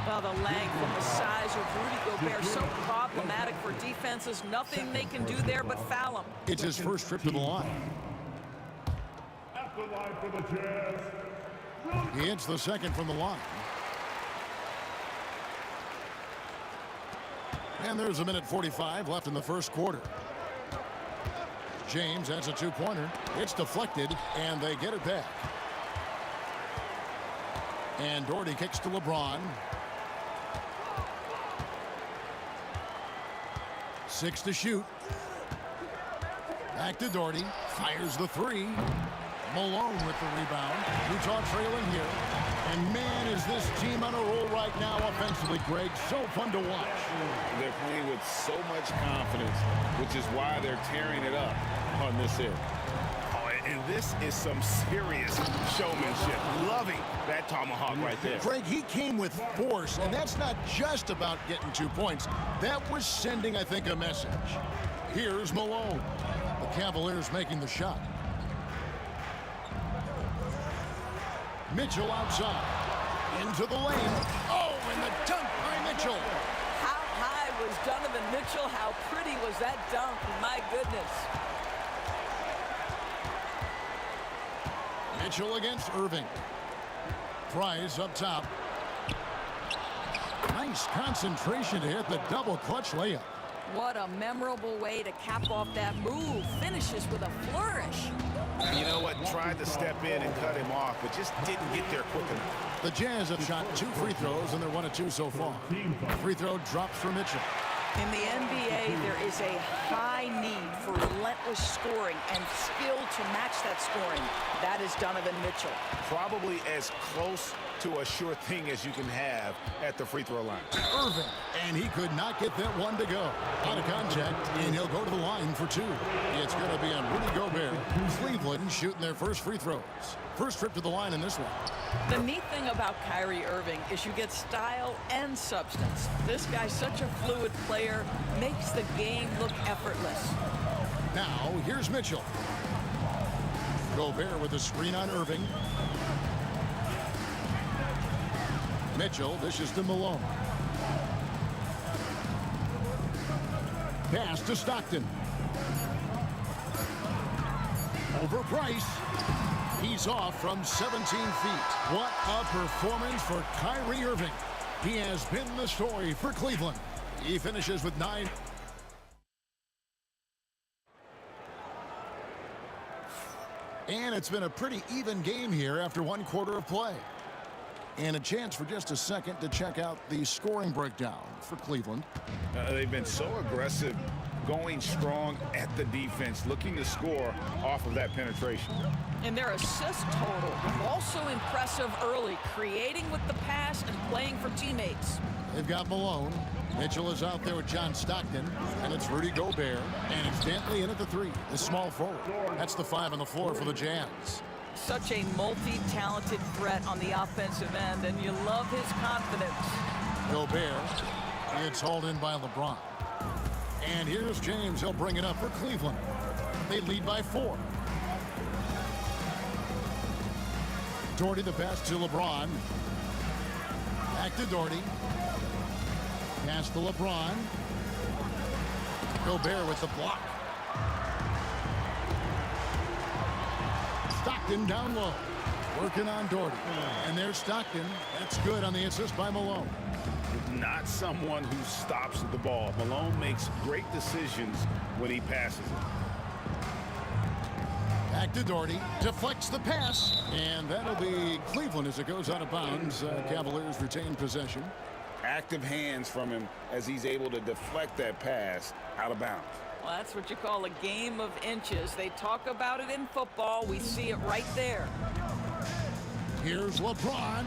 Well, the length and the size of Rudy Gobert so problematic for defenses. Nothing they can do there but foul him. It's his first trip to the line. At the line for the Jazz. He hits the second from the line. And there's a minute 45 left in the first quarter. James has a 2-pointer. It's deflected, and they get it back. And Doherty kicks to LeBron. 6 to shoot. Back to Doherty. Fires the 3. Malone with the rebound. Utah trailing here. And man, is this team on a roll right now offensively, Greg. So fun to watch. They're playing with so much confidence, which is why they're tearing it up on this end. Oh, and this is some serious showmanship. Loving that tomahawk right there. Greg, he came with force, and that's not just about getting 2 points. That was sending, I think, a message. Here's Malone. The Cavaliers making the shot. Mitchell outside. Into the lane. Oh, and the dunk by Mitchell. How high was Donovan Mitchell? How pretty was that dunk? My goodness. Mitchell against Irving. Price up top. Nice concentration to hit the double clutch layup. What a memorable way to cap off that move. Finishes with a flourish. You know what? Tried to step in and cut him off, but just didn't get there quick enough. The Jazz have shot 2 free throws, and they're 1 of 2 so far. Free throw drops for Mitchell. In the NBA, there is a high need for relentless scoring and skill to match that scoring. That is Donovan Mitchell. Probably as close to a sure thing as you can have at the free throw line. Irving, and he could not get that one to go. Out of contact, and he'll go to the line for 2. It's going to be on Rudy Gobert. Cleveland shooting their first free throws. First trip to the line in this one. The neat thing about Kyrie Irving is you get style and substance. This guy's such a fluid player, makes the game look effortless. Now, here's Mitchell. Gobert with a screen on Irving. Mitchell dishes to Malone. Pass to Stockton. Over Price. He's off from 17 feet. What a performance for Kyrie Irving. He has been the story for Cleveland. He finishes with 9. And it's been a pretty even game here after 1 quarter of play. And a chance for just a second to check out the scoring breakdown for Cleveland. They've been so aggressive, going strong at the defense, looking to score off of that penetration. And their assist total also impressive early, creating with the pass and playing for teammates. They've got Malone. Mitchell is out there with John Stockton, and it's Rudy Gobert, and it's Dantley in at the 3, the small forward. That's the 5 on the floor for the Jazz. Such a multi-talented threat on the offensive end, and you love his confidence. Gobert, it's hauled in by LeBron. And here's James. He'll bring it up for Cleveland. They lead by 4. Doherty the pass to LeBron. Back to Doherty. Pass to LeBron. Gobert with the block. Stockton down low. Working on Doherty. And there's Stockton. That's good on the assist by Malone. Not someone who stops the ball. Malone makes great decisions when he passes it. Back to Doherty. Deflects the pass. And that'll be Cleveland as it goes out of bounds. Cavaliers retain possession. Active hands from him as he's able to deflect that pass out of bounds. Well, that's what you call a game of inches. They talk about it in football. We see it right there. Here's LeBron.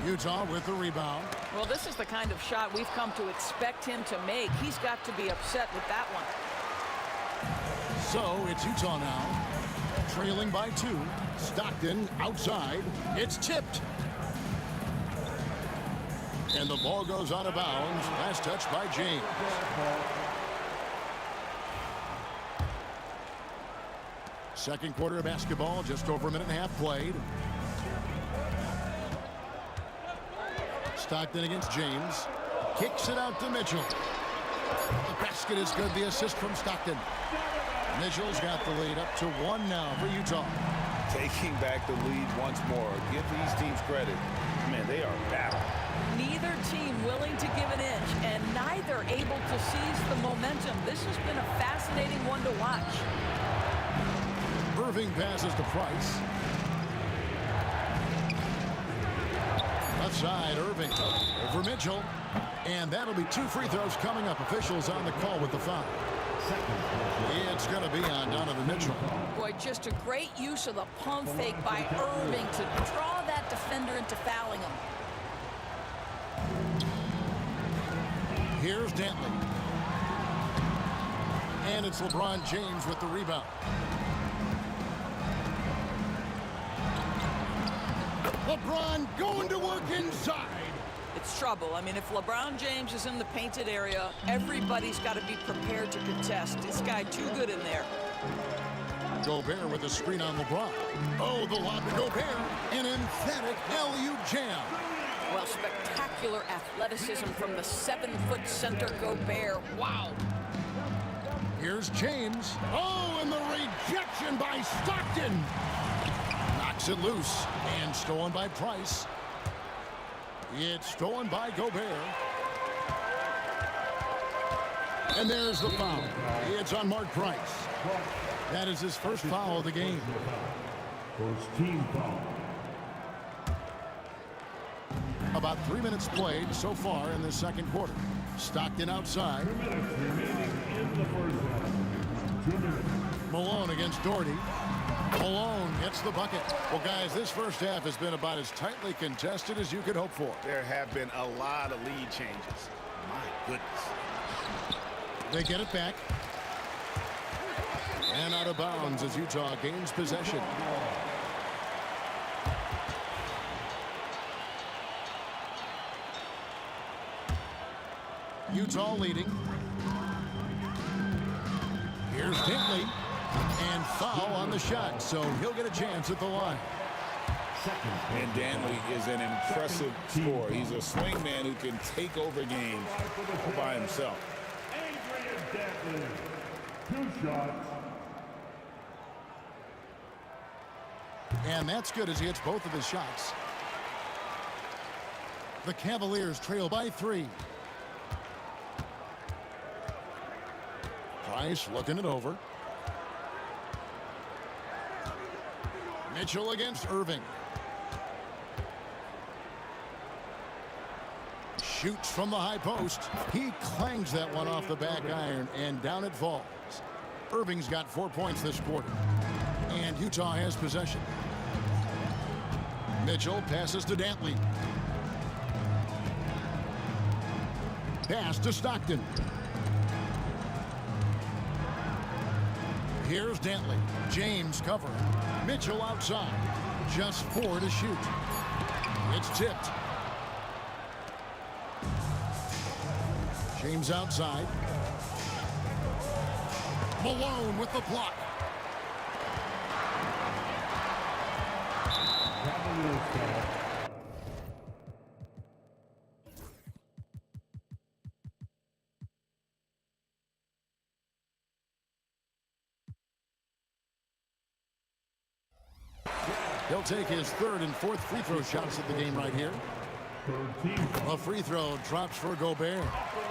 Utah with the rebound. Well, this is the kind of shot we've come to expect him to make. He's got to be upset with that one. So it's Utah now, trailing by 2. Stockton outside. It's tipped. And the ball goes out of bounds. Last touch by James. Second quarter of basketball, just over a minute and a half played. Stockton against James. Kicks it out to Mitchell. The basket is good. The assist from Stockton. Mitchell's got the lead up to 1 now for Utah. Taking back the lead once more. Give these teams credit. Man, they are battling. Neither team willing to give an inch, and neither able to seize the momentum. This has been a fascinating one to watch. Irving passes to Price. Left side, Irving over Mitchell. And that'll be 2 free throws coming up. Officials on the call with the foul. It's going to be on Donovan Mitchell. Boy, just a great use of the pump fake by Irving to draw that defender into fouling him. Here's Dantley. And it's LeBron James with the rebound. LeBron going to work inside. It's trouble. I mean, if LeBron James is in the painted area, everybody's got to be prepared to contest. This guy too good in there. Gobert with a screen on LeBron. Oh, the lob to Gobert. An emphatic LU jam. Well, spectacular athleticism from the 7-foot center Gobert. Wow. Here's James. Oh, and the rejection by Stockton. Knocks Kicks it loose and stolen by Price. It's stolen by Gobert. And there's the foul. It's on Mark Price. That is his first foul of the game. First team foul. About 3 minutes played so far in the second quarter. Stockton outside. 2 minutes remaining in the first half. 2 minutes. Malone against Doherty. Malone gets the bucket. Well, guys, this first half has been about as tightly contested as you could hope for. There have been a lot of lead changes. My goodness. They get it back. And out of bounds as Utah gains possession. Utah leading. Here's Dantley. And foul on the shot, so he'll get a chance at the line. And Dantley is an impressive scorer. He's a swing man who can take over games by himself. Dantley, 2 shots. And that's good as he hits both of his shots. The Cavaliers trail by 3. Price looking it over. Mitchell against Irving. Shoots from the high post. He clangs that one off the back iron, and down it falls. Irving's got 4 points this quarter. And Utah has possession. Mitchell passes to Dantley. Pass to Stockton. Here's Dantley. James covering. Mitchell outside. Just 4 to shoot. It's tipped. James outside. Malone with the block. He'll take his 3rd and 4th free throw shots at the game right here. A free throw drops for Gobert.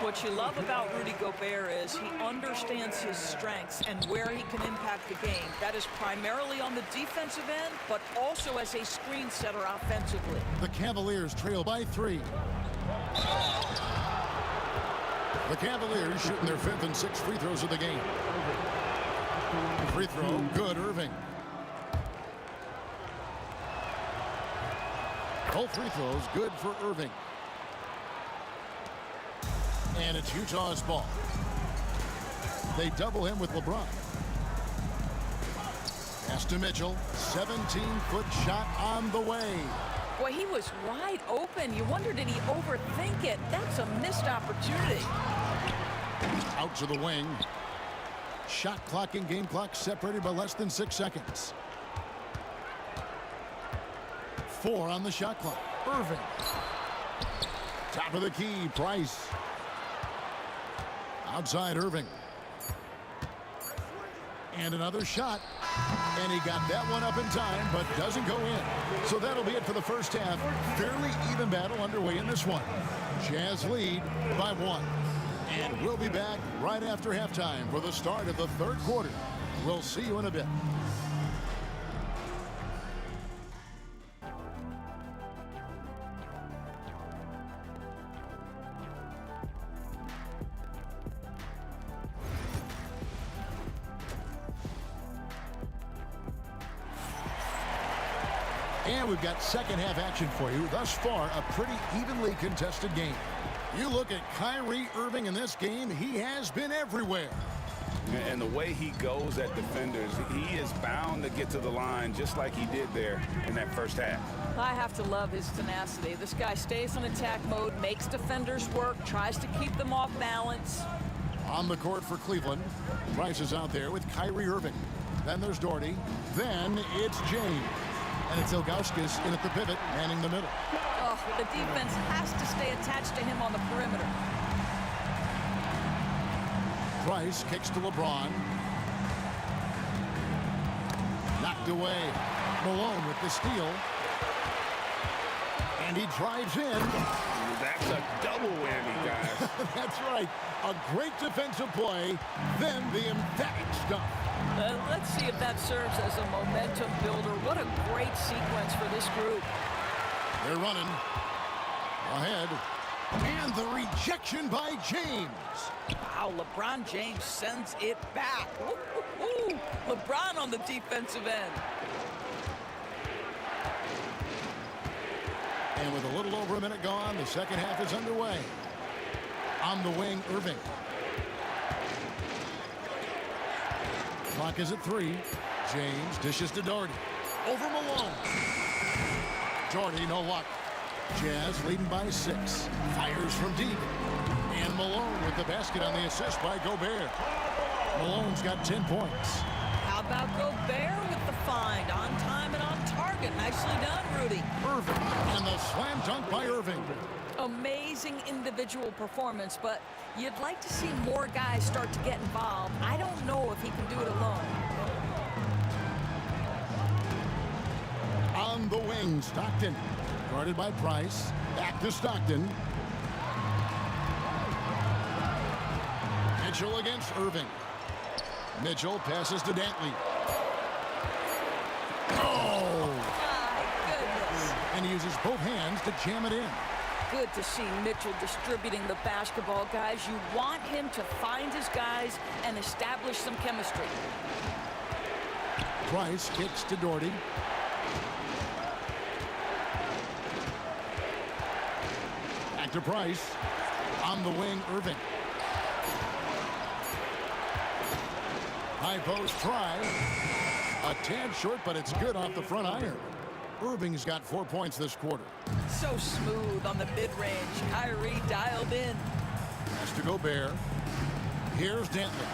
What you love about Rudy Gobert is he understands his strengths and where he can impact the game. That is primarily on the defensive end, but also as a screen setter offensively. The Cavaliers trail by 3. The Cavaliers shooting their 5th and 6th free throws of the game. Free throw, good, Irving. Both free throws good for Irving. And it's Utah's ball. They double him with LeBron. Pass to Mitchell. 17-foot shot on the way. Boy, he was wide open. You wonder, did he overthink it? That's a missed opportunity. Out to the wing. Shot clock and game clock separated by less than 6 seconds. 4 on the shot clock. Irving. Top of the key, Price. Outside Irving. And another shot. And he got that one up in time, but doesn't go in. So that'll be it for the first half. Fairly even battle underway in this one. Jazz lead by 1. And we'll be back right after halftime for the start of the 3rd quarter. We'll see you in a bit. And we've got second half action for you. Thus far, a pretty evenly contested game. You look at Kyrie Irving in this game, he has been everywhere. And the way he goes at defenders, he is bound to get to the line just like he did there in that first half. I have to love his tenacity. This guy stays in attack mode, makes defenders work, tries to keep them off balance. On the court for Cleveland, Price is out there with Kyrie Irving. Then there's Doherty. Then it's James. And it's Ilgauskas in at the pivot, manning the middle. Oh, the defense has to stay attached to him on the perimeter. Price kicks to LeBron. Knocked away. Malone with the steal. And he drives in. That's a double whammy, guys. That's right. A great defensive play, then the emphatic stuff. Let's see if that serves as a momentum builder. What a great sequence for this group. They're running ahead. And the rejection by James. Wow, LeBron James sends it back. Woo-hoo-hoo. LeBron on the defensive end. And with a little over a minute gone, the second half is underway. On the wing, Irving. Clock is at 3. James dishes to Doherty. Over Malone. Doherty, no luck. Jazz leading by 6. Fires from deep. And Malone with the basket on the assist by Gobert. Malone's got 10 points. How about Gobert with the find? On time and on target. Nicely done, Rudy. Irving. And the slam dunk by Irving. Amazing individual performance, but you'd like to see more guys start to get involved. I don't know if he can do it alone. On the wing, Stockton. Guarded by Price. Back to Stockton. Mitchell against Irving. Mitchell passes to Dantley. Oh! My goodness. And he uses both hands to jam it in. Good to see Mitchell distributing the basketball, guys. You want him to find his guys and establish some chemistry. Price kicks to Doherty. Back to Price. On the wing, Irving. High post try. A tad short, but it's good off the front iron. Irving's got 4 points this quarter. So smooth on the mid-range. Kyrie dialed in. Has to Gobert. Here's Dantley.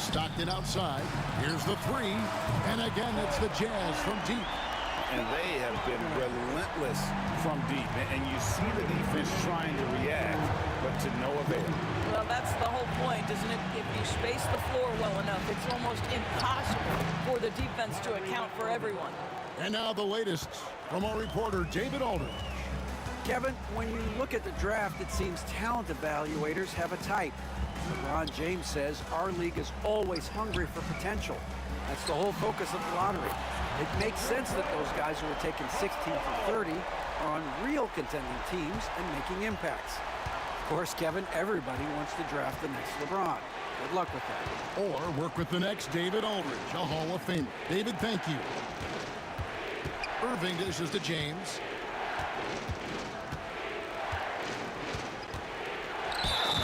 Stockton outside. Here's the 3. And again, it's the Jazz from deep. And they have been relentless from deep. And you see the defense trying to react, but to no avail. Well, that's the whole point, isn't it? If you space the floor well enough, it's almost impossible for the defense to account for everyone. And now the latest from our reporter, David Aldridge. Kevin, when you look at the draft, it seems talent evaluators have a type. LeBron James says our league is always hungry for potential. That's the whole focus of the lottery. It makes sense that those guys who are taken 16 through 30 are on real contending teams and making impacts. Of course, Kevin, everybody wants to draft the next LeBron. Good luck with that. Or work with the next David Aldridge, a Hall of Famer. David, thank you. Irving dishes to James.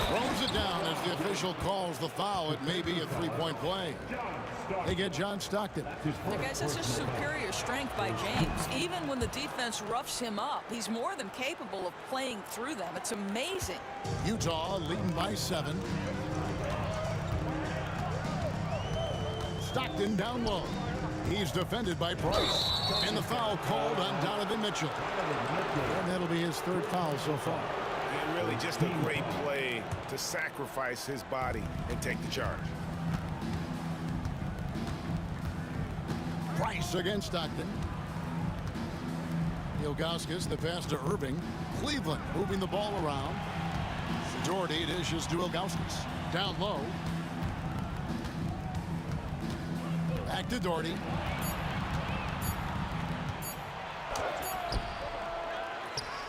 Throws it down as the official calls the foul. It may be a three-point play. They get John Stockton. Now, guys, that's just superior strength by James. Even when the defense roughs him up, he's more than capable of playing through them. It's amazing. Utah leading by 7. Stockton down low. He's defended by Price. And the foul called on Donovan Mitchell. And that'll be his 3rd foul so far. And really just a great play to sacrifice his body and take the charge. Price against Stockton. Ilgauskas, the pass to Irving. Cleveland moving the ball around. Doherty dishes to Ilgauskas. Down low. Back to Doherty.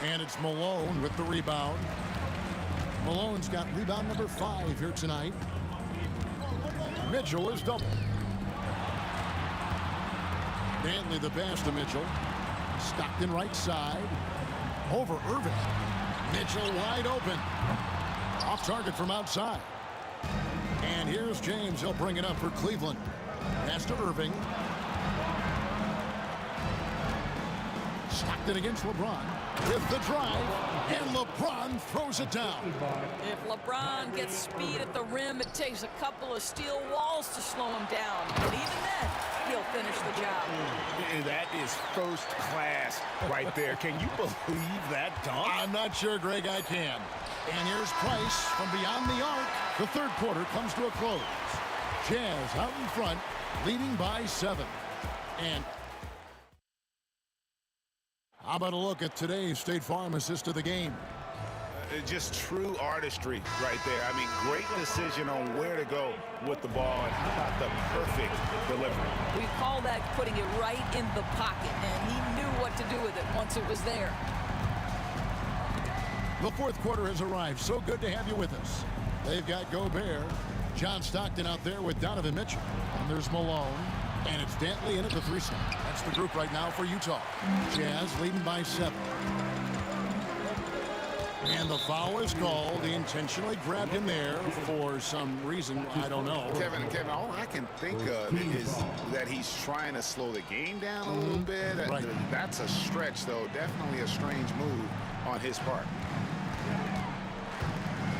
And it's Malone with the rebound. Malone's got rebound number 5 here tonight. Mitchell is doubled. Dantley the pass to Mitchell. Stockton right side. Over Irving. Mitchell wide open. Off target from outside. And here's James. He'll bring it up for Cleveland. Pass to Irving. Stockton against LeBron. With the drive. And LeBron throws it down. If LeBron gets speed at the rim, it takes a couple of steel walls to slow him down. But even then, he'll finish the job. And that is first class right there. Can you believe that dunk? I'm not sure, Greg, I can. And here's Price from beyond the arc. The 3rd quarter comes to a close. Jazz out in front, leading by 7. And how about a look at today's State Farm assist of the game? Just true artistry right there. I mean, great decision on where to go with the ball, and how about the perfect delivery? We call that putting it right in the pocket, and he knew what to do with it once it was there. The fourth quarter has arrived. So good to have you with us. They've got Gobert, John Stockton out there with Donovan Mitchell. And there's Malone. And it's Dantley in at the 3 slot. That's the group right now for Utah. Jazz leading by 7. And the foul is called. He intentionally grabbed him there for some reason. I don't know. Kevin, all I can think of is that he's trying to slow the game down a little bit. Right. That's a stretch, though. Definitely a strange move on his part.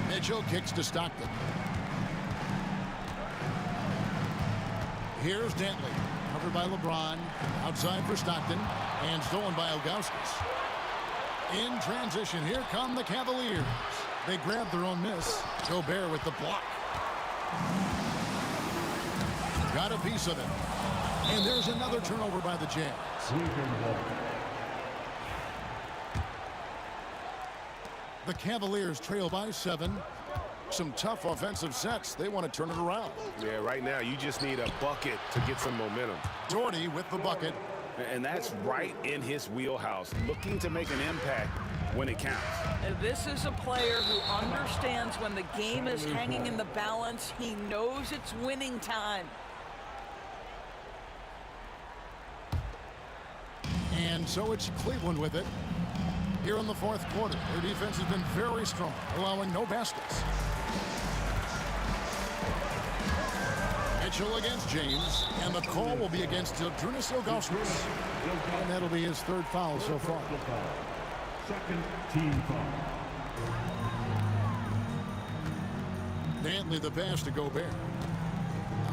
Mitchell kicks to Stockton. Here's Dantley, covered by LeBron, outside for Stockton, and stolen by Ilgauskas. In transition, here come the Cavaliers. They grab their own miss. Gobert with the block. Got a piece of it. And there's another turnover by the Jazz. The Cavaliers trail by 7. Some tough offensive sets. They want to turn it around. Yeah, right now you just need a bucket to get some momentum. Doherty with the bucket. And that's right in his wheelhouse, looking to make an impact when it counts. This is a player who understands when the game is hanging in the balance. He knows it's winning time. And so it's Cleveland with it. Here in the fourth quarter, their defense has been very strong, allowing no baskets. Mitchell against James, and the call will be against Zydrunas Ilgauskas. And that'll be his 3rd foul so far. Second team foul. Dantley the pass to Gobert.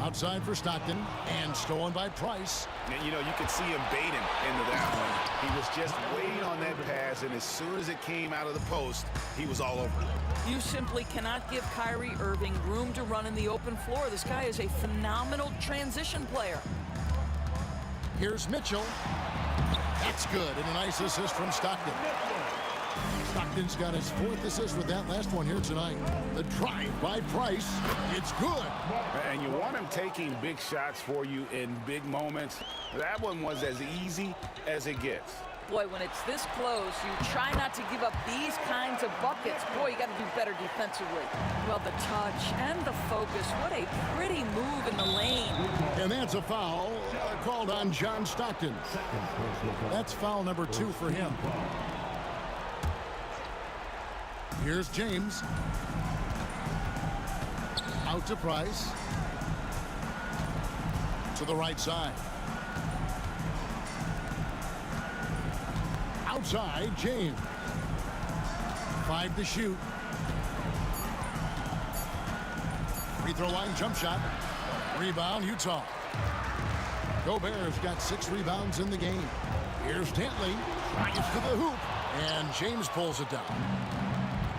Outside for Stockton, and stolen by Price. And, you know, you could see him baiting into that one. He was just waiting on that pass, and as soon as it came out of the post, he was all over it. You simply cannot give Kyrie Irving room to run in the open floor. This guy is a phenomenal transition player. Here's Mitchell. That's good, and a nice assist from Stockton. Stockton's got his 4th assist with that last one here tonight. The drive by Price. It's good. And you want him taking big shots for you in big moments. That one was as easy as it gets. Boy, when it's this close, you try not to give up these kinds of buckets. Boy, you got to do better defensively. Well, the touch and the focus. What a pretty move in the lane. And that's a foul called on John Stockton. That's foul number 2 for him. Here's James. Out to Price. To the right side. Outside, James. 5 to shoot. Free throw line jump shot. Rebound, Utah. Gobert's got 6 rebounds in the game. Here's Dantley. Gets to the hoop. And James pulls it down.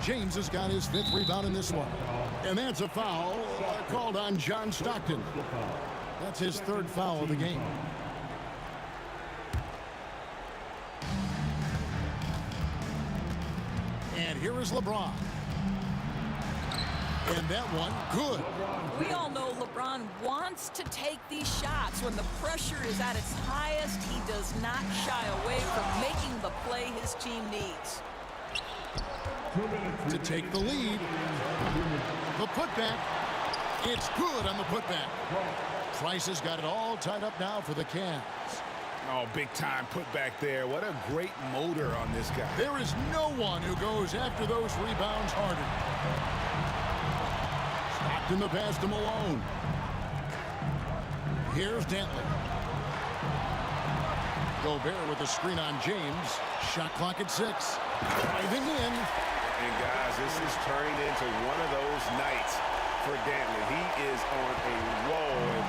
James has got his 5th rebound in this one. And that's a foul called on John Stockton. That's his 3rd foul of the game. And here is LeBron. And that one, good. We all know LeBron wants to take these shots. When the pressure is at its highest, he does not shy away from making the play his team needs. To take the lead. The putback. It's good on the putback. Price has got it all tied up now for the Cavs. Oh, big time putback there. What a great motor on this guy. There is no one who goes after those rebounds harder. Stockton the pass to Malone. Here's Dantley. Gobert with a screen on James. Shot clock at 6. Driving in. And guys, this is turning into one of those nights for Dantley. He is on a roll, and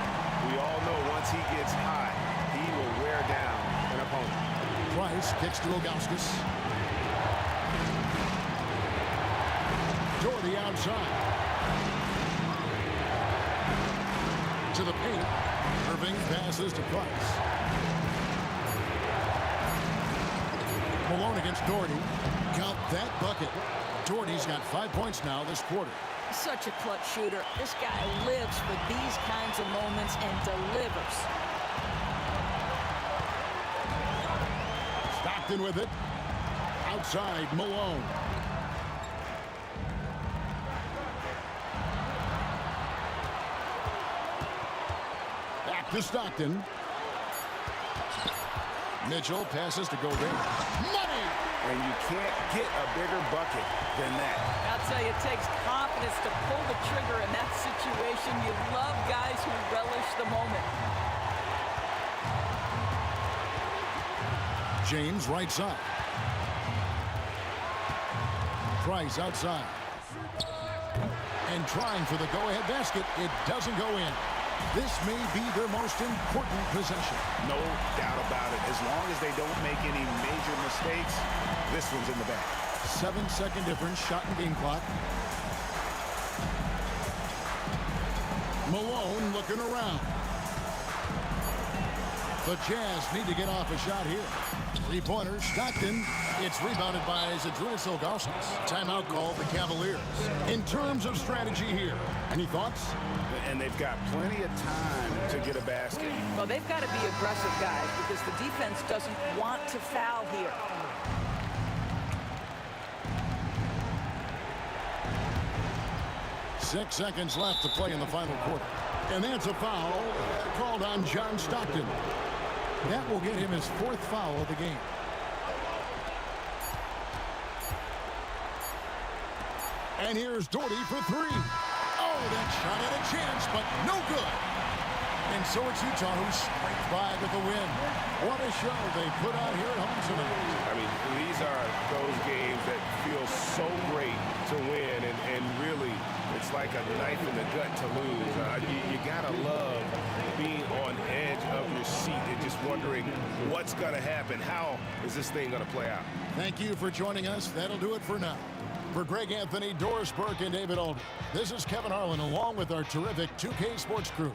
we all know once he gets hot, he will wear down an opponent. Price kicks to Ilgauskas. Doherty outside. to the paint. Irving passes to Price. Malone against Doherty. Count that bucket. Doherty's got 5 points now this quarter. Such a clutch shooter. This guy lives for these kinds of moments and delivers. Stockton with it. Outside, Malone. Back to Stockton. Mitchell passes to Gobert. Money! And you can't get a bigger bucket than that. I'll tell you, it takes confidence to pull the trigger in that situation. You love guys who relish the moment. James right side. Price outside. And trying for the go-ahead basket. It doesn't go in. This may be their most important possession. No doubt about it. As long as they don't make any major mistakes, this one's in the bag. 7-second difference, shot and game clock. Malone looking around. The Jazz need to get off a shot here. Three-pointer, Stockton. It's rebounded by Zydrunas Ilgauskas. Timeout called the Cavaliers. In terms of strategy here, any thoughts? And they've got plenty of time to get a basket. Well, they've got to be aggressive, guys, because the defense doesn't want to foul here. Six seconds left to play in the final quarter. And that's a foul called on John Stockton. That will get him his 4th foul of the game. And here's Doherty for 3. Oh, that shot had a chance, but no good. And so it's Utah who scraped by with the win. What a show they put on here at home tonight. I mean, these are those games that feel so great to win, and really, it's like a knife in the gut to lose. You gotta love being on edge of your seat and just wondering what's gonna happen. How is this thing gonna play out? Thank you for joining us. That'll do it for now. For Greg Anthony, Doris Burke, and David Aldridge, this is Kevin Harlan along with our terrific 2K Sports crew.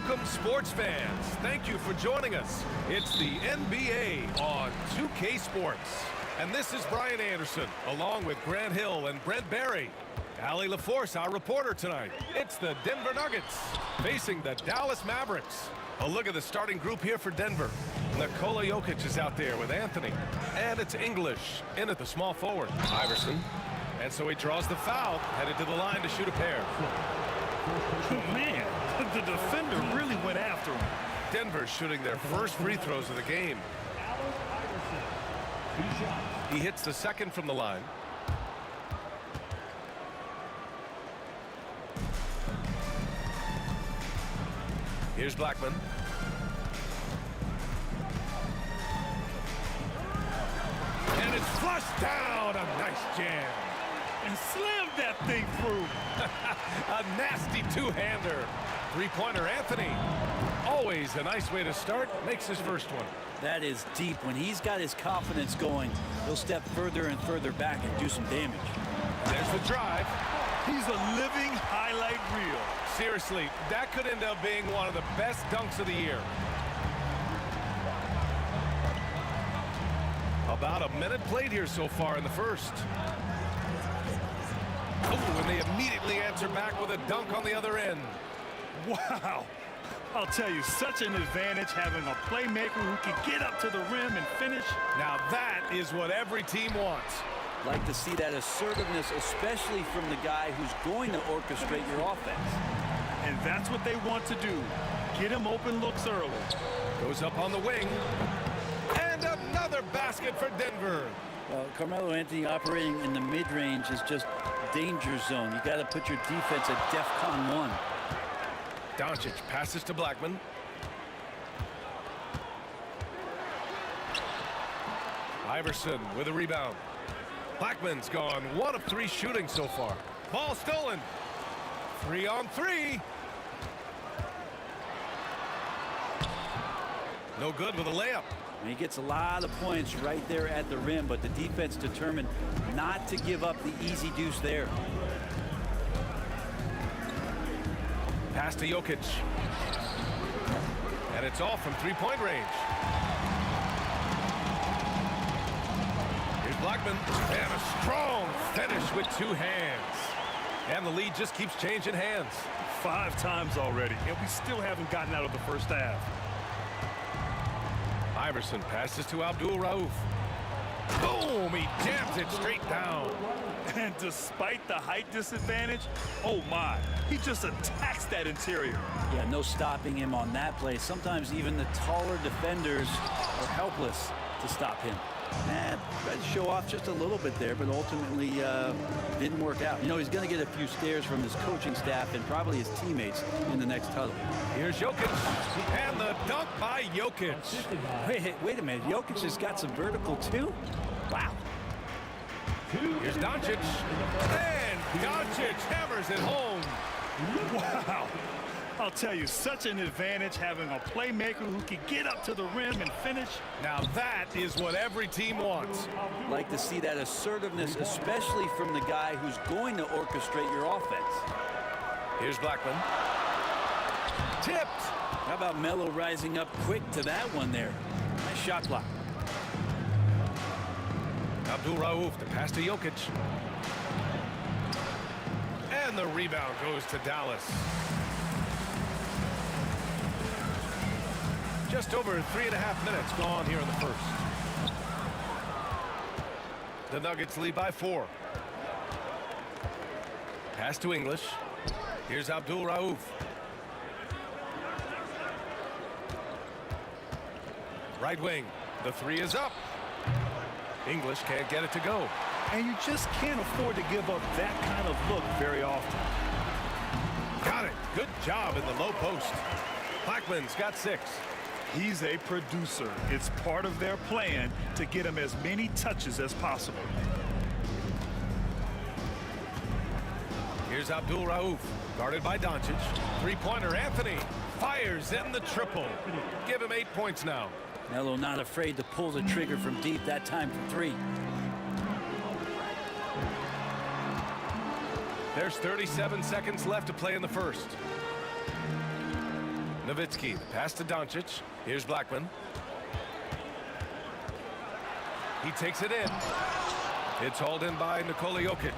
Welcome, sports fans. Thank you for joining us. It's the NBA on 2K Sports. And this is Brian Anderson, along with Grant Hill and Brent Barry. Allie LaForce, our reporter tonight. It's the Denver Nuggets facing the Dallas Mavericks. A look at the starting group here for Denver. Nikola Jokic is out there with Anthony. And it's English in at the small forward, Iverson. And so he draws the foul, headed to the line to shoot a pair. Man, the defender really went after him. Denver shooting their first free throws of the game. He hits the second from the line. Here's Blackman. And it's flushed down. A nice jam. And slammed that thing through. A nasty two-hander. Three-pointer Anthony. Always a nice way to start. Makes his first one. That is deep. When he's got his confidence going, he'll step further and further back and do some damage. There's the drive. He's a living highlight reel. Seriously, that could end up being one of the best dunks of the year. About a minute played here so far in the first. Oh, and they immediately answer back with a dunk on the other end. Wow. I'll tell you, such an advantage having a playmaker who can get up to the rim and finish. Now that is what every team wants. Like to see that assertiveness, especially from the guy who's going to orchestrate your offense. And that's what they want to do. Get him open looks early. Goes up on the wing. And another basket for Denver. Well, Carmelo Anthony operating in the mid-range is just danger zone. You got to put your defense at DEFCON 1. Doncic passes to Blackman. Iverson with a rebound. Blackman's gone 1 of 3 shooting so far. Ball stolen. 3 on 3. No good with a layup. And he gets a lot of points right there at the rim, but the defense determined not to give up the easy deuce there. Pass to Jokic. And it's all from three-point range. Here's Blackman. And a strong finish with 2 hands. And the lead just keeps changing hands. 5 times already, and we still haven't gotten out of the first half. Iverson passes to Abdul-Rauf. Boom! He jams it straight down. And despite the height disadvantage, oh my, he just attacks that interior. Yeah, no stopping him on that play. Sometimes even the taller defenders are helpless to stop him. Tried to show off just a little bit there, but ultimately didn't work out. You know, he's going to get a few stares from his coaching staff and probably his teammates in the next huddle. Here's Jokic, and the dunk by Jokic. Wait a minute. Jokic has got some vertical, too? Wow. Here's Doncic, and Doncic hammers it home. Wow. I'll tell you, such an advantage having a playmaker who can get up to the rim and finish. Now that is what every team wants. Like to see that assertiveness, especially from the guy who's going to orchestrate your offense. Here's Blackman. Tipped. How about Melo rising up quick to that one there? Nice shot block. Abdul-Rauf, the pass to Jokic. And the rebound goes to Dallas. Just over 3.5 minutes gone here in the first. The Nuggets lead by 4. Pass to English. Here's Abdul-Rauf. Right wing. The 3 is up. English can't get it to go. and you just can't afford to give up that kind of look very often. Got it. Good job in the low post. Blackman's got 6. He's a producer. It's part of their plan to get him as many touches as possible. Here's Abdul Rauf, guarded by Doncic. Three-pointer, Anthony fires in the triple. Give him 8 points now. Melo not afraid to pull the trigger from deep, that time from 3. There's 37 seconds left to play in the first. Nowitzki, pass to Doncic. Here's Blackman. He takes it in. It's hauled in by Nikola Jokic.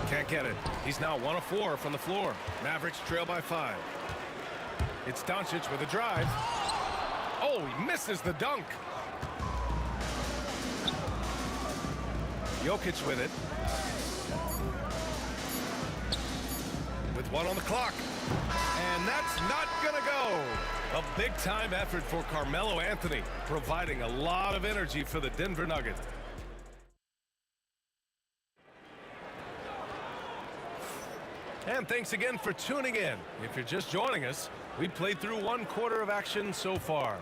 Can't get it. He's now 1 of 4 from the floor. Mavericks trail by 5. It's Doncic with a drive. Oh, he misses the dunk. Jokic with it. With 1 on the clock. And that's not gonna go. A big-time effort for Carmelo Anthony, providing a lot of energy for the Denver Nuggets. And thanks again for tuning in. If you're just joining us, we played through 1 quarter of action so far.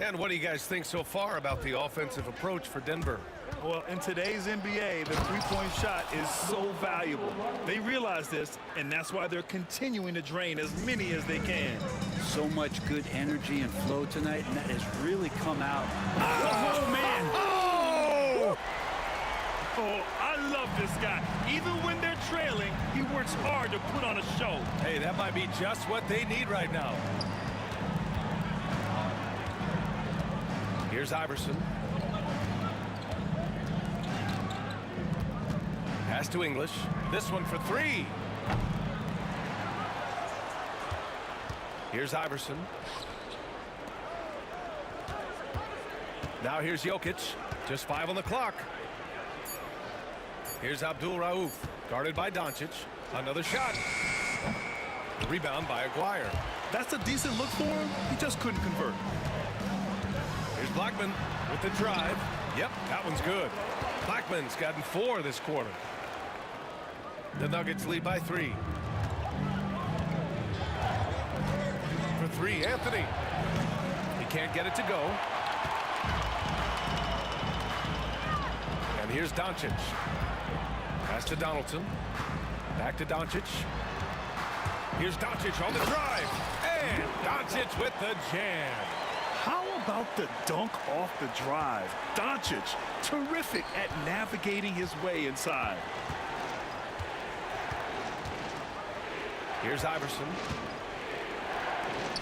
And what do you guys think so far about the offensive approach for Denver? Well, in today's NBA, the three-point shot is so valuable. They realize this, and that's why they're continuing to drain as many as they can. So much good energy and flow tonight, and that has really come out. Oh, man! Oh! Oh, I love this guy. Even when they're trailing, he works hard to put on a show. Hey, that might be just what they need right now. Here's Iverson. Pass to English. This one for 3. Here's Iverson. Now here's Jokic. Just 5 on the clock. Here's Abdul Rauf, guarded by Doncic. Another shot. The rebound by Aguirre. That's a decent look for him. He just couldn't convert. Here's Blackman with the drive. Yep, that one's good. Blackman's gotten 4 this quarter. The Nuggets lead by 3. For 3, Anthony. He can't get it to go. And here's Doncic. Pass to Donaldson. Back to Doncic. Here's Doncic on the drive. And Doncic with the jam. How about the dunk off the drive? Doncic, terrific at navigating his way inside. Here's Iverson.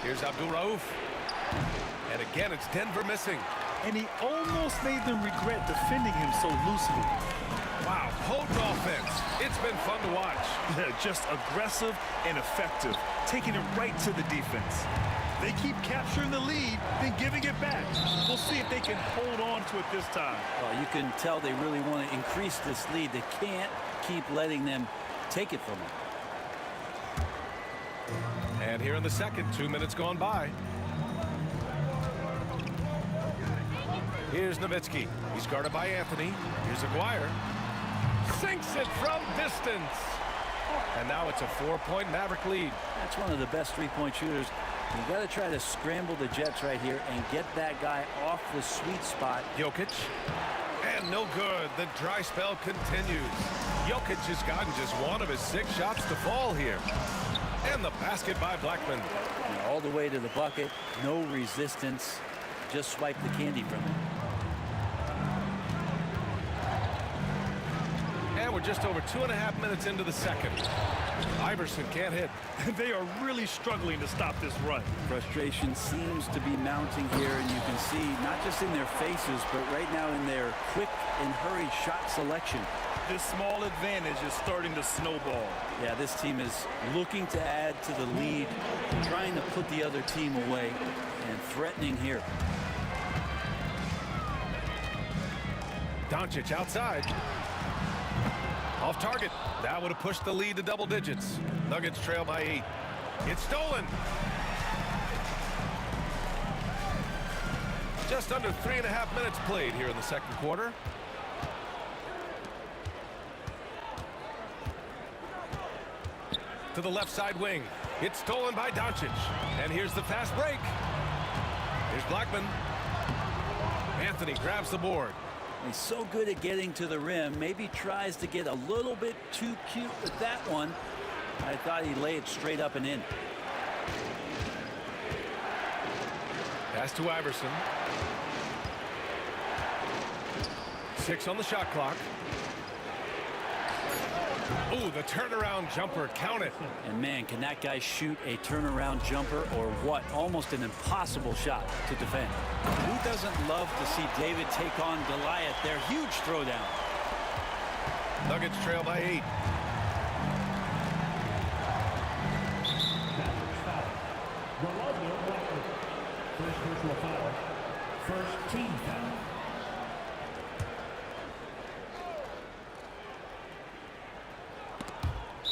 Here's Abdul Rauf. And again, it's Denver missing. And he almost made them regret defending him so loosely. Wow, potent offense. It's been fun to watch. Just aggressive and effective, taking it right to the defense. They keep capturing the lead, then giving it back. We'll see if they can hold on to it this time. Well, you can tell they really want to increase this lead. They can't keep letting them take it from them. And here in the second, 2 minutes gone by. Here's Nowitzki. He's guarded by Anthony. Here's Aguirre. Sinks it from distance. And now it's a 4-point Maverick lead. That's one of the best three-point shooters. You got to try to scramble the Jets right here and get that guy off the sweet spot. Jokic. And no good. The dry spell continues. Jokic has gotten just 1 of his 6 shots to fall here. And the basket by Blackman. And all the way to the bucket. No resistance. Just swipe the candy from him. And we're just over 2.5 minutes into the second. Iverson can't hit. They are really struggling to stop this run. Frustration seems to be mounting here, and you can see not just in their faces, but right now in their quick and hurried shot selection. This small advantage is starting to snowball. Yeah, this team is looking to add to the lead, trying to put the other team away, and threatening here. Doncic outside. Off target. That would have pushed the lead to double digits. Nuggets trail by 8. It's stolen. Just under 3.5 minutes played here in the second quarter. To the left side wing. It's stolen by Doncic. And here's the fast break. Here's Blackman. Anthony grabs the board. He's so good at getting to the rim. Maybe tries to get a little bit too cute with that one. I thought he'd lay it straight up and in. Pass to Iverson. 6 on the shot clock. Ooh, the turnaround jumper, count it. And man, can that guy shoot a turnaround jumper or what? Almost an impossible shot to defend. Who doesn't love to see David take on Goliath? Their huge throwdown. Nuggets trail by 8. First personal foul. First team foul.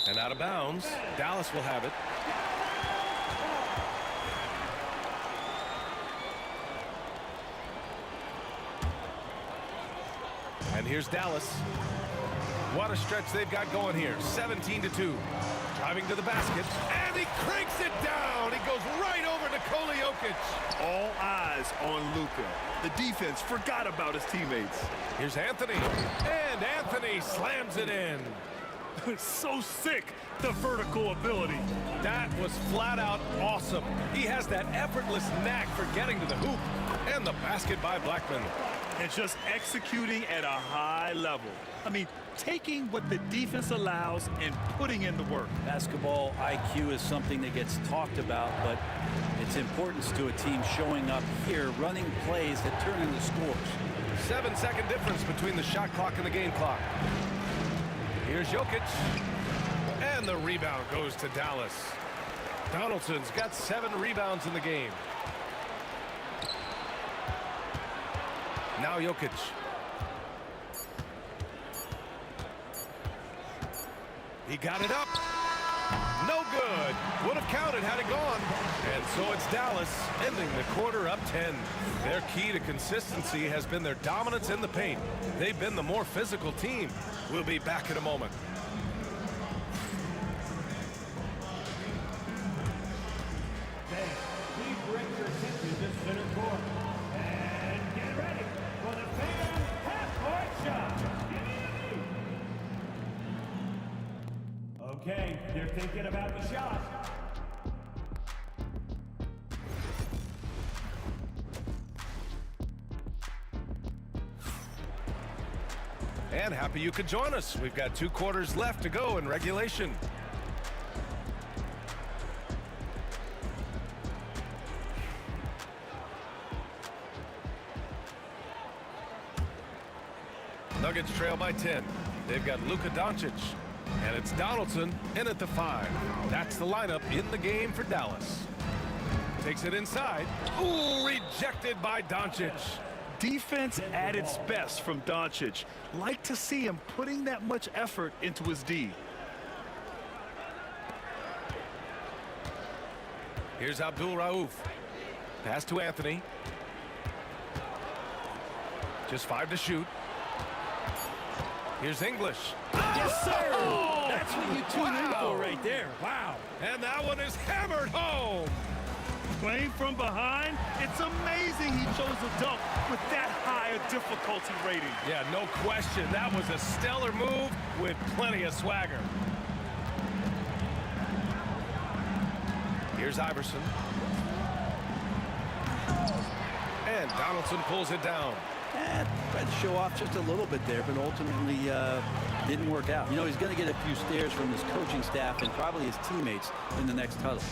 And out of bounds. Dallas will have it. And here's Dallas. What a stretch they've got going here. 17-2. Driving to the basket. And he cranks it down. He goes right over Nikola Jokic. All eyes on Luka. The defense forgot about his teammates. Here's Anthony. And Anthony slams it in. So sick, the vertical ability. That was flat out awesome. He has that effortless knack for getting to the hoop. And the basket by Blackman. And just executing at a high level. I mean, taking what the defense allows and putting in the work. Basketball IQ is something that gets talked about, but its importance to a team showing up here, running plays that turn into scores. 7-second difference between the shot clock and the game clock. Here's Jokic. And the rebound goes to Dallas. Donaldson's got 7 rebounds in the game. Now Jokic. He got it up. No good. Would have counted had it gone. And so it's Dallas ending the quarter up 10. Their key to consistency has been their dominance in the paint. They've been the more physical team. We'll be back in a moment. Please direct your attention to center court. And get ready for the fan half-court shot. Okay, they're thinking about the shot. And happy you could join us. We've got 2 quarters left to go in regulation. Nuggets trail by 10. They've got Luka Doncic. And it's Donaldson in at the 5. That's the lineup in the game for Dallas. Takes it inside. Ooh, rejected by Doncic. Defense at its best from Doncic. Like to see him putting that much effort into his D. Here's Abdul Rauf. Pass to Anthony. Just 5 to shoot. Here's English. Yes, sir. Oh, that's what you tune in for right there. Wow. And that one is hammered home. Playing from behind, it's amazing he chose a dunk with that high a difficulty rating. Yeah, no question. That was a stellar move with plenty of swagger. Here's Iverson. And Donaldson pulls it down. Tried to show off just a little bit there, but ultimately didn't work out. You know, he's going to get a few stares from his coaching staff and probably his teammates in the next huddle.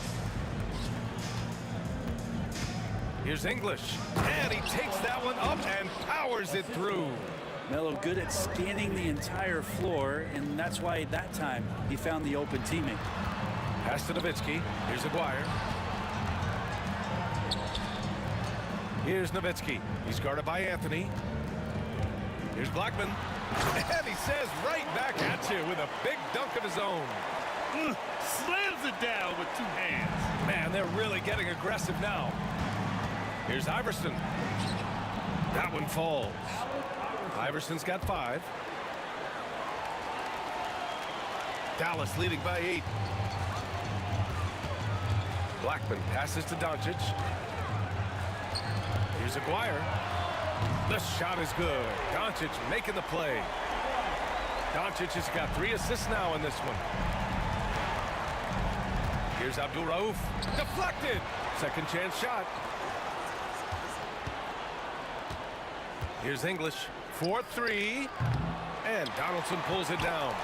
Here's English. And he takes that one up and powers it through. Melo good at scanning the entire floor, and that's why that time he found the open teammate. Pass to Nowitzki. Here's Aguirre. Here's Nowitzki. He's guarded by Anthony. Here's Blackman. And he says right back at you with a big dunk of his own. Slams it down with 2 hands. Man, they're really getting aggressive now. Here's Iverson. That one falls. Iverson's got 5. Dallas leading by 8. Blackman passes to Doncic. Here's Aguirre. The shot is good. Doncic making the play. Doncic has got 3 assists now in this one. Here's Abdul Rauf. Deflected. Second chance shot. Here's English. 4-3. And Donaldson pulls it down.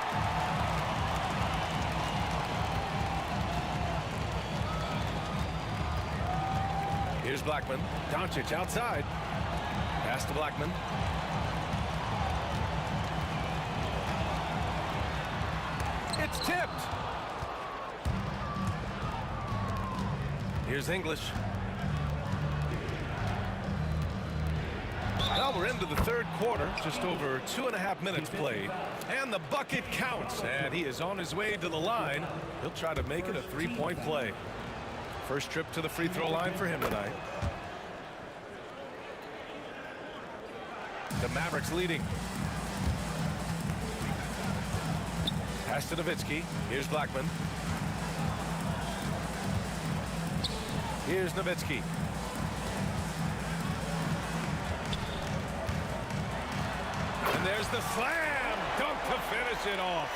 Here's Blackman. Doncic outside. Pass to Blackman. It's tipped. Here's English. Well, we're into the third quarter. Just over 2.5 minutes played. And the bucket counts. And he is on his way to the line. He'll try to make it a 3-point play. First trip to the free throw line for him tonight. The Mavericks leading. Pass to Nowitzki. Here's Blackman. Here's Nowitzki. And there's the slam dunk to finish it off.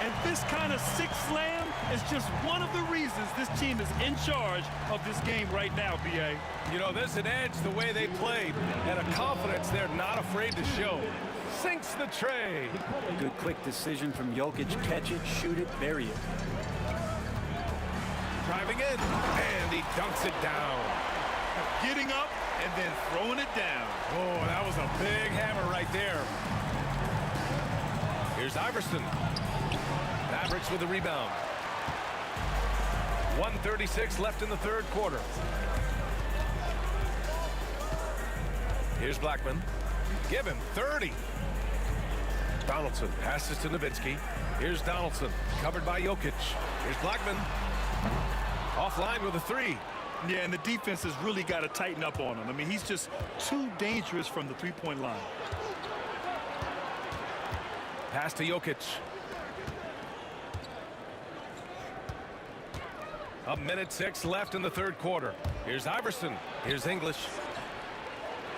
And this kind of sick slam is just one of the reasons this team is in charge of this game right now, B.A. You know, there's an edge the way they played and a confidence they're not afraid to show. Sinks the tray. Good quick decision from Jokic. Catch it, shoot it, bury it. Driving in, and he dunks it down. Getting up and then throwing it down. Oh, that was a big hammer right there. Here's Iverson. Mavericks with a rebound. 1:36 left in the third quarter. Here's Blackman. Give him 30. Donaldson passes to Nowitzki. Here's Donaldson, covered by Jokic. Here's Blackman. Offline with a 3. Yeah, and the defense has really got to tighten up on him. I mean, he's just too dangerous from the three-point line. Pass to Jokic. 1:06 left in the third quarter. Here's Iverson. Here's English.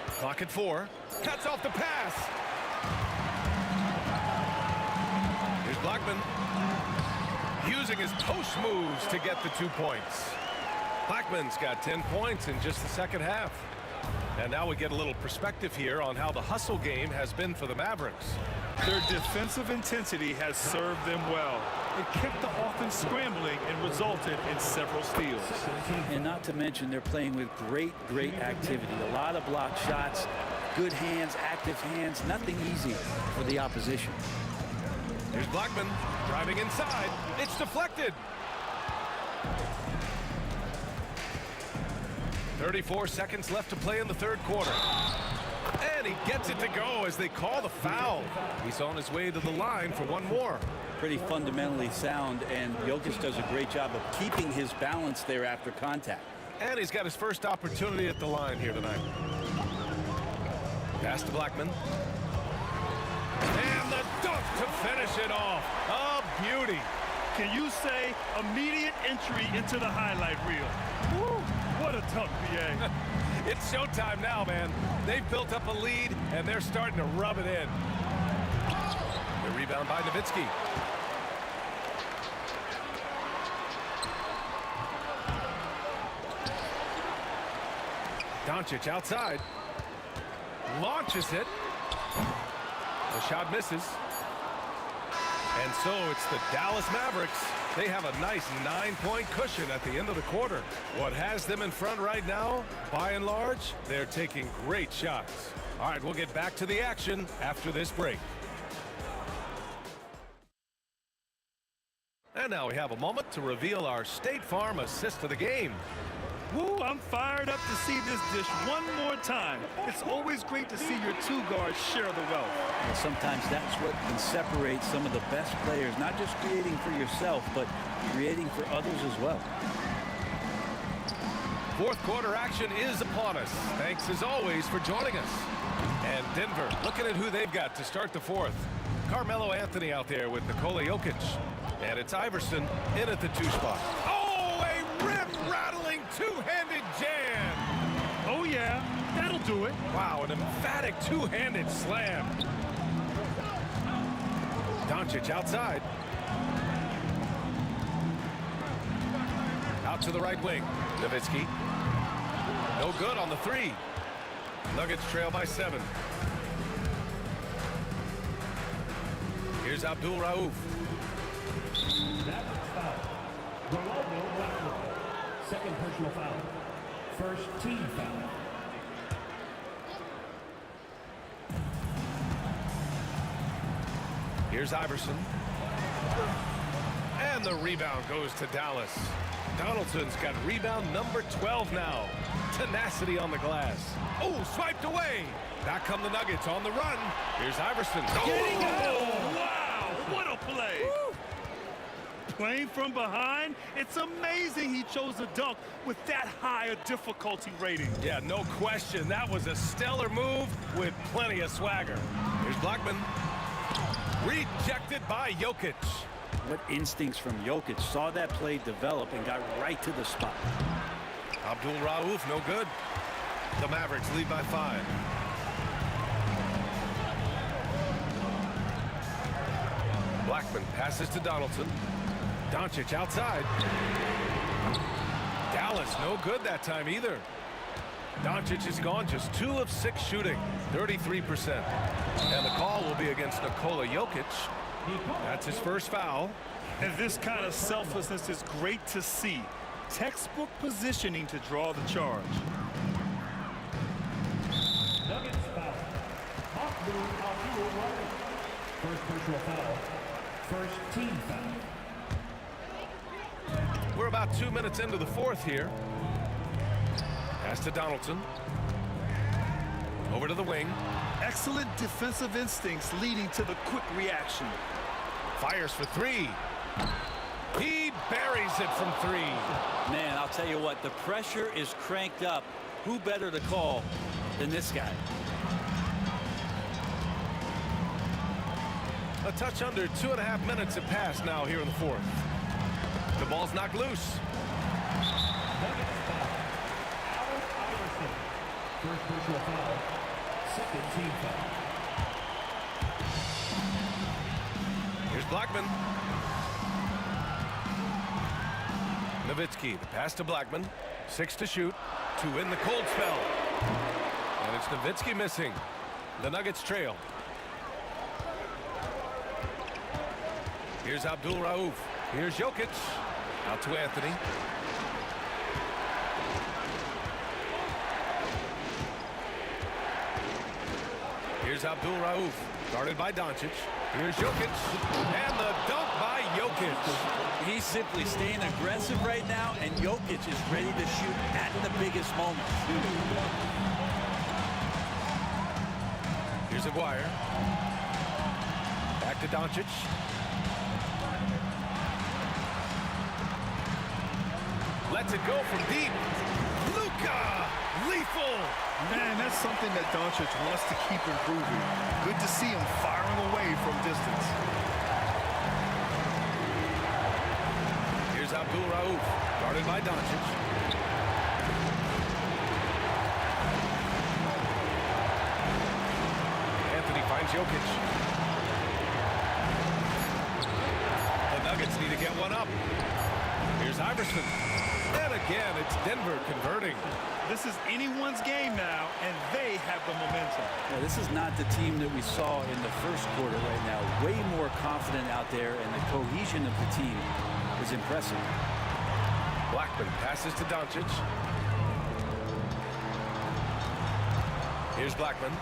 Clock at 4. Cuts off the pass. Here's Blackman. Using his post moves to get the 2 points. Blackman's got 10 points in just the second half. And now we get a little perspective here on how the hustle game has been for the Mavericks. Their defensive intensity has served them well. It kept the offense scrambling and resulted in several steals. And not to mention they're playing with great activity. A lot of block shots, good hands, active hands. Nothing easy for the opposition. Here's Blackman driving inside. It's deflected. 34 seconds left to play in the third quarter. And he gets it to go as they call the foul. He's on his way to the line for one more. Pretty fundamentally sound, and Jokic does a great job of keeping his balance there after contact. And he's got his first opportunity at the line here tonight. Pass to Blackman. And the dunk to finish it off. A beauty. Can you say immediate entry into the highlight reel? Woo, what a dunk, B.A. It's showtime now, man. They've built up a lead, and they're starting to rub it in. The rebound by Nowitzki. Doncic outside. Launches it. The shot misses. And so it's the Dallas Mavericks. They have a nice 9-point cushion at the end of the quarter. What has them in front right now, by and large, they're taking great shots. All right, we'll get back to the action after this break. And now we have a moment to reveal our State Farm assist of the game. Woo, I'm fired up to see this dish one more time. It's always great to see your two guards share the wealth. And sometimes that's what can separate some of the best players, not just creating for yourself, but creating for others as well. Fourth quarter action is upon us. Thanks as always for joining us. And Denver looking at who they've got to start the fourth. Carmelo Anthony out there with Nikola Jokic. And it's Iverson in at the 2 spot. Oh, a rip-rattling two-handed jam. Oh, yeah, that'll do it. Wow, an emphatic two-handed slam. Doncic outside. Out to the right wing. Nowitzki. No good on the 3. Nuggets trail by 7. Here's Abdul Rauf. Second personal foul. First team foul. Here's Iverson. And the rebound goes to Dallas. Donaldson's got rebound number 12 now. Tenacity on the glass. Oh, swiped away. Back come the Nuggets on the run. Here's Iverson. Oh, wow, what a play. Woo. Playing from behind, it's amazing he chose to dunk with that high a difficulty rating. Yeah, no question. That was a stellar move with plenty of swagger. Here's Blackman. Rejected by Jokic. What instincts from Jokic. Saw that play develop and got right to the spot. Abdul Rauf, no good. The Mavericks lead by 5. Blackman passes to Donaldson. Doncic outside. Dallas no good that time either. Doncic is gone, just 2 of 6 shooting, 33%. And the call will be against Nikola Jokic. That's his first foul. And this kind of selflessness is great to see. Textbook positioning to draw the charge. Nuggets foul. First personal foul. First team foul. We're about 2 minutes into the fourth here. Pass to Donaldson. Over to the wing. Excellent defensive instincts leading to the quick reaction. Fires for 3. He buries it from 3. Man, I'll tell you what, the pressure is cranked up. Who better to call than this guy? A touch under 2.5 minutes have passed now here in the fourth. The ball's knocked loose. First personal foul. Second team foul. Here's Blackman. Nowitzki, the pass to Blackman. 6 to shoot to win the cold spell. And it's Nowitzki missing. The Nuggets trail. Here's Abdul Rauf. Here's Jokic. Out to Anthony. Here's Abdul Rauf. Guarded by Doncic. Here's Jokic. And the dunk by Jokic. He's simply staying aggressive right now, and Jokic is ready to shoot at the biggest moment. Here's Aguirre. Back to Doncic. Lets it go from deep. Luka! Lethal! Man, that's something that Doncic wants to keep improving. Good to see him firing away from distance. Here's Abdul Rauf, guarded by Doncic. Anthony finds Jokic. The Nuggets need to get one up. Here's Iverson. And again, it's Denver converting. This is anyone's game now, and they have the momentum. Yeah, this is not the team that we saw in the first quarter right now. Way more confident out there, and the cohesion of the team is impressive. Blackman passes to Doncic. Here's Blackman.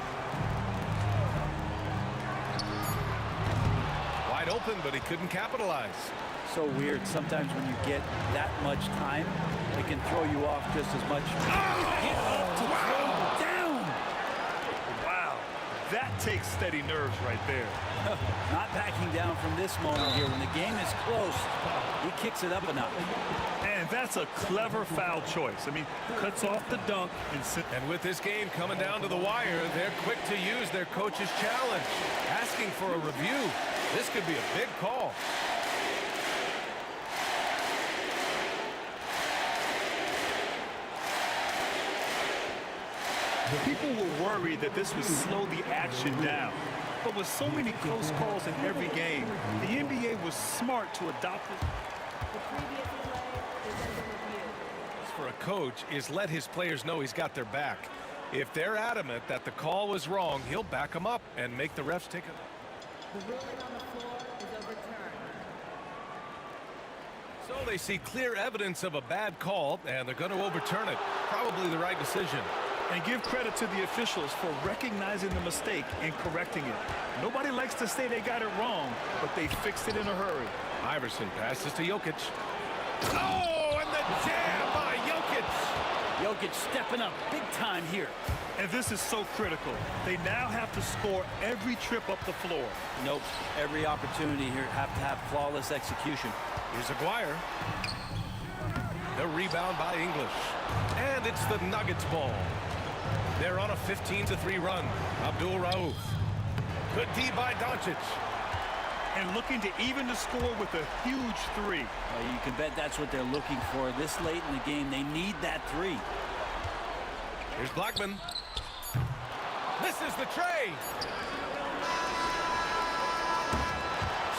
Wide open, but he couldn't capitalize. So weird. Sometimes when you get that much time, it can throw you off just as much. Get up to throw down. Wow. That takes steady nerves right there. Not backing down from this moment here. When the game is close, he kicks it up a notch. And that's a clever foul choice. I mean, cuts off the dunk. And with this game coming down to the wire, they're quick to use their coach's challenge, asking for a review. This could be a big call. People were worried that this would slow the action down. But with so many close calls in every game, the NBA was smart to adopt it. For a coach is let his players know he's got their back. If they're adamant that the call was wrong, he'll back them up and make the refs take it. The ruling on the floor is overturned. So they see clear evidence of a bad call, and they're going to overturn it. Probably the right decision. And give credit to the officials for recognizing the mistake and correcting it. Nobody likes to say they got it wrong, but they fixed it in a hurry. Iverson passes to Jokic. Oh, and the jam by Jokic. Jokic stepping up big time here. And this is so critical. They now have to score every trip up the floor. Nope. Every opportunity here have to have flawless execution. Here's Aguirre. The rebound by English. And it's the Nuggets ball. They're on a 15-3 run. Abdul Rauf. Good D by Doncic. And looking to even the score with a huge three. You can bet that's what they're looking for. This late in the game, they need that three. Here's Blackman. Misses the tray.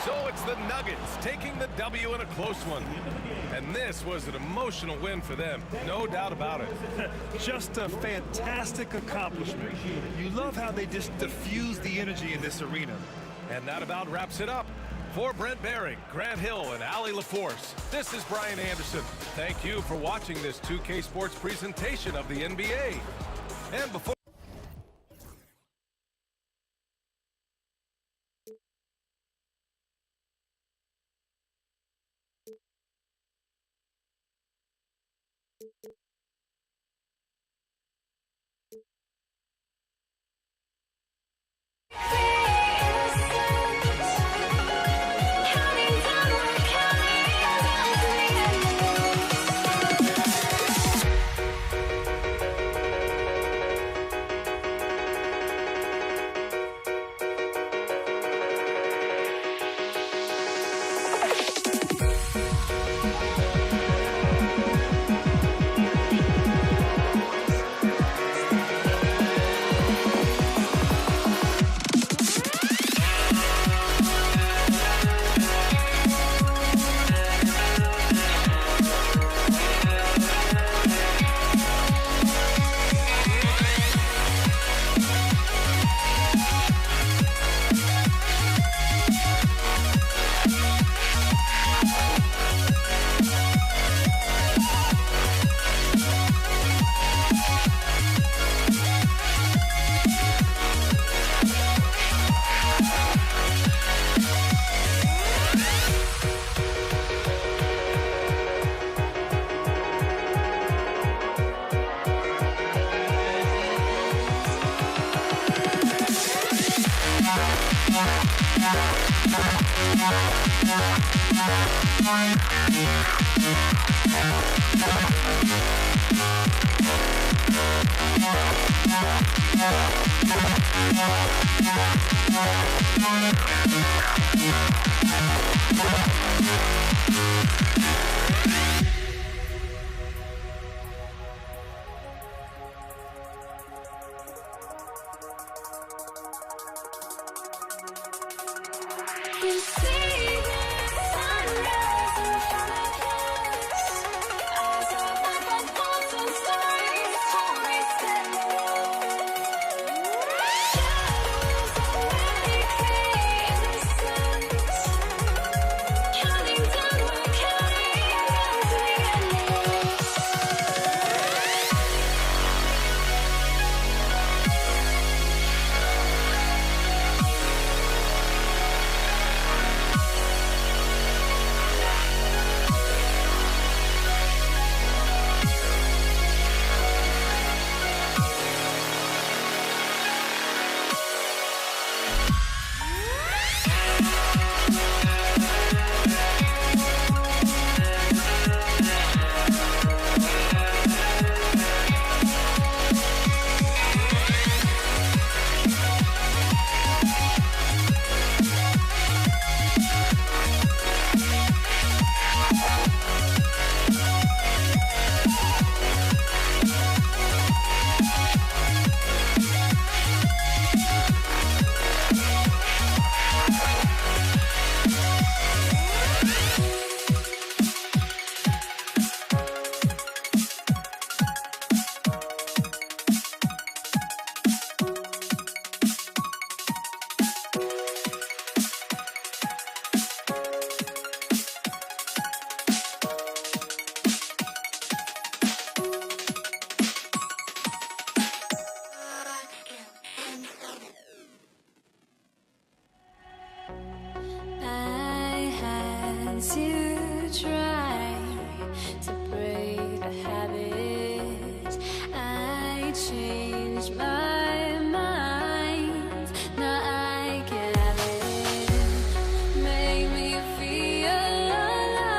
So it's the Nuggets taking the W in a close one. And this was an emotional win for them. No doubt about it. Just a fantastic accomplishment. You love how they just diffuse the energy in this arena. And that about wraps it up. For Brent Behring, Grant Hill, and Allie LaForce, this is Brian Anderson. Thank you for watching this 2K Sports presentation of the NBA. And before changed my mind. Now I can have it. Make me feel alive.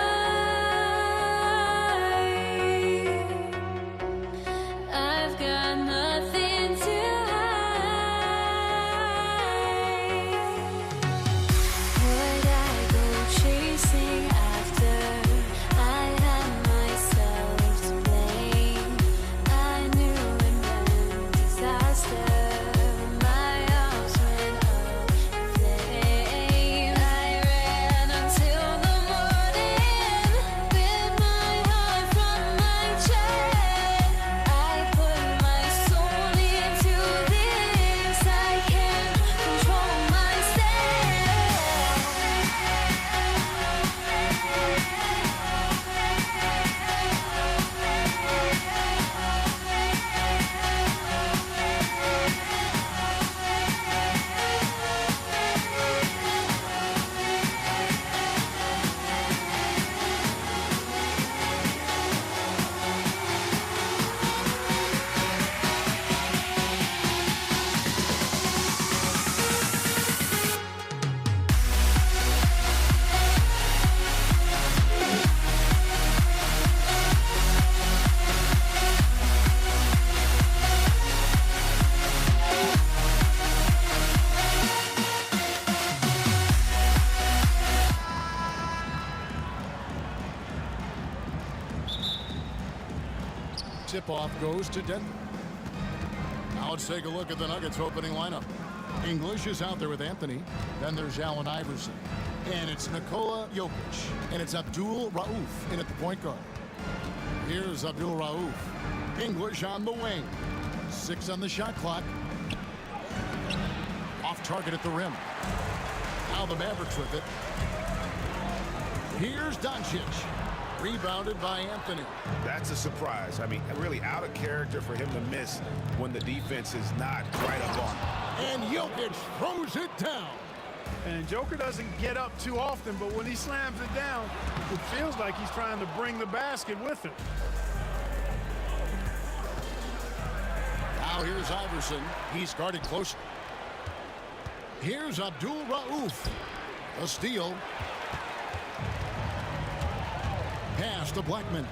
I've got nothing to hide. Would I go chasing after? I had myself to blame. I knew it meant disaster. My arms went up in flames. I ran until the morning, bit my heart from my chest. I put my soul into this. I can't control myself. Tip-off goes to Denver. Now let's take a look at the Nuggets opening lineup. English is out there with Anthony. Then there's Allen Iverson. And it's Nikola Jokic. And it's Abdul Rauf in at the point guard. Here's Abdul Rauf. English on the wing. 6 on the shot clock. Off target at the rim. Now the Mavericks with it. Here's Doncic. Rebounded by Anthony. That's a surprise. I mean, really out of character for him to miss when the defense is not right up on him. And Jokic throws it down. And Joker doesn't get up too often, but when he slams it down, it feels like he's trying to bring the basket with him. Now here's Iverson. He's guarded closely. Here's Abdul Rauf. A steal. Pass to Blackman.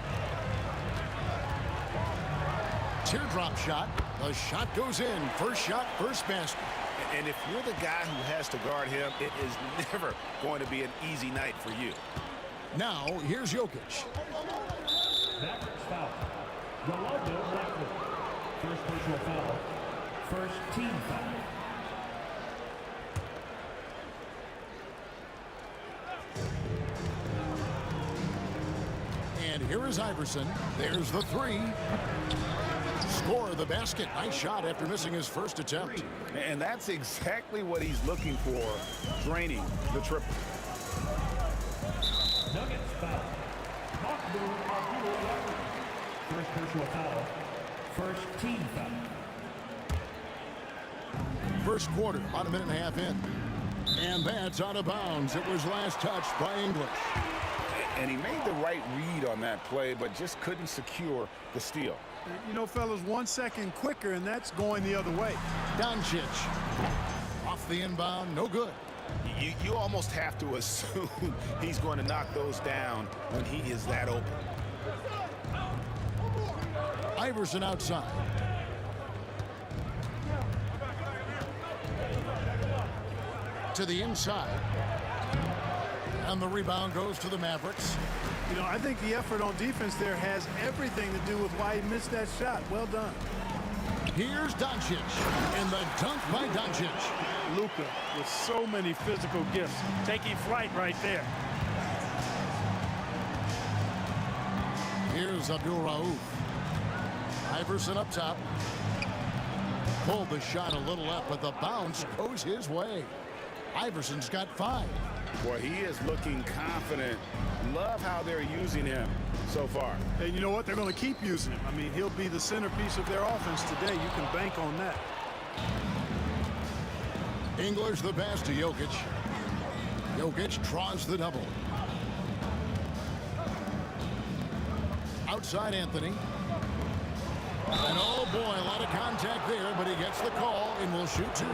Teardrop shot. The shot goes in. First shot, first basket. And if you're the guy who has to guard him, it is never going to be an easy night for you. Now, here's Jokic. Mavericks foul. Rolando Blackman. First personal foul. First team foul. And here is Iverson. There's the 3. Score the basket. Nice shot after missing his first attempt. And that's exactly what he's looking for, draining the triple. Nuggets foul. First personal foul. First team foul. First quarter, about a minute and a half in. And that's out of bounds. It was last touched by English. And he made the right read on that play, but just couldn't secure the steal. You know, fellas, 1 second quicker, and that's going the other way. Doncic. Off the inbound, no good. You almost have to assume he's going to knock those down when he is that open. Iverson outside. To the inside. And the rebound goes to the Mavericks. You know, I think the effort on defense there has everything to do with why he missed that shot. Well done. Here's Doncic. And the dunk by Doncic. Luka with so many physical gifts. Taking flight right there. Here's Abdul Rauf. Iverson up top. Pulled the shot a little up, but the bounce goes his way. Iverson's got 5. Boy, he is looking confident. Love how they're using him so far. And you know what? They're going to keep using him. I mean, he'll be the centerpiece of their offense today. You can bank on that. English the pass to Jokic. Jokic draws the double. Outside Anthony. An Oh, boy, a lot of contact there, but he gets the call and will shoot two.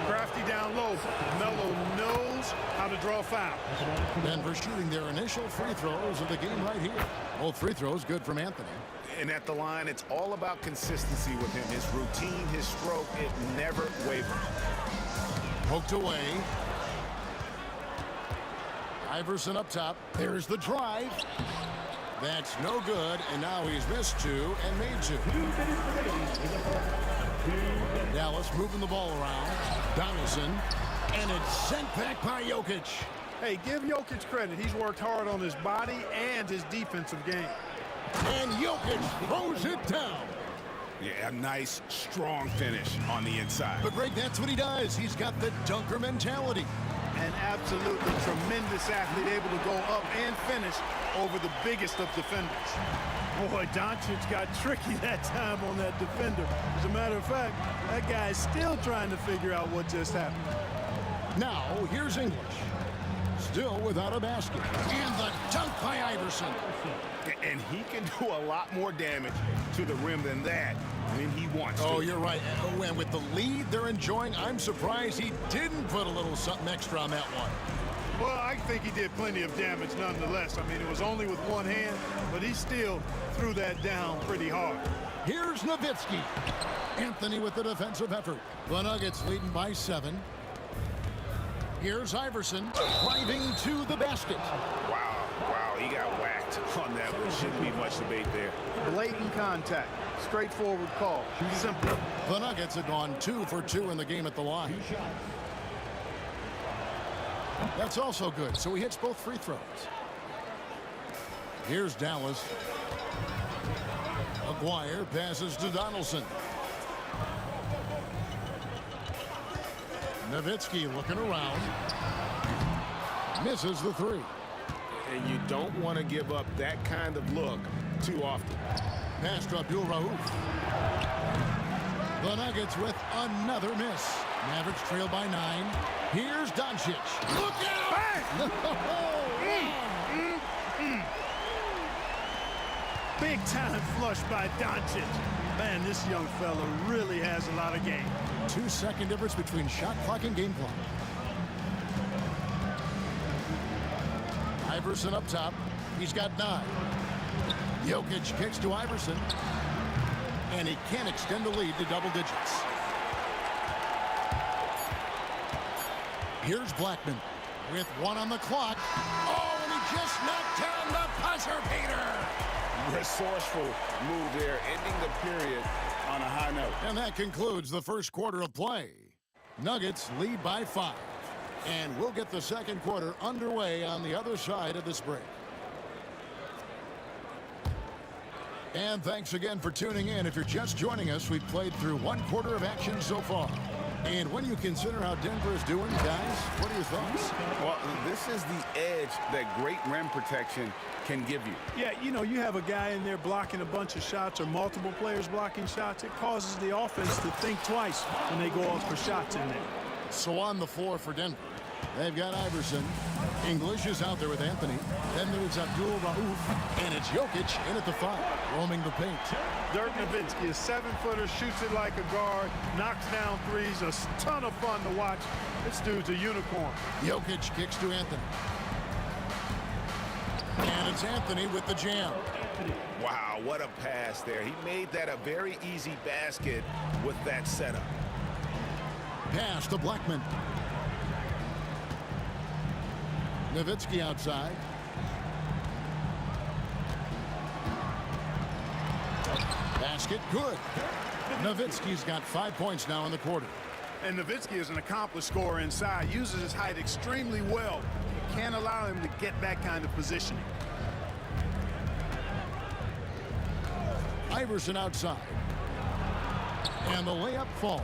Crafty down low. Melo knows how to draw foul. Denver shooting their initial free throws of the game right here. Both free throws good from Anthony. And at the line, it's all about consistency with him. His routine, his stroke, it never wavers. Poked away. Iverson up top. There's the drive. That's no good, and now he's missed two and made two. Dallas moving the ball around. Donaldson, and it's sent back by Jokic. Hey, give Jokic credit. He's worked hard on his body and his defensive game. And Jokic throws it down. Yeah, a nice, strong finish on the inside. But, Greg, that's what he does. He's got the dunker mentality. An absolutely tremendous athlete, able to go up and finish over the biggest of defenders. Boy, Doncic got tricky that time on that defender. As a matter of fact, that guy's still trying to figure out what just happened. Now, here's English. Still without a basket. And the dunk by Iverson. And he can do a lot more damage to the rim than that when he wants to. Oh, you're right. And with the lead they're enjoying, I'm surprised he didn't put a little something extra on that one. Well, I think he did plenty of damage nonetheless. I mean, it was only with one hand, but he still threw that down pretty hard. Here's Nowitzki. Anthony with the defensive effort. The Nuggets leading by 7. Here's Iverson driving to the basket. Wow, he got whacked on that one. Shouldn't be much debate there. Blatant contact. Straightforward call. Simple. The Nuggets have gone 2 for 2 in the game at the line. That's also good, so he hits both free throws. Here's Dallas. Aguirre passes to Donaldson. Nowitzki looking around. Misses the three. And you don't want to give up that kind of look too often. Pass to Abdul Rauf. The Nuggets with another miss. Mavericks trail by 9. Here's Doncic. Look out! Big time flush by Doncic. Man, this young fella really has a lot of game. 2-second difference between shot clock and game clock. Iverson up top. He's got 9. Jokic kicks to Iverson. And he can't extend the lead to double digits. Here's Blackman with 1 on the clock. Oh, and he just knocked down the buzzer beater. Resourceful move there, ending the period on a high note. And that concludes the first quarter of play. Nuggets lead by 5. And we'll get the second quarter underway on the other side of this break. And thanks again for tuning in. If you're just joining us, we've played through 1 quarter of action so far. And when you consider how Denver is doing, guys, what are your thoughts? Well, this is the edge that great rim protection can give you. Yeah, you know, you have a guy in there blocking a bunch of shots or multiple players blocking shots. It causes the offense to think twice when they go out for shots in there. So on the floor for Denver, they've got Iverson. English is out there with Anthony. Then there's Abdul Rauf. And it's Jokic in at the 5, roaming the paint. Dirk Nowitzki, a 7-footer, shoots it like a guard, knocks down threes, a ton of fun to watch. This dude's a unicorn. Jokic kicks to Anthony. And it's Anthony with the jam. Wow, what a pass there. He made that a very easy basket with that setup. Pass to Blackman. Nowitzki outside. Basket good. Nowitzki's got 5 points now in the quarter. And Nowitzki is an accomplished scorer inside, uses his height extremely well. Can't allow him to get that kind of positioning. Iverson outside. And the layup falls.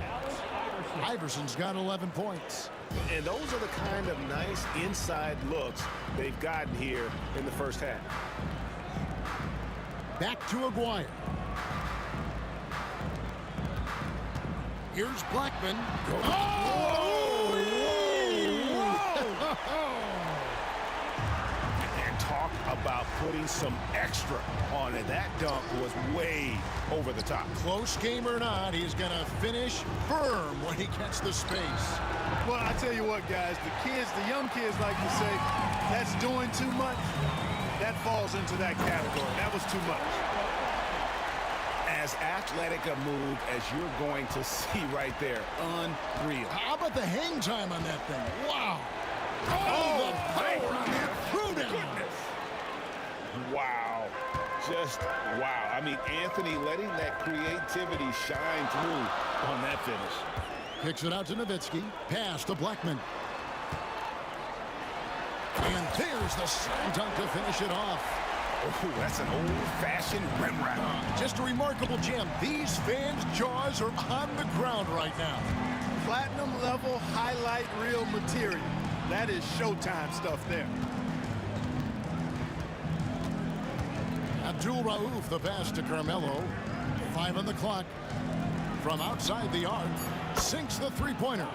Iverson's got 11 points. And those are the kind of nice inside looks they've gotten here in the first half. Back to Aguirre. Here's Blackman. And talk about putting some extra on it. That dunk was way over the top. Close game or not, he's going to finish firm when he gets the space. Well, I tell you what, guys, the young kids like to say, that's doing too much. That falls into that category. That was too much. As athletic a move as you're going to see right there. Unreal. How about the hang time on that thing? Wow. Oh, the power on that throwdown. Wow. Just wow. I mean, Anthony letting that creativity shine through on that finish. Kicks it out to Nowitzki. Pass to Blackman. And there's the slam dunk to finish it off. Oh, that's an old-fashioned rim wrap. Just a remarkable gem. These fans' jaws are on the ground right now. Platinum level highlight reel material. That is Showtime stuff there. Abdul Rauf, the pass to Carmelo. 5 on the clock. From outside the arc, sinks the three-pointer.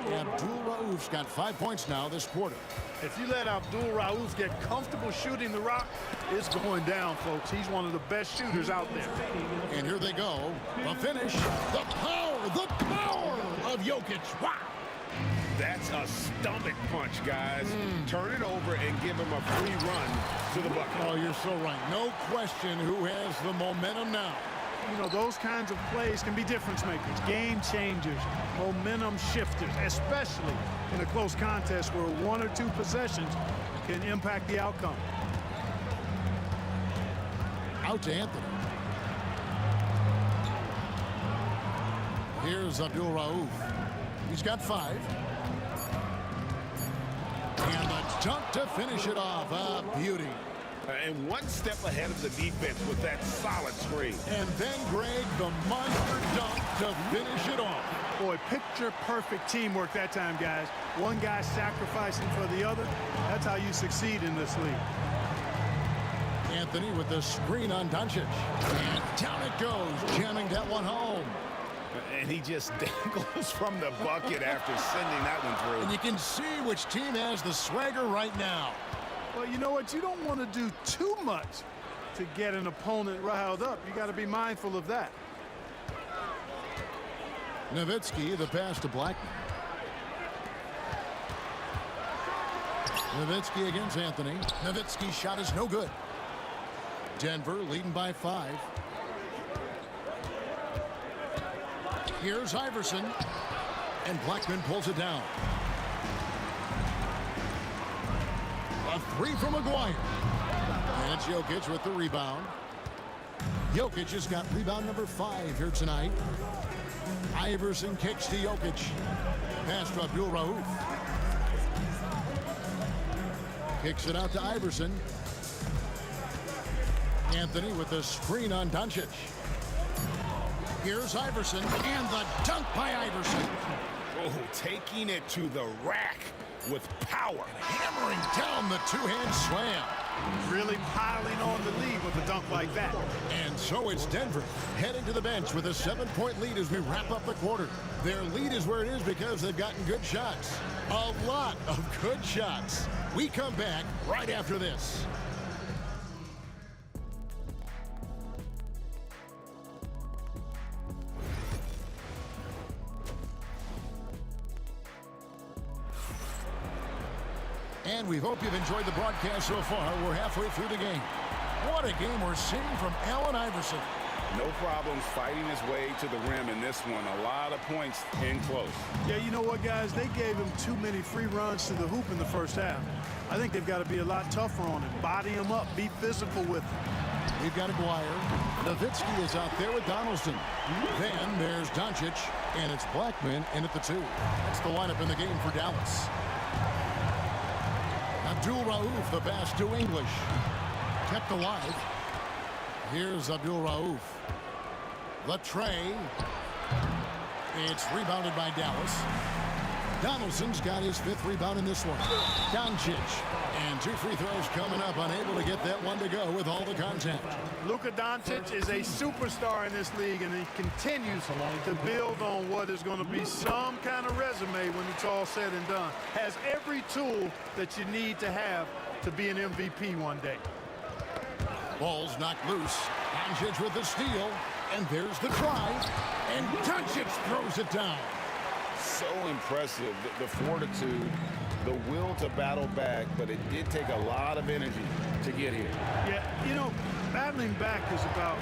Abdul Rauf's got 5 points now this quarter. If you let Abdul Rauf get comfortable shooting the rock, it's going down, folks. He's one of the best shooters out there. And here they go. The finish. The power of Jokic. Wow. That's a stomach punch, guys. Turn it over and give him a free run to the bucket. Oh, you're so right. No question who has the momentum now. You know, those kinds of plays can be difference makers, game changers, momentum shifters, especially in a close contest where 1 or 2 possessions can impact the outcome. Out to Anthony. Here's Abdul Rauf. He's got 5. And the dunk to finish it off. A beauty. And one step ahead of the defense with that solid screen. And then, Greg, the monster dunk to finish it off. Boy, picture-perfect teamwork that time, guys. One guy sacrificing for the other. That's how you succeed in this league. Anthony with the screen on Doncic. And down it goes, jamming that one home. And he just dangles from the bucket after sending that one through. And you can see which team has the swagger right now. Well, you know what? You don't want to do too much to get an opponent riled up. You got to be mindful of that. Nowitzki, the pass to Blackman. Nowitzki against Anthony. Nowitzki's shot is no good. Denver leading by 5. Here's Iverson. And Blackman pulls it down. A 3 from Maguire. And it's Jokic with the rebound. Jokic has got rebound number 5 here tonight. Iverson kicks to Jokic. Pass to Abdul Rauf. Kicks it out to Iverson. Anthony with the screen on Doncic. Here's Iverson, and the dunk by Iverson. Oh, taking it to the rack with power. And hammering down the two-hand slam. Really piling on the lead with a dunk like that. And so it's Denver heading to the bench with a 7-point lead as we wrap up the quarter. Their lead is where it is because they've gotten good shots. A lot of good shots. We come back right after this. And we hope you've enjoyed the broadcast so far. We're halfway through the game. What a game we're seeing from Allen Iverson. No problems fighting his way to the rim in this one. A lot of points in close. Yeah, you know what, guys? They gave him too many free runs to the hoop in the first half. I think they've got to be a lot tougher on him. Body him up. Be physical with him. We've got Aguirre. Nowitzki is out there with Donaldson. Then there's Doncic, and it's Blackman in at the 2. That's the lineup in the game for Dallas. Abdul Rauf, the pass to English. Kept alive. Here's Abdul Rauf. The tray. It's rebounded by Dallas. Donaldson's got his 5th rebound in this one. Doncic. And 2 free throws coming up. Unable to get that one to go with all the contact. Luka Doncic is a superstar in this league, and he continues to build on what is going to be some kind of resume when it's all said and done. Has every tool that you need to have to be an MVP one day. Ball's knocked loose. Doncic with the steal. And there's the try. And Doncic throws it down. So impressive, the fortitude, the will to battle back, but it did take a lot of energy to get here. Yeah, you know, battling back is about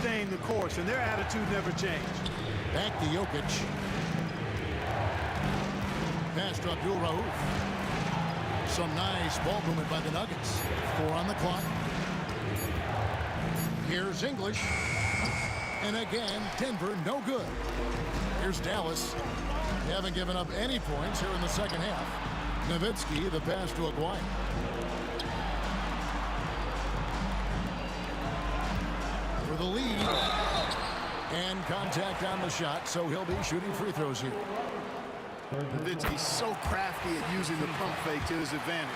staying the course, and their attitude never changed. Back to Jokic. Pass to Abdul Rauf. Some nice ball movement by the Nuggets. 4 on the clock. Here's English. And again, Denver, no good. Here's Dallas. They haven't given up any points here in the second half. Nowitzki, the pass to Aguirre. For the lead. And contact on the shot, so he'll be shooting free throws here. Nowitzki's so crafty at using the pump fake to his advantage.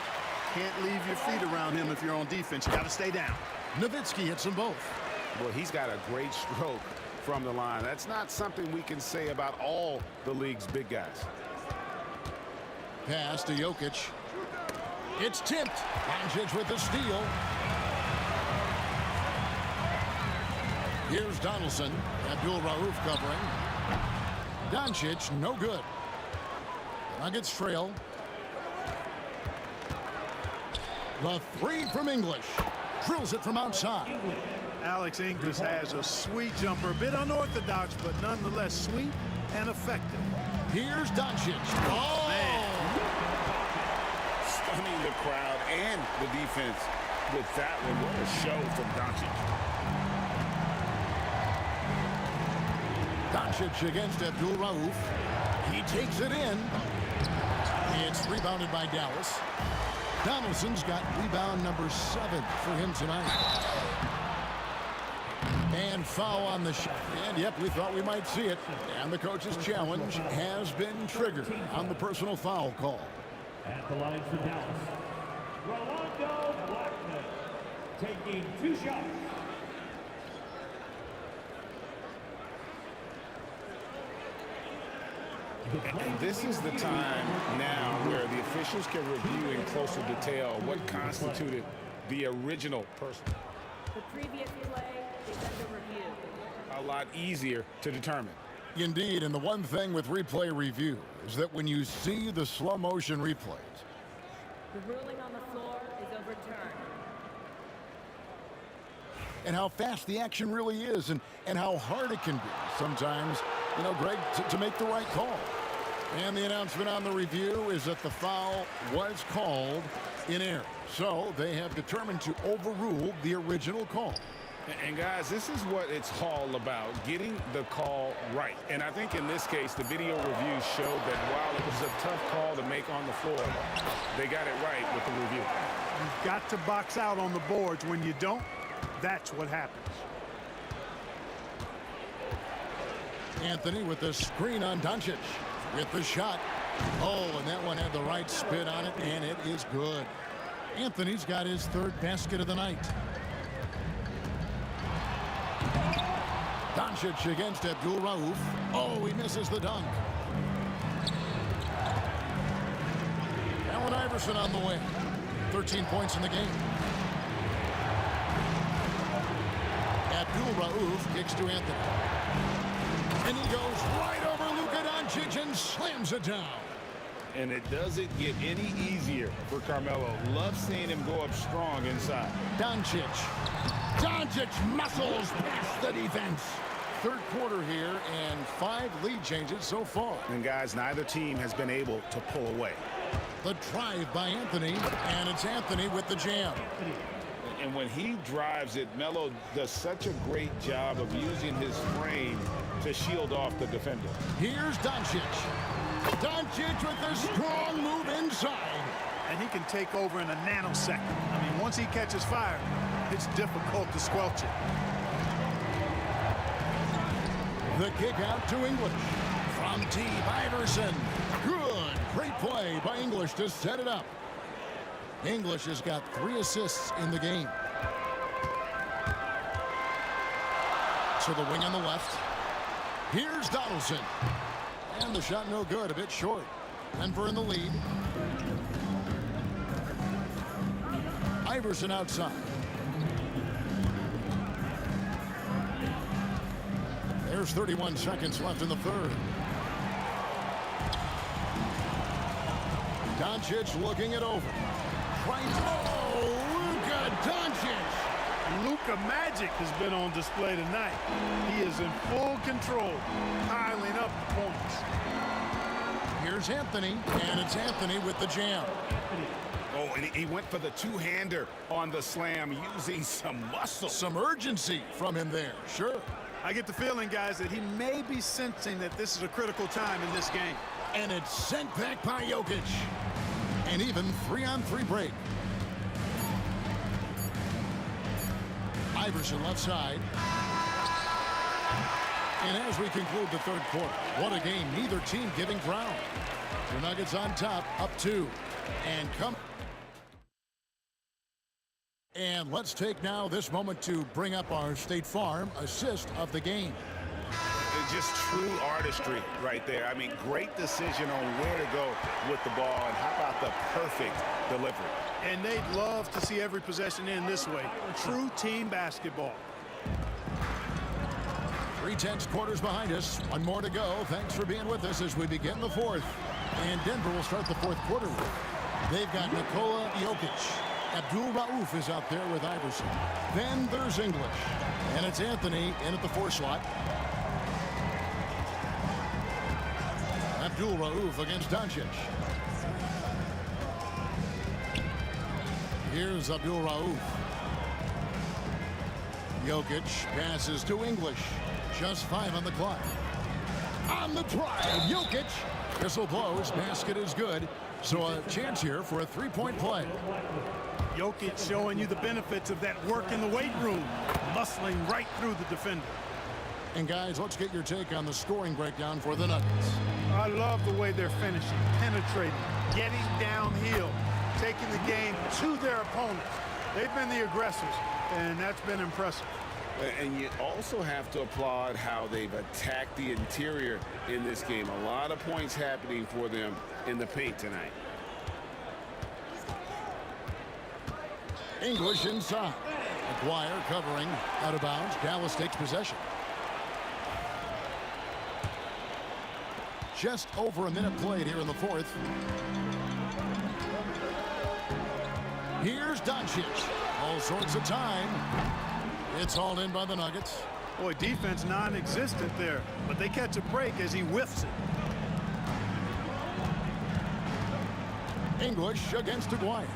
Can't leave your feet around him if you're on defense. You got to stay down. Nowitzki hits them both. Well, he's got a great stroke from the line. That's not something we can say about all the league's big guys. Pass to Jokic. It's tipped. Doncic with the steal. Here's Donaldson. Abdul Rauf covering. Doncic, no good. Nuggets trail. The three from English. Drills it from outside. Alex English has a sweet jumper, a bit unorthodox, but nonetheless sweet and effective. Here's Doncic. Oh! Man. Stunning the crowd and the defense with that one. What a show from Doncic. Doncic against Abdul Rauf. He takes it in. It's rebounded by Dallas. Donaldson's got rebound number 7 for him tonight. And foul on the shot. And yep, we thought we might see it. And the coach's challenge has been triggered on the personal foul call. At the line for Dallas, Rolando Blackman taking 2 shots. And this is the time now where the officials can review in closer detail what constituted the original person. The previous play is under review. A lot easier to determine. Indeed, and the one thing with replay review is that when you see the slow motion replays, The ruling on the floor is overturned. and how fast the action really is and how hard it can be sometimes, you know, Greg, to make the right call. And the announcement on the review is that the foul was called in error. So they have determined to overrule the original call. And guys, this is what it's all about, getting the call right. And I think in this case, the video review showed that while it was a tough call to make on the floor, they got it right with the review. You've got to box out on the boards. When you don't, that's what happens. Anthony with the screen on Doncic with the shot. Oh, and that one had the right spin on it, and it is good. Anthony's got his 3rd basket of the night. Doncic against Abdul Rauf. Oh, he misses the dunk. Allen Iverson on the way. 13 points in the game. Abdul Rauf kicks to Anthony. And he goes right over Luka Doncic and slams it down. And it doesn't get any easier for Carmelo. Love seeing him go up strong inside. Doncic muscles past the defense. 3rd quarter here and 5 lead changes so far. And guys, neither team has been able to pull away. The drive by Anthony, and it's Anthony with the jam. And when he drives it, Melo does such a great job of using his frame to shield off the defender. Here's Doncic. Doncic with a strong move inside. And he can take over in a nanosecond. I mean, once he catches fire, it's difficult to squelch it. The kick out to English. From T. Iverson. Good. Great play by English to set it up. English has got 3 assists in the game. So the wing on the left. Here's Donaldson. And the shot no good, a bit short. Denver in the lead. Iverson outside. There's 31 seconds left in the third. Doncic looking it over. Luka Doncic. Luka Magic has been on display tonight. He is in full control, piling up the points. Here's Anthony, and it's Anthony with the jam. Oh, and he went for the two-hander on the slam using some muscle. Some urgency from him there, sure. I get the feeling, guys, that he may be sensing that this is a critical time in this game. And it's sent back by Jokic. An even 3-on-3 break. Iverson left side. And as we conclude the third quarter, what a game, neither team giving ground. The Nuggets on top, up 2. And let's take now this moment to bring up our State Farm assist of the game. Just true artistry right there. I mean, great decision on where to go with the ball, and how about the perfect delivery? And they'd love to see every possession end this way. True team basketball. 3/10 quarters behind us. One more to go. Thanks for being with us as we begin the fourth. And Denver will start the fourth quarter with. They've got Nikola Jokic. Abdul Rauf is out there with Iverson. Then there's English. And it's Anthony in at the 4 slot. Abdul Rauf against Doncic. Here's Abdul Rauf. Jokic passes to English. Just 5 on the clock. On the drive, Jokic. Whistle blows, basket is good. So a chance here for a 3-point play. Jokic showing you the benefits of that work in the weight room. Muscling right through the defender. And guys, let's get your take on the scoring breakdown for the Nuggets. I love the way they're finishing, penetrating, getting downhill, taking the game to their opponents. They've been the aggressors, and that's been impressive. And you also have to applaud how they've attacked the interior in this game. A lot of points happening for them in the paint tonight. English inside. McGuire covering, out of bounds. Dallas takes possession. Just over a minute played here in the fourth. Here's Doncic. All sorts of time. It's hauled in by the Nuggets. Boy, defense non-existent there, but they catch a break as he whiffs it. English against McGuire.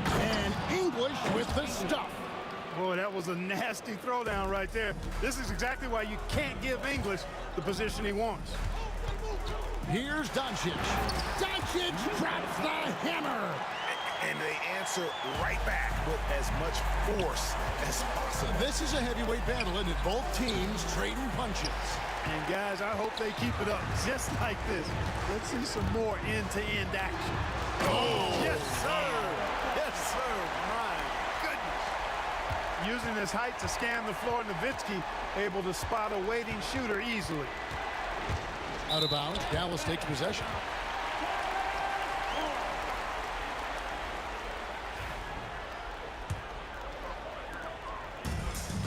And English with the stuff. Boy, that was a nasty throwdown right there. This is exactly why you can't give English the position he wants. Here's Doncic. Doncic drops the hammer. And they answer right back with as much force as possible. This is a heavyweight battle, and both teams trading punches. And guys, I hope they keep it up just like this. Let's see some more end-to-end action. Oh, yes, sir. Yes, sir. My goodness. Using his height to scan the floor, Nowitzki able to spot a waiting shooter easily. Out of bounds, Dallas takes possession.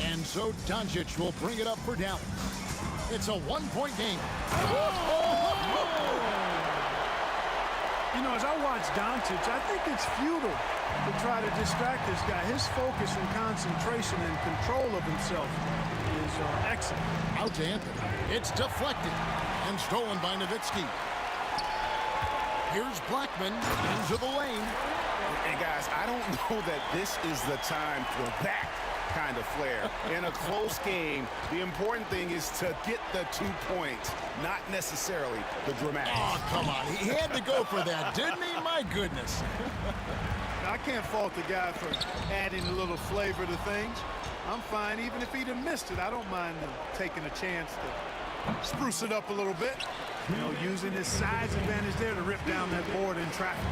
And so Doncic will bring it up for Dallas. It's a 1-point game. You know, as I watch Doncic, I think it's futile to try to distract this guy. His focus and concentration and control of himself is excellent. Out to Anthony. It's deflected and stolen by Nowitzki. Here's Blackman into the lane. And guys, I don't know that this is the time for that kind of flair. In a close game, the important thing is to get the 2 points, not necessarily the dramatic. Oh, come on. He had to go for that, didn't he? My goodness. I can't fault the guy for adding a little flavor to things. I'm fine. Even if he'd have missed it, I don't mind taking a chance to spruce it up a little bit. You know, using his size advantage there to rip down that board in traffic.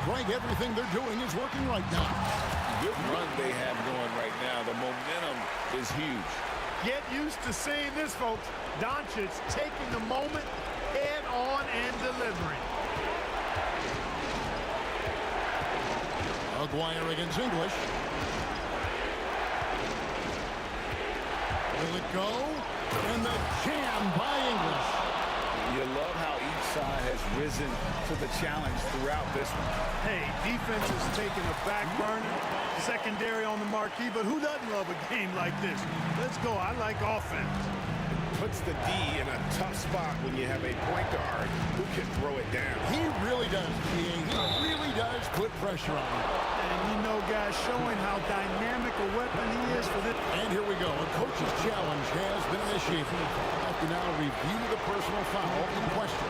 Greg, everything they're doing is working right now. Good run they have going right now. The momentum is huge. Get used to seeing this, folks. Doncic taking the moment head on and delivering. Maguire against English. Will it go? And the jam by English. You love how each side has risen to the challenge throughout this one. Hey, defense is taking a back burner, secondary on the marquee, but who doesn't love a game like this? Let's go. I like offense. Puts the D in a tough spot when you have a point guard who can throw it down. He really does, He really does put pressure on him. And you know, guys, showing how dynamic a weapon he is for this. And here we go. A coach's challenge has been initiated. We have to now review the personal foul in question.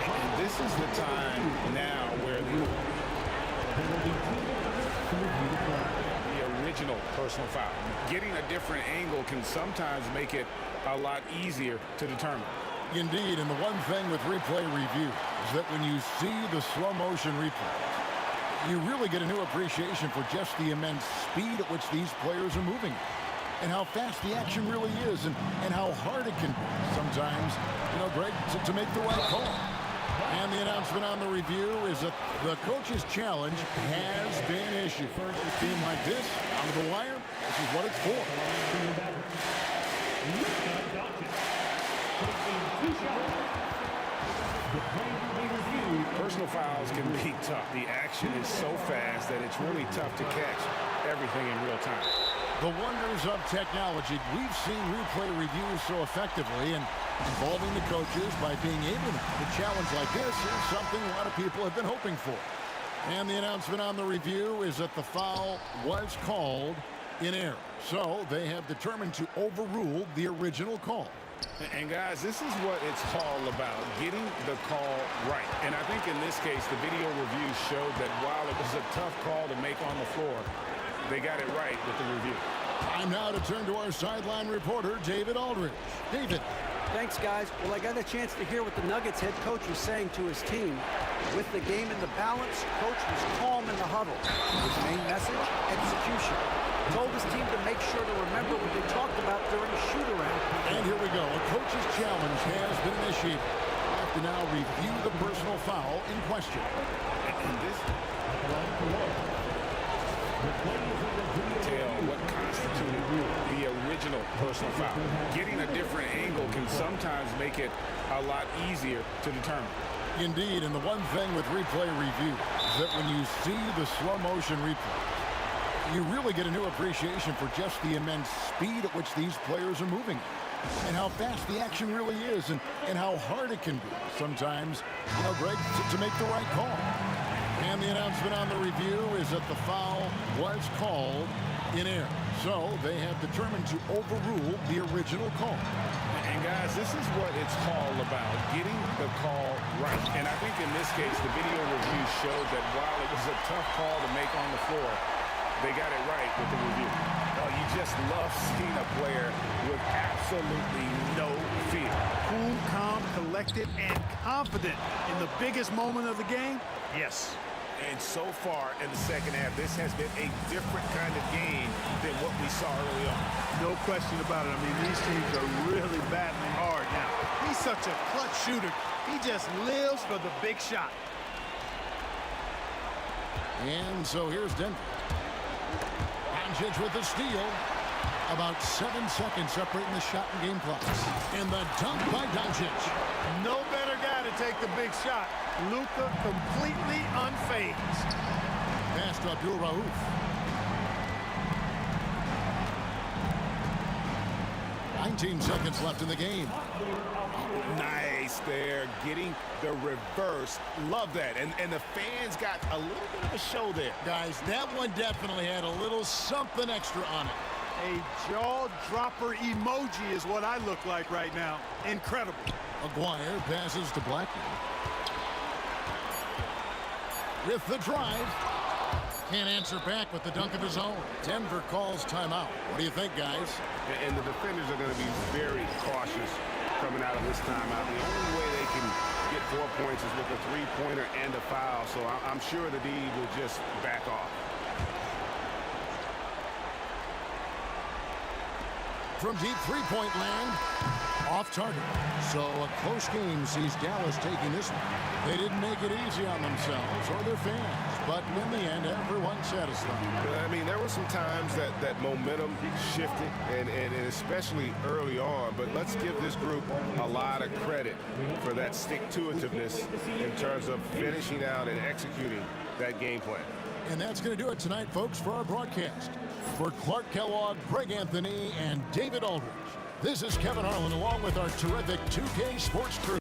And this is the time now where the original personal foul. Getting a different angle can sometimes make it a lot easier to determine. Indeed, and the one thing with replay review is that when you see the slow motion replay, you really get a new appreciation for just the immense speed at which these players are moving and how fast the action really is and how hard it can be sometimes, Greg, to make the right call. And the announcement on the review is that the coach's challenge has been issued. For a team like this, on the wire, this is what it's for. Personal fouls can be tough. The action is so fast that it's really tough to catch everything in real time. The wonders of technology. We've seen replay reviews so effectively, and involving the coaches by being able to challenge like this is something a lot of people have been hoping for. And the announcement on the review is that the foul was called in error. So they have determined to overrule the original call. And guys, this is what it's all about, getting the call right. And I think in this case, the video review showed that while it was a tough call to make on the floor, they got it right with the review. Time now to turn to our sideline reporter, David Aldridge. David. Thanks, guys. Well, I got a chance to hear what the Nuggets head coach was saying to his team. With the game in the balance, coach was calm in the huddle. His main message, execution. Told his team to make sure to remember what they talked about during the shoot-around. And here we go. A coach's challenge has been initiated. We have to now review the personal foul in question. And this detail what constituted the original personal foul. Getting a different angle can sometimes make it a lot easier to determine. Indeed, and the one thing with replay review is that when you see the slow motion replay, you really get a new appreciation for just the immense speed at which these players are moving and how fast the action really is and how hard it can be sometimes, Greg, to make the right call. And the announcement on the review is that the foul was called in error. So they have determined to overrule the original call. And guys, this is what it's all about, getting the call right. And I think in this case, the video review showed that while it was a tough call to make on the floor, they got it right with the review. Oh, you just love seeing a player with absolutely no fear. Cool, calm, collected, and confident in the biggest moment of the game? Yes. And so far in the second half, this has been a different kind of game than what we saw early on. No question about it. I mean, these teams are really battling hard now. He's such a clutch shooter. He just lives for the big shot. And so here's Denver. Doncic with the steal. About 7 seconds separating the shot and game clocks. And the dunk by Doncic. No better guy to take the big shot. Luka completely unfazed. Pass to Abdul Rauf. "19 seconds left in the game. Nice there, getting the reverse. Love that. And the fans got a little bit of a show there. Guys, that one definitely had a little something extra on it. A jaw-dropper emoji is what I look like right now. Incredible. Maguire passes to Blackman. With the drive. Can't answer back with the dunk of his own. Denver calls timeout. What do you think, guys? And the defenders are going to be very cautious coming out of this timeout. The only way they can get 4 points is with a three-pointer and a foul. So I'm sure the D will just back off. From deep three-point land, off target. So a close game sees Dallas taking this one. They didn't make it easy on themselves or their fans, but in the end, everyone's satisfied. I mean, there were some times that momentum shifted, and especially early on, but let's give this group a lot of credit for that stick-to-itiveness in terms of finishing out and executing that game plan. And that's going to do it tonight, folks, for our broadcast. For Clark Kellogg, Greg Anthony, and David Aldridge, this is Kevin Harlan along with our terrific 2K Sports crew.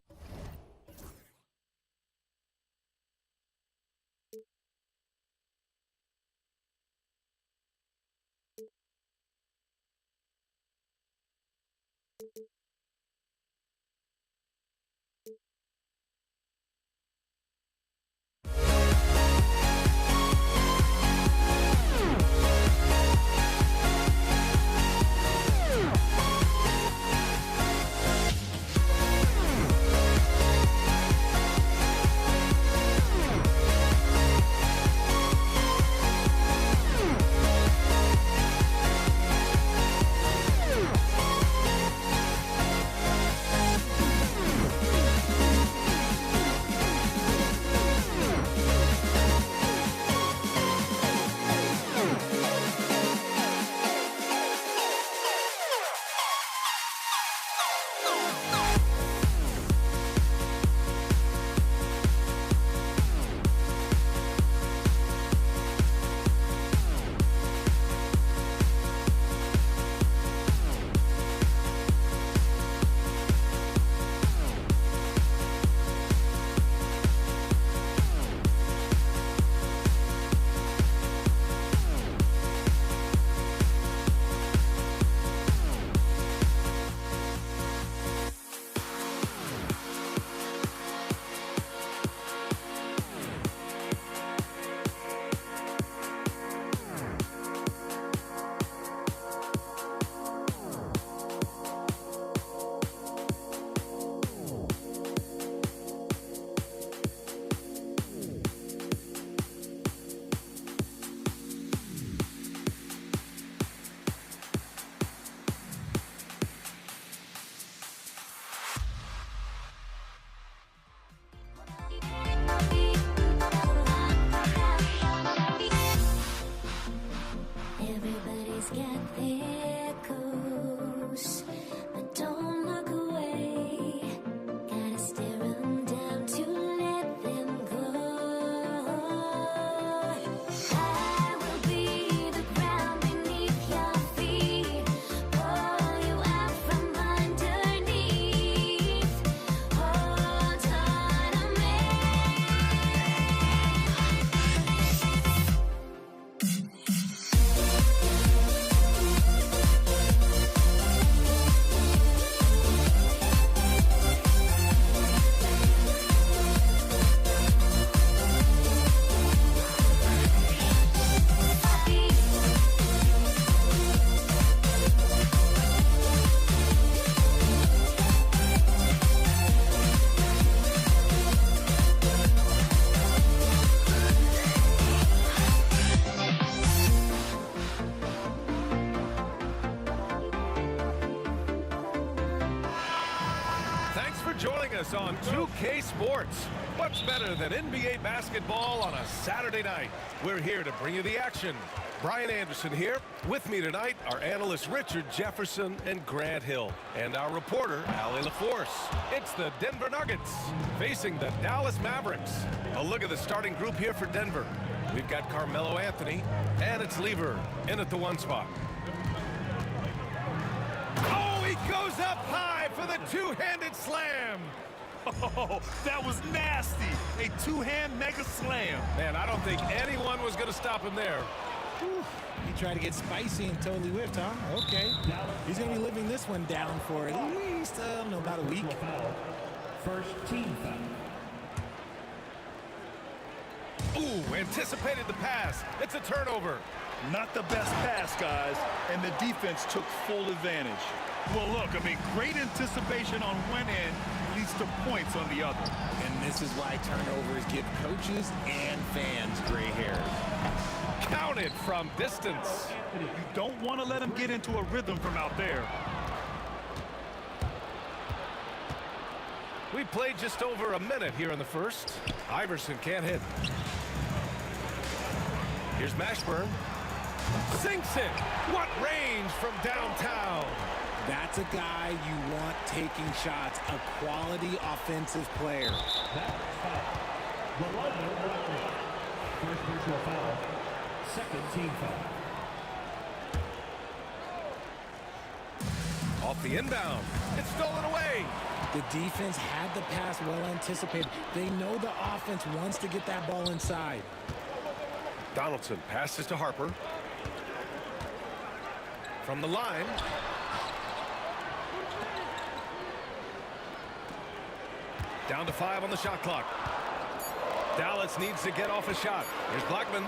Everybody's got their ghosts, but don't look away. Gotta stare 'em down to let them go. I will be the ground beneath your feet, pull you out from underneath. Hold on to me. Thanks for joining us on 2K Sports. What's better than NBA basketball on a Saturday night? We're here to bring you the action. Brian Anderson here. With me tonight are analysts Richard Jefferson and Grant Hill, and our reporter, Allie LaForce. It's the Denver Nuggets facing the Dallas Mavericks. A look at the starting group here for Denver. We've got Carmelo Anthony, and it's Lever in at the one spot. Oh, he goes up high for the two-handed slam. Oh, that was nasty. A two-hand mega slam. Man, I don't think anyone was going to stop him there. Whew. He tried to get spicy and totally whipped, huh? Okay. He's going to be living this one down for at least, I don't know, about a week. First team foul. Ooh, anticipated the pass. It's a turnover. Not the best pass, guys, and the defense took full advantage. Well, look, I mean, great anticipation on one end leads to points on the other. And this is why turnovers give coaches and fans gray hair. Counted from distance. You don't want to let him get into a rhythm from out there. We played just over a minute here in the first. Iverson can't hit. Here's Mashburn. Sinks it. What range from downtown. That's a guy you want taking shots, a quality offensive player. First personal foul, second team foul. Off the inbound. It's stolen away. The defense had the pass well anticipated. They know the offense wants to get that ball inside. Donaldson passes to Harper. From the line. Down to 5 on the shot clock. Dallas needs to get off a shot. Here's Blackman.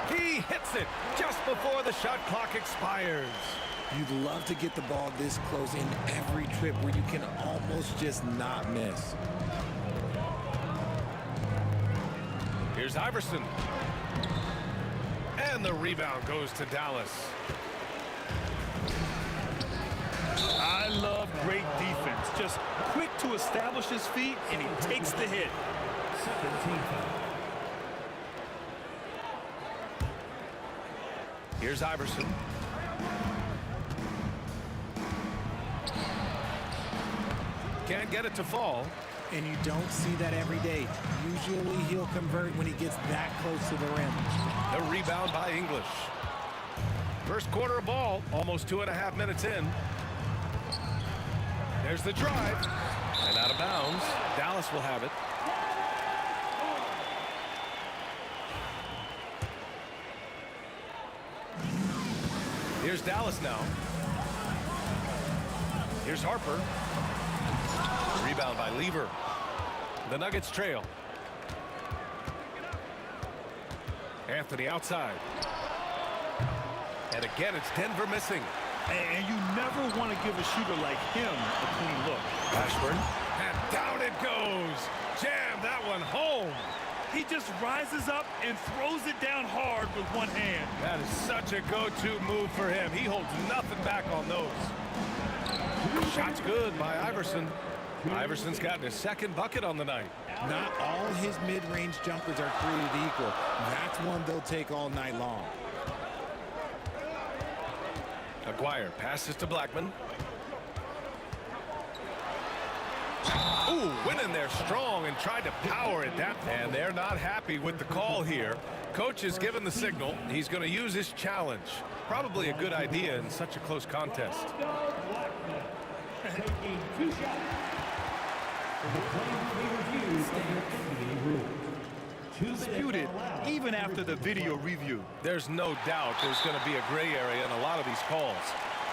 He hits it just before the shot clock expires. You'd love to get the ball this close in every trip where you can almost just not miss. Here's Iverson. And the rebound goes to Dallas. I love great defense. Just quick to establish his feet, and he takes the hit. Second team foul. Here's Iverson. Can't get it to fall. And you don't see that every day. Usually he'll convert when he gets that close to the rim. The rebound by English. First quarter of ball, almost 2.5 minutes in. There's the drive. And out of bounds. Dallas will have it. Here's Dallas now. Here's Harper. Rebound by Lever. The Nuggets trail. Anthony outside. And again, it's Denver missing. And you never want to give a shooter like him a clean look. Ashburn. And down it goes. Jam that one home. He just rises up and throws it down hard with one hand. That is such a go-to move for him. He holds nothing back on those. Shot's good by Iverson. Iverson's gotten his second bucket on the night. Not all his mid-range jumpers are created equal. That's one they'll take all night long. Aguirre passes to Blackman. Ooh, went in there strong and tried to power it down. And they're not happy with the call here. Coach has given the signal. He's going to use his challenge. Probably a good idea in such a close contest. Taking 2 shots. The play review from the NBA rule. Disputed even after the video review. There's no doubt there's going to be a gray area in a lot of these calls.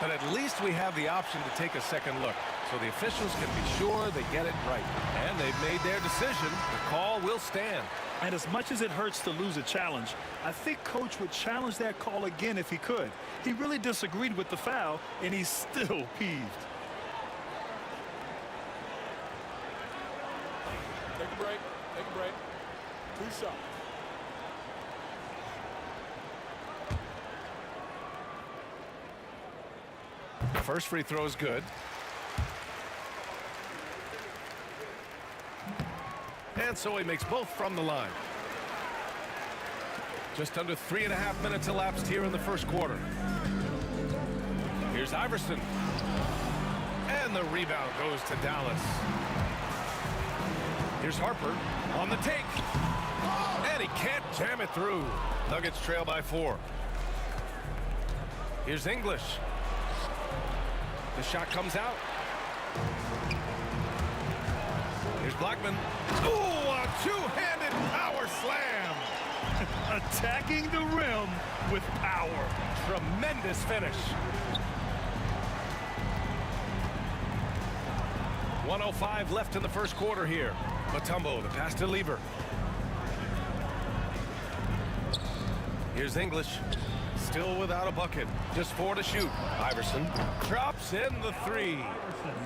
But at least we have the option to take a second look. So the officials can be sure they get it right. And they've made their decision. The call will stand. And as much as it hurts to lose a challenge, I think Coach would challenge that call again if he could. He really disagreed with the foul, and he's still peeved. Take a break. Take a break. 2 shots. First free throw is good. And so he makes both from the line. Just under 3.5 minutes elapsed here in the first quarter. Here's Iverson. And the rebound goes to Dallas. Here's Harper on the take. And he can't jam it through. Nuggets trail by 4. Here's English. The shot comes out. Here's Blackman. Ooh, a two-handed power slam. Attacking the rim with power. Tremendous finish. 1:05 left in the first quarter here. Mutombo, the pass to Lever. Here's English. Still without a bucket. Just 4 to shoot. Iverson drops in the 3.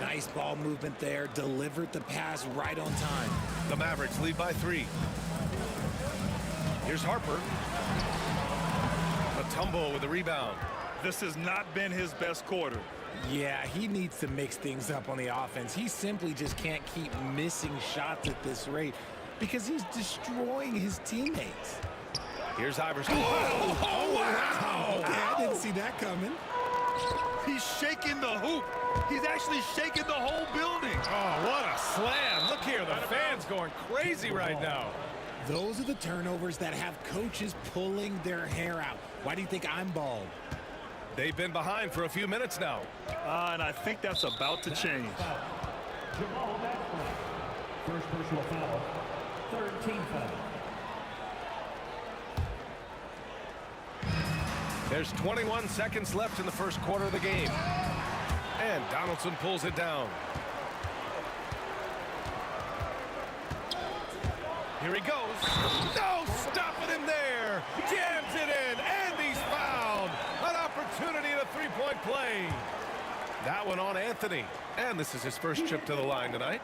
Nice ball movement there. Delivered the pass right on time. The Mavericks lead by 3. Here's Harper. Matumbo with the rebound. This has not been his best quarter. Yeah, he needs to mix things up on the offense. He simply just can't keep missing shots at this rate because he's destroying his teammates. Here's Iverson. Oh, wow. Okay, I didn't see that coming. He's shaking the hoop. He's actually shaking the whole building. Oh, what a slam. Look here, the fans going crazy right now. Those are the turnovers that have coaches pulling their hair out. Why do you think I'm bald? They've been behind for a few minutes now. And I think that's about to change. First personal foul. Third team foul. There's 21 seconds left in the first quarter of the game. And Donaldson pulls it down. Here he goes. No, stopping him there. Jams it in, and he's fouled. An opportunity at a three-point play. That one on Anthony. And this is his first trip to the line tonight.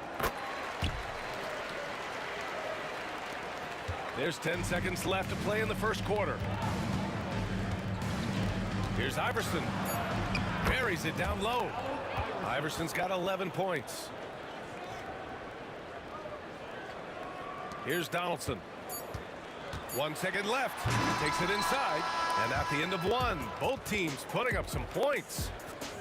There's 10 seconds left to play in the first quarter. Here's Iverson. Buries it down low. Iverson's got 11 points. Here's Donaldson. 1 second left. Takes it inside. And at the end of one, both teams putting up some points.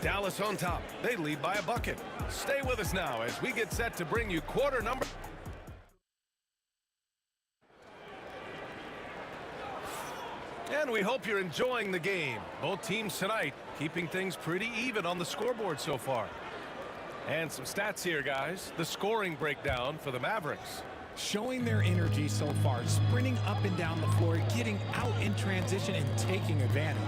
Dallas on top. They lead by a bucket. Stay with us now as we get set to bring you quarter number. And we hope you're enjoying the game. Both teams tonight keeping things pretty even on the scoreboard so far. And some stats here, guys. The scoring breakdown for the Mavericks. Showing their energy so far, sprinting up and down the floor, getting out in transition and taking advantage.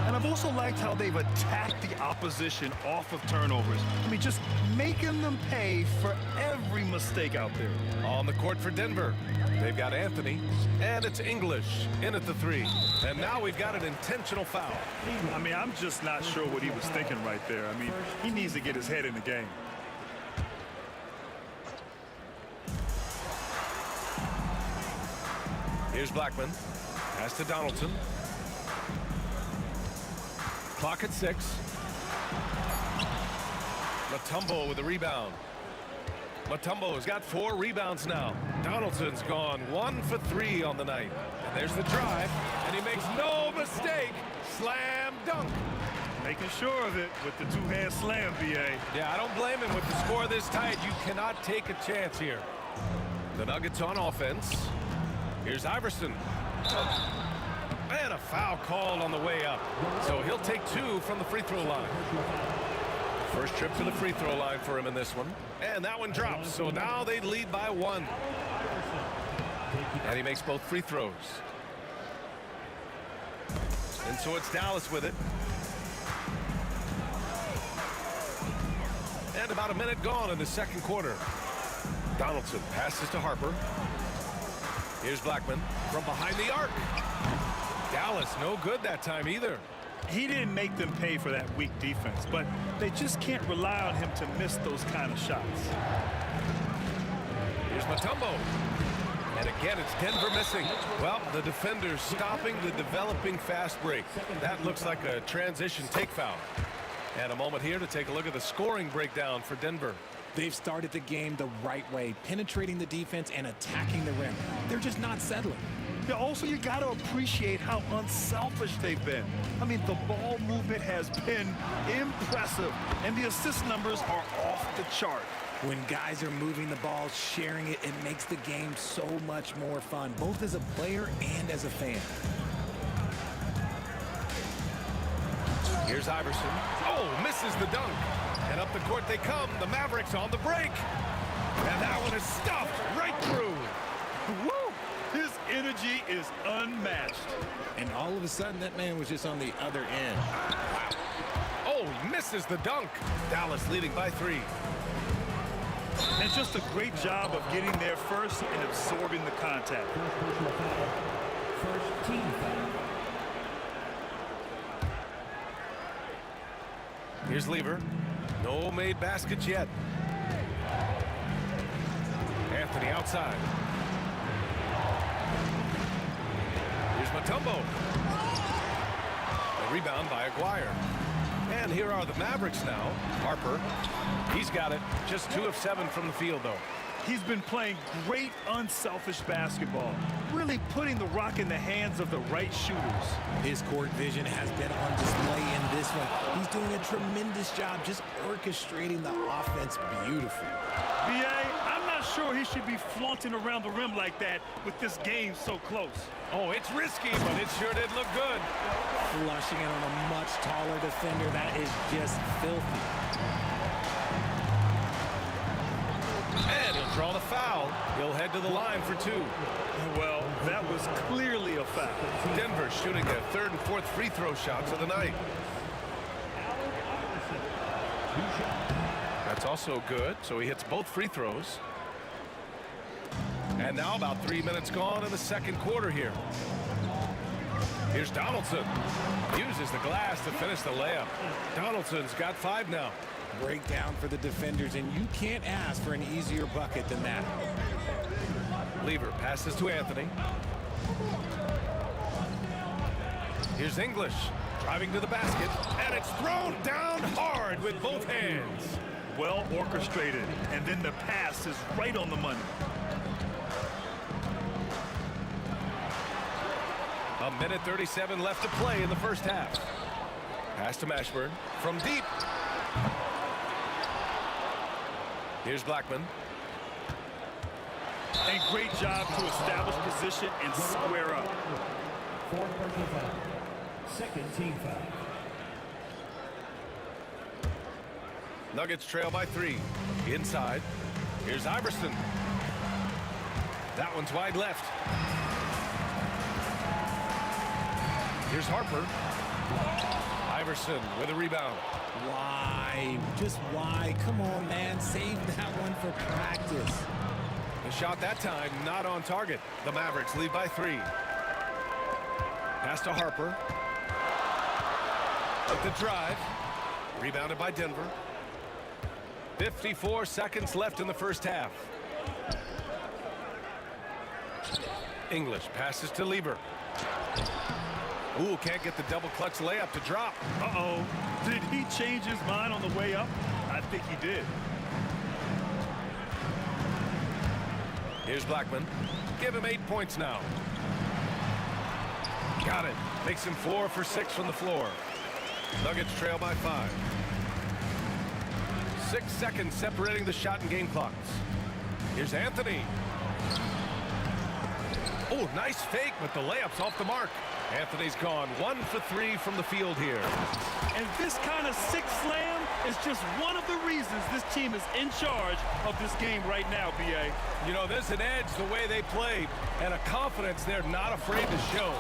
And I've also liked how they've attacked the opposition off of turnovers. I mean, just making them pay for every mistake out there. On the court for Denver, they've got Anthony, and it's English in at the three. And now we've got an intentional foul. I mean, I'm just not sure what he was thinking right there. I mean, he needs to get his head in the game. Here's Blackman. Pass to Donaldson. Clock at 6. Matumbo with the rebound. Matumbo's got 4 rebounds now. Donaldson's gone 1 for 3 on the night. And there's the drive, and he makes no mistake. Slam dunk. Making sure of it with the two-hand slam, B.A. Yeah, I don't blame him with the score this tight. You cannot take a chance here. The Nuggets on offense. Here's Iverson. And a foul called on the way up. So he'll take 2 from the free throw line. First trip to the free throw line for him in this one. And that one drops. So now they lead by 1. And he makes both free throws. And so it's Dallas with it. And about a minute gone in the second quarter. Donaldson passes to Harper. Here's Blackman from behind the arc. Dallas no good that time either. He didn't make them pay for that weak defense, but they just can't rely on him to miss those kind of shots. Here's Matumbo. And again, it's Denver missing. Well, the defenders stopping the developing fast break. That looks like a transition take foul. And a moment here to take a look at the scoring breakdown for Denver. They've started the game the right way, penetrating the defense and attacking the rim. They're just not settling. Yeah, also, you got to appreciate how unselfish they've been. I mean, the ball movement has been impressive, and the assist numbers are off the chart. When guys are moving the ball, sharing it, it makes the game so much more fun, both as a player and as a fan. Here's Iverson. Oh, misses the dunk. And up the court they come. The Mavericks on the break. And that one is stuffed right through. Woo! His energy is unmatched. And all of a sudden, that man was just on the other end. Wow. Oh, he misses the dunk. Dallas leading by 3. And just a great job of getting there first and absorbing the contact. First team foul. Here's Lever. No made baskets yet. Anthony outside. Here's Matumbo. Rebound by Aguirre. And here are the Mavericks now. Harper, he's got it. Just 2 of 7 from the field, though. He's been playing great, unselfish basketball, really putting the rock in the hands of the right shooters. His court vision has been on display in this one. He's doing a tremendous job just orchestrating the offense beautifully. B.A., I'm not sure he should be flaunting around the rim like that with this game so close. Oh, it's risky, but it sure did look good. Flushing it on a much taller defender. That is just filthy. And he'll draw the foul. He'll head to the line for 2. Well, that was clearly a foul. Denver shooting their 3rd and 4th free throw shots of the night. That's also good, so he hits both free throws. And now about 3 minutes gone in the second quarter here. Here's Donaldson. Uses the glass to finish the layup. Donaldson's got 5 now. Breakdown for the defenders, and you can't ask for an easier bucket than that. Lever passes to Anthony. Here's English driving to the basket, and it's thrown down hard with both hands. Well orchestrated, and then the pass is right on the money. A minute 37 left to play in the first half. Pass to Mashburn from deep. Here's Blackman. And great job to establish position and square up. 4 personal foul. Second team foul. Nuggets trail by 3. Inside. Here's Iverson. That one's wide left. Here's Harper. Iverson with a rebound. Why? Just why? Come on, man. Save that one for practice. The shot that time not on target. The Mavericks lead by 3. Pass to Harper. With the drive. Rebounded by Denver. 54 seconds left in the first half. English passes to Lever. Ooh, can't get the double clutch layup to drop. Uh-oh. Did he change his mind on the way up? I think he did. Here's Blackman. Give him 8 points now. Got it. Makes him 4 for 6 from the floor. Nuggets trail by 5. 6 seconds separating the shot and game clocks. Here's Anthony. Oh, nice fake, but the layup's off the mark. Anthony's gone 1 for 3 from the field here. And this kind of sick slam is just one of the reasons this team is in charge of this game right now, B.A. You know, there's an edge the way they play and a confidence they're not afraid to show.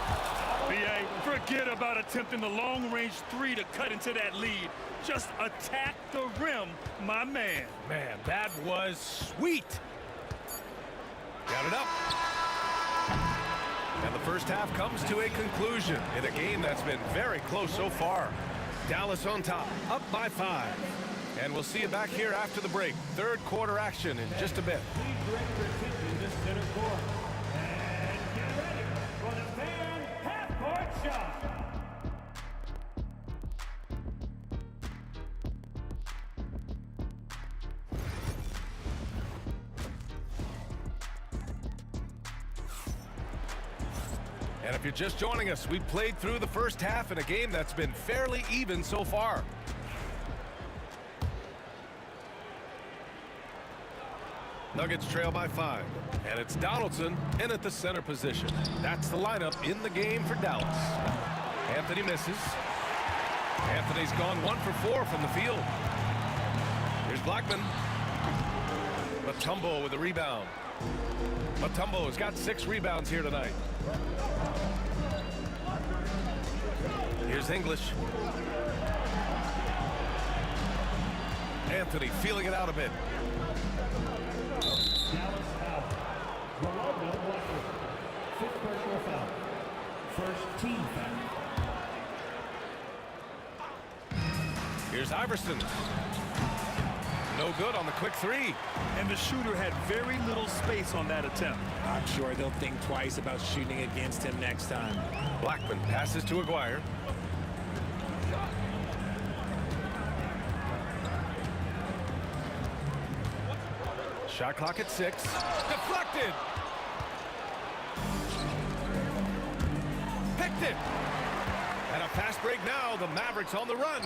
B.A., forget about attempting the long-range 3 to cut into that lead. Just attack the rim, my man. Man, that was sweet. Got it up. And the first half comes to a conclusion in a game that's been very close so far. Dallas on top, up by 5. And we'll see you back here after the break. Third quarter action in just a bit. Please direct your attention to center court. And get ready for the fan half-court shot. And if you're just joining us, we played through the first half in a game that's been fairly even so far. Nuggets trail by 5. And it's Donaldson in at the center position. That's the lineup in the game for Dallas. Anthony misses. Anthony's gone 1 for 4 from the field. Here's Blackman. Mutombo with a rebound. Mutombo has got 6 rebounds here tonight. Here's English. Anthony feeling it out a bit. Dallas foul. Rolando Blackman. 5th personal foul. First team foul. Here's Iverson. No good on the quick 3. And the shooter had very little space on that attempt. I'm sure they'll think twice about shooting against him next time. Blackman passes to Aguirre. Shot clock at 6. Deflected. Picked it. And a fast break now. The Mavericks on the run.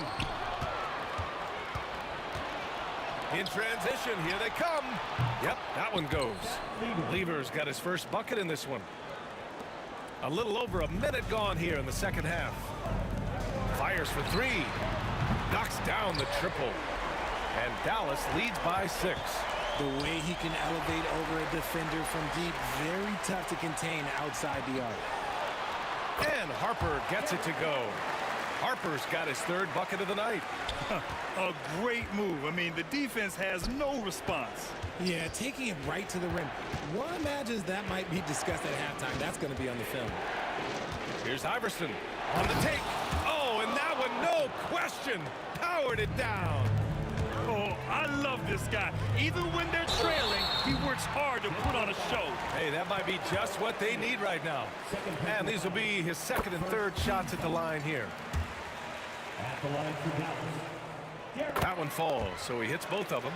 In transition, here they come. Yep, that one goes. Lever's got his first bucket in this one. A little over a minute gone here in the second half. Fires for 3. Knocks down the triple. And Dallas leads by 6. The way he can elevate over a defender from deep, very tough to contain outside the arc. And Harper gets it to go. Harper's got his third bucket of the night. A great move. I mean, the defense has no response. Yeah, taking it right to the rim. One imagines that might be discussed at halftime. That's going to be on the film. Here's Iverson on the take. Oh, and that one, no question, powered it down. Oh, I love this guy. Even when they're trailing, he works hard to put on a show. Hey, that might be just what they need right now. And these will be his second and third shots at the line here. At the line for Dallas. That one falls, so he hits both of them.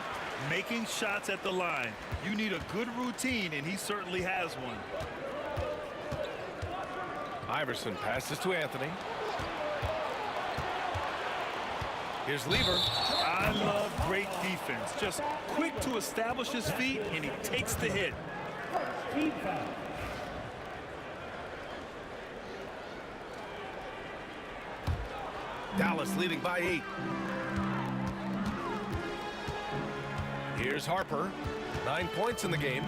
Making shots at the line. You need a good routine, and he certainly has one. Iverson passes to Anthony. Here's Lever. I love great defense. Just quick to establish his feet, and he takes the hit. Dallas leading by 8. Here's Harper. 9 points in the game.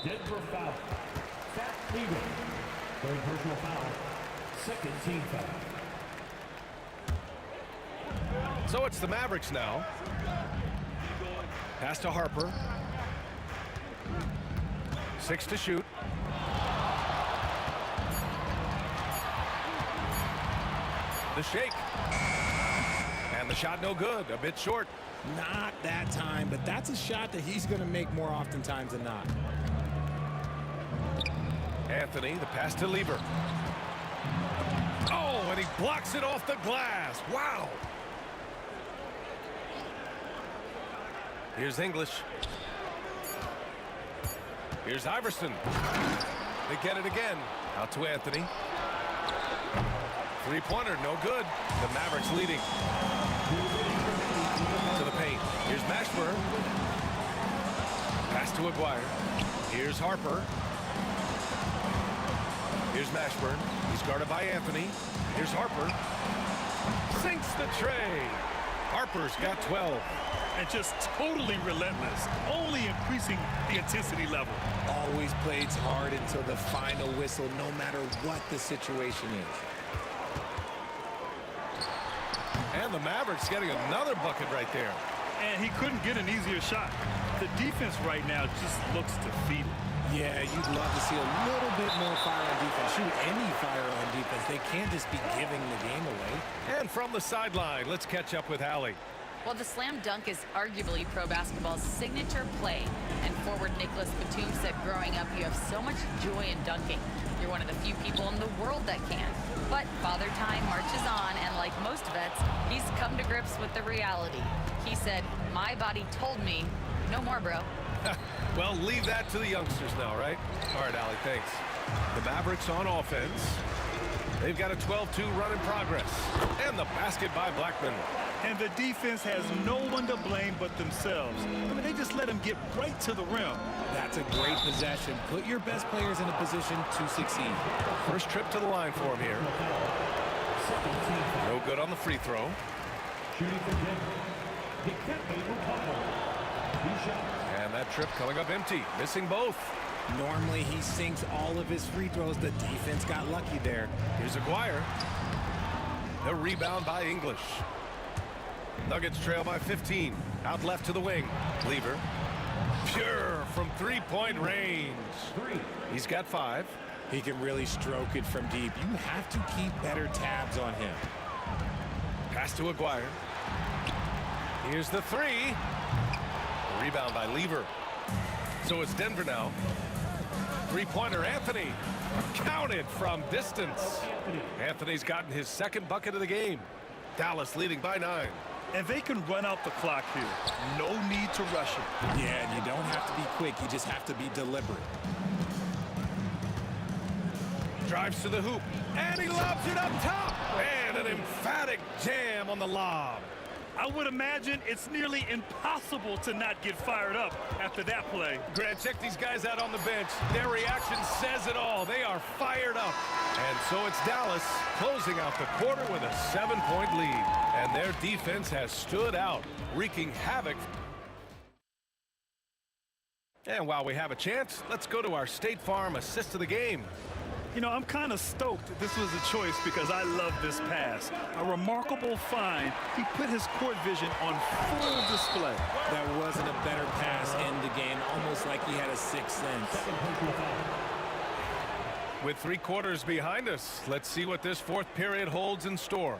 Denver foul. Fat Lever. Third personal foul. Second team foul. So it's the Mavericks now. Pass to Harper. 6 to shoot. The shake. And the shot no good. A bit short. Not that time, but that's a shot that he's going to make more oftentimes than not. Anthony, the pass to Lever. Oh, and he blocks it off the glass. Wow. Here's English. Here's Iverson. They get it again. Out to Anthony. Three-pointer, no good. The Mavericks leading. To the paint. Here's Mashburn. Pass to Aguirre. Here's Harper. Here's Mashburn. He's guarded by Anthony. Here's Harper. Sinks the tray. Harper's got 12. And just totally relentless, only increasing the intensity level. Always plays hard until the final whistle, no matter what the situation is. And the Mavericks getting another bucket right there. And he couldn't get an easier shot. The defense right now just looks defeated. Yeah, you'd love to see a little bit more fire on defense. Shoot, any fire on defense. They can't just be giving the game away. And from the sideline, let's catch up with Hallie. Well, the slam dunk is arguably pro basketball's signature play. And forward Nicholas Batum said growing up, you have so much joy in dunking. You're one of the few people in the world that can. But Father Time marches on, and like most vets, he's come to grips with the reality. He said, my body told me, no more, bro. Well, leave that to the youngsters now, right? All right, Allie, thanks. The Mavericks on offense. They've got a 12-2 run in progress. And the basket by Blackman. And the defense has no one to blame but themselves. I mean, they just let him get right to the rim. That's a great possession. Put your best players in a position to succeed. First trip to the line for him here. No good on the free throw. Shooting for Denver. And that trip coming up empty. Missing both. Normally he sinks all of his free throws. The defense got lucky there. Here's Aguirre. The rebound by English. Nuggets trail by 15. Out left to the wing. Lever. Pure from three-point range. He's got 5. He can really stroke it from deep. You have to keep better tabs on him. Pass to Aguirre. Here's the 3. Rebound by Lever. So it's Denver now. Three-pointer, Anthony. Counted from distance. Anthony's gotten his second bucket of the game. Dallas leading by 9. And they can run out the clock here. No need to rush it. Yeah, and you don't have to be quick. You just have to be deliberate. Drives to the hoop, and he lobs it up top. And an emphatic jam on the lob. I would imagine it's nearly impossible to not get fired up after that play. Grant, check these guys out on the bench. Their reaction says it all. They are fired up. And so it's Dallas closing out the quarter with a 7-point lead. And their defense has stood out, wreaking havoc. And while we have a chance, let's go to our State Farm assist of the game. You know, I'm kind of stoked this was a choice because I love this pass. A remarkable find. He put his court vision on full display. That wasn't a better pass in the game, almost like he had a sixth sense. With 3 quarters behind us, let's see what this fourth period holds in store.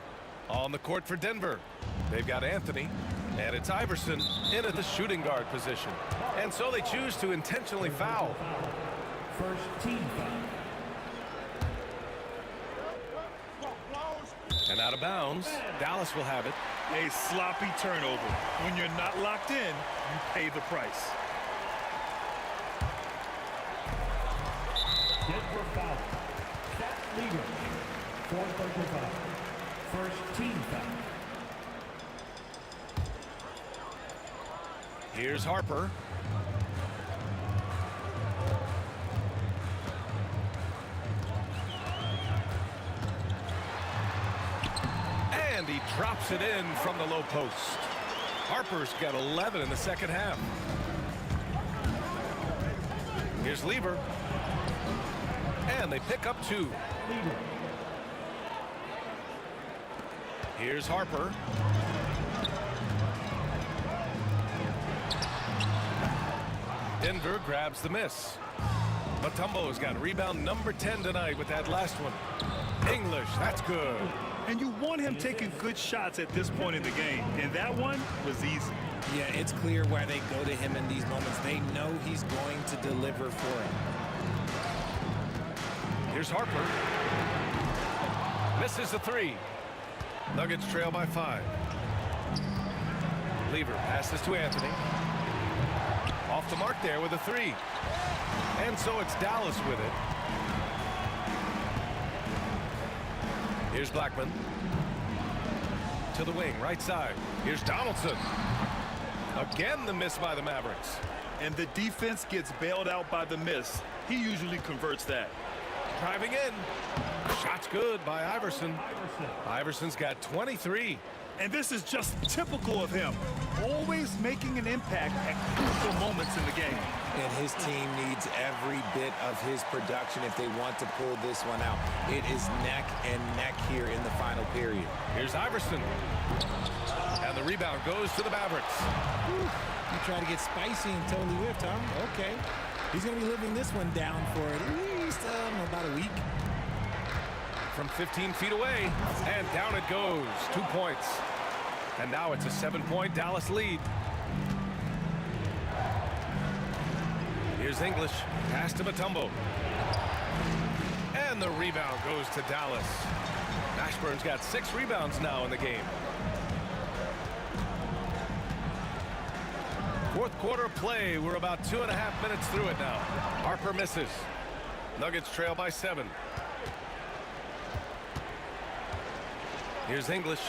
On the court for Denver, they've got Anthony, and it's Iverson in at the shooting guard position. And so they choose to intentionally foul. First team foul. And out of bounds, Dallas will have it. A sloppy turnover. When you're not locked in, you pay the price. Denver foul. Stat leader. 435. First team foul. Here's Harper. And he drops it in from the low post. Harper's got 11 in the second half. Here's Lever. And they pick up 2. Here's Harper. Denver grabs the miss. Mutombo's got rebound number 10 tonight with that last one. English, that's good. And you want him taking good shots at this point in the game. And that one was easy. Yeah, it's clear why they go to him in these moments. They know he's going to deliver for him. Here's Harper. Misses the 3. Nuggets trail by 5. Lever passes to Anthony. Off the mark there with a 3. And so it's Dallas with it. Here's Blackman. To the wing, right side. Here's Donaldson. Again, the miss by the Mavericks. And the defense gets bailed out by the miss. He usually converts that. Driving in. Shot's good by Iverson. Iverson's got 23. And this is just typical of him. Always making an impact at crucial moments in the game. And his team needs every bit of his production if they want to pull this one out. It is neck and neck here in the final period. Here's Iverson. And the rebound goes to the Mavericks. Whew. You try to get spicy and totally whipped, huh? Okay. He's going to be living this one down for at least about a week. From 15 feet away, and down it goes. 2 points. And now it's a 7-point Dallas lead. Here's English. Pass to Mutombo. And the rebound goes to Dallas. Ashburn's got 6 rebounds now in the game. Fourth quarter of play. We're about 2.5 minutes through it now. Harper misses. Nuggets trail by 7. Here's English.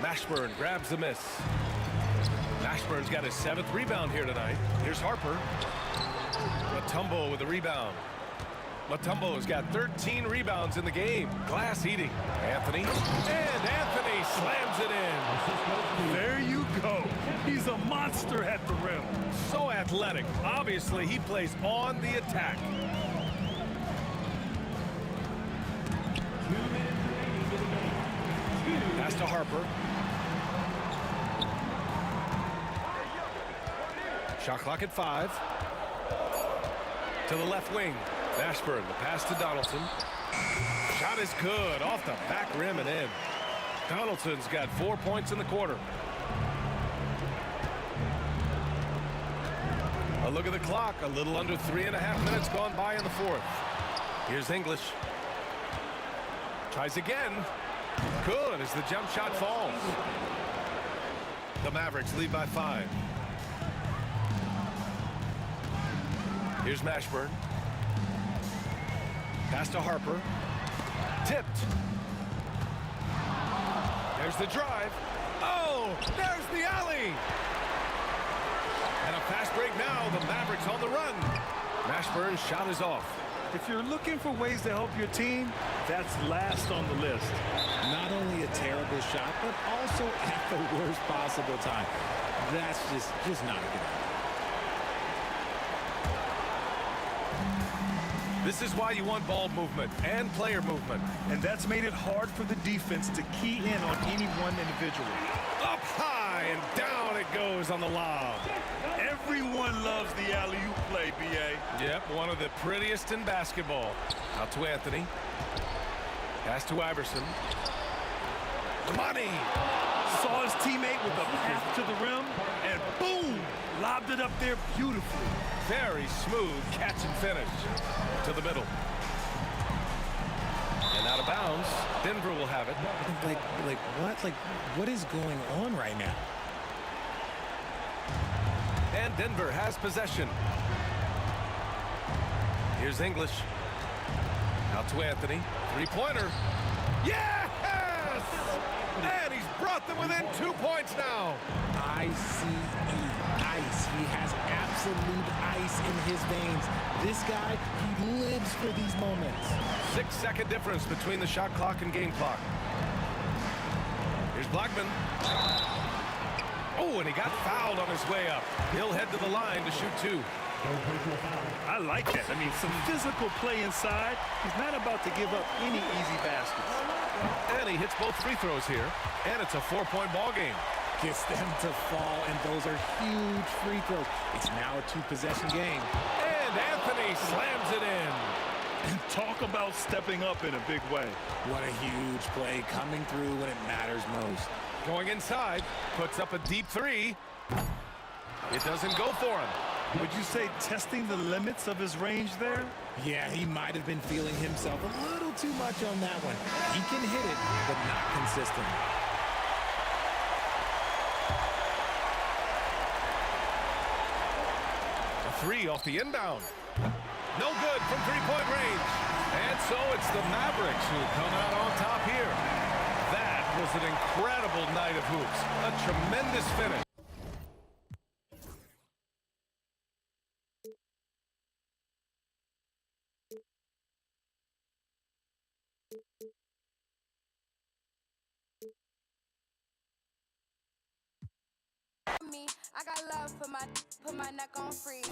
Mashburn grabs the miss. Mashburn's got his 7th rebound here tonight. Here's Harper. Mutombo with the rebound. Mutombo's got 13 rebounds in the game. Glass eating. Anthony. And Anthony slams it in. There you go. He's a monster at the rim. So athletic. Obviously, he plays on the attack. Pass to Harper. Shot clock at 5. To the left wing. Ashburn, the pass to Donaldson. Shot is good. Off the back rim and in. Donaldson's got 4 points in the quarter. A look at the clock. A little under 3.5 minutes gone by in the fourth. Here's English. Tries again. Good as the jump shot falls. The Mavericks lead by 5. Here's Mashburn. Pass to Harper. Tipped. There's the drive. Oh, there's the alley. And a fast break now. The Mavericks on the run. Mashburn's shot is off. If you're looking for ways to help your team, that's last on the list. Not only a terrible shot, but also at the worst possible time. That's just not a good idea. This is why you want ball movement and player movement. And that's made it hard for the defense to key in on any one individual. Up high and down it goes on the lob. Everyone loves the alley-oop play, B.A. Yep, one of the prettiest in basketball. Out to Anthony. Pass to Iverson. Money. Saw his teammate with a path to the rim, and boom! Lobbed it up there beautifully. Very smooth catch and finish. To the middle. And out of bounds. Denver will have it. What is going on right now? And Denver has possession. Here's English. Out to Anthony. Three-pointer. Yes! And he's brought them within 2 points now. ICE. Ice. He has absolute ice in his veins. This guy, he lives for these moments. 6-second difference between the shot clock and game clock. Here's Blackman. Oh, and he got fouled on his way up. He'll head to the line to shoot 2. I like that. I mean, some physical play inside. He's not about to give up any easy baskets. And he hits both free throws here. And it's a 4-point ball game. Gets them to fall, and those are huge free throws. It's now a 2-possession game. And Anthony slams it in. And talk about stepping up in a big way. What a huge play coming through when it matters most. Going inside, puts up a deep 3. It doesn't go for him. Would you say testing the limits of his range there? Yeah, he might have been feeling himself a little too much on that one. He can hit it, but not consistent. A 3 off the inbound. No good from three-point range. And so it's the Mavericks who come out on top here. That was an incredible night of hoops. A tremendous finish. I got love for my neck on free.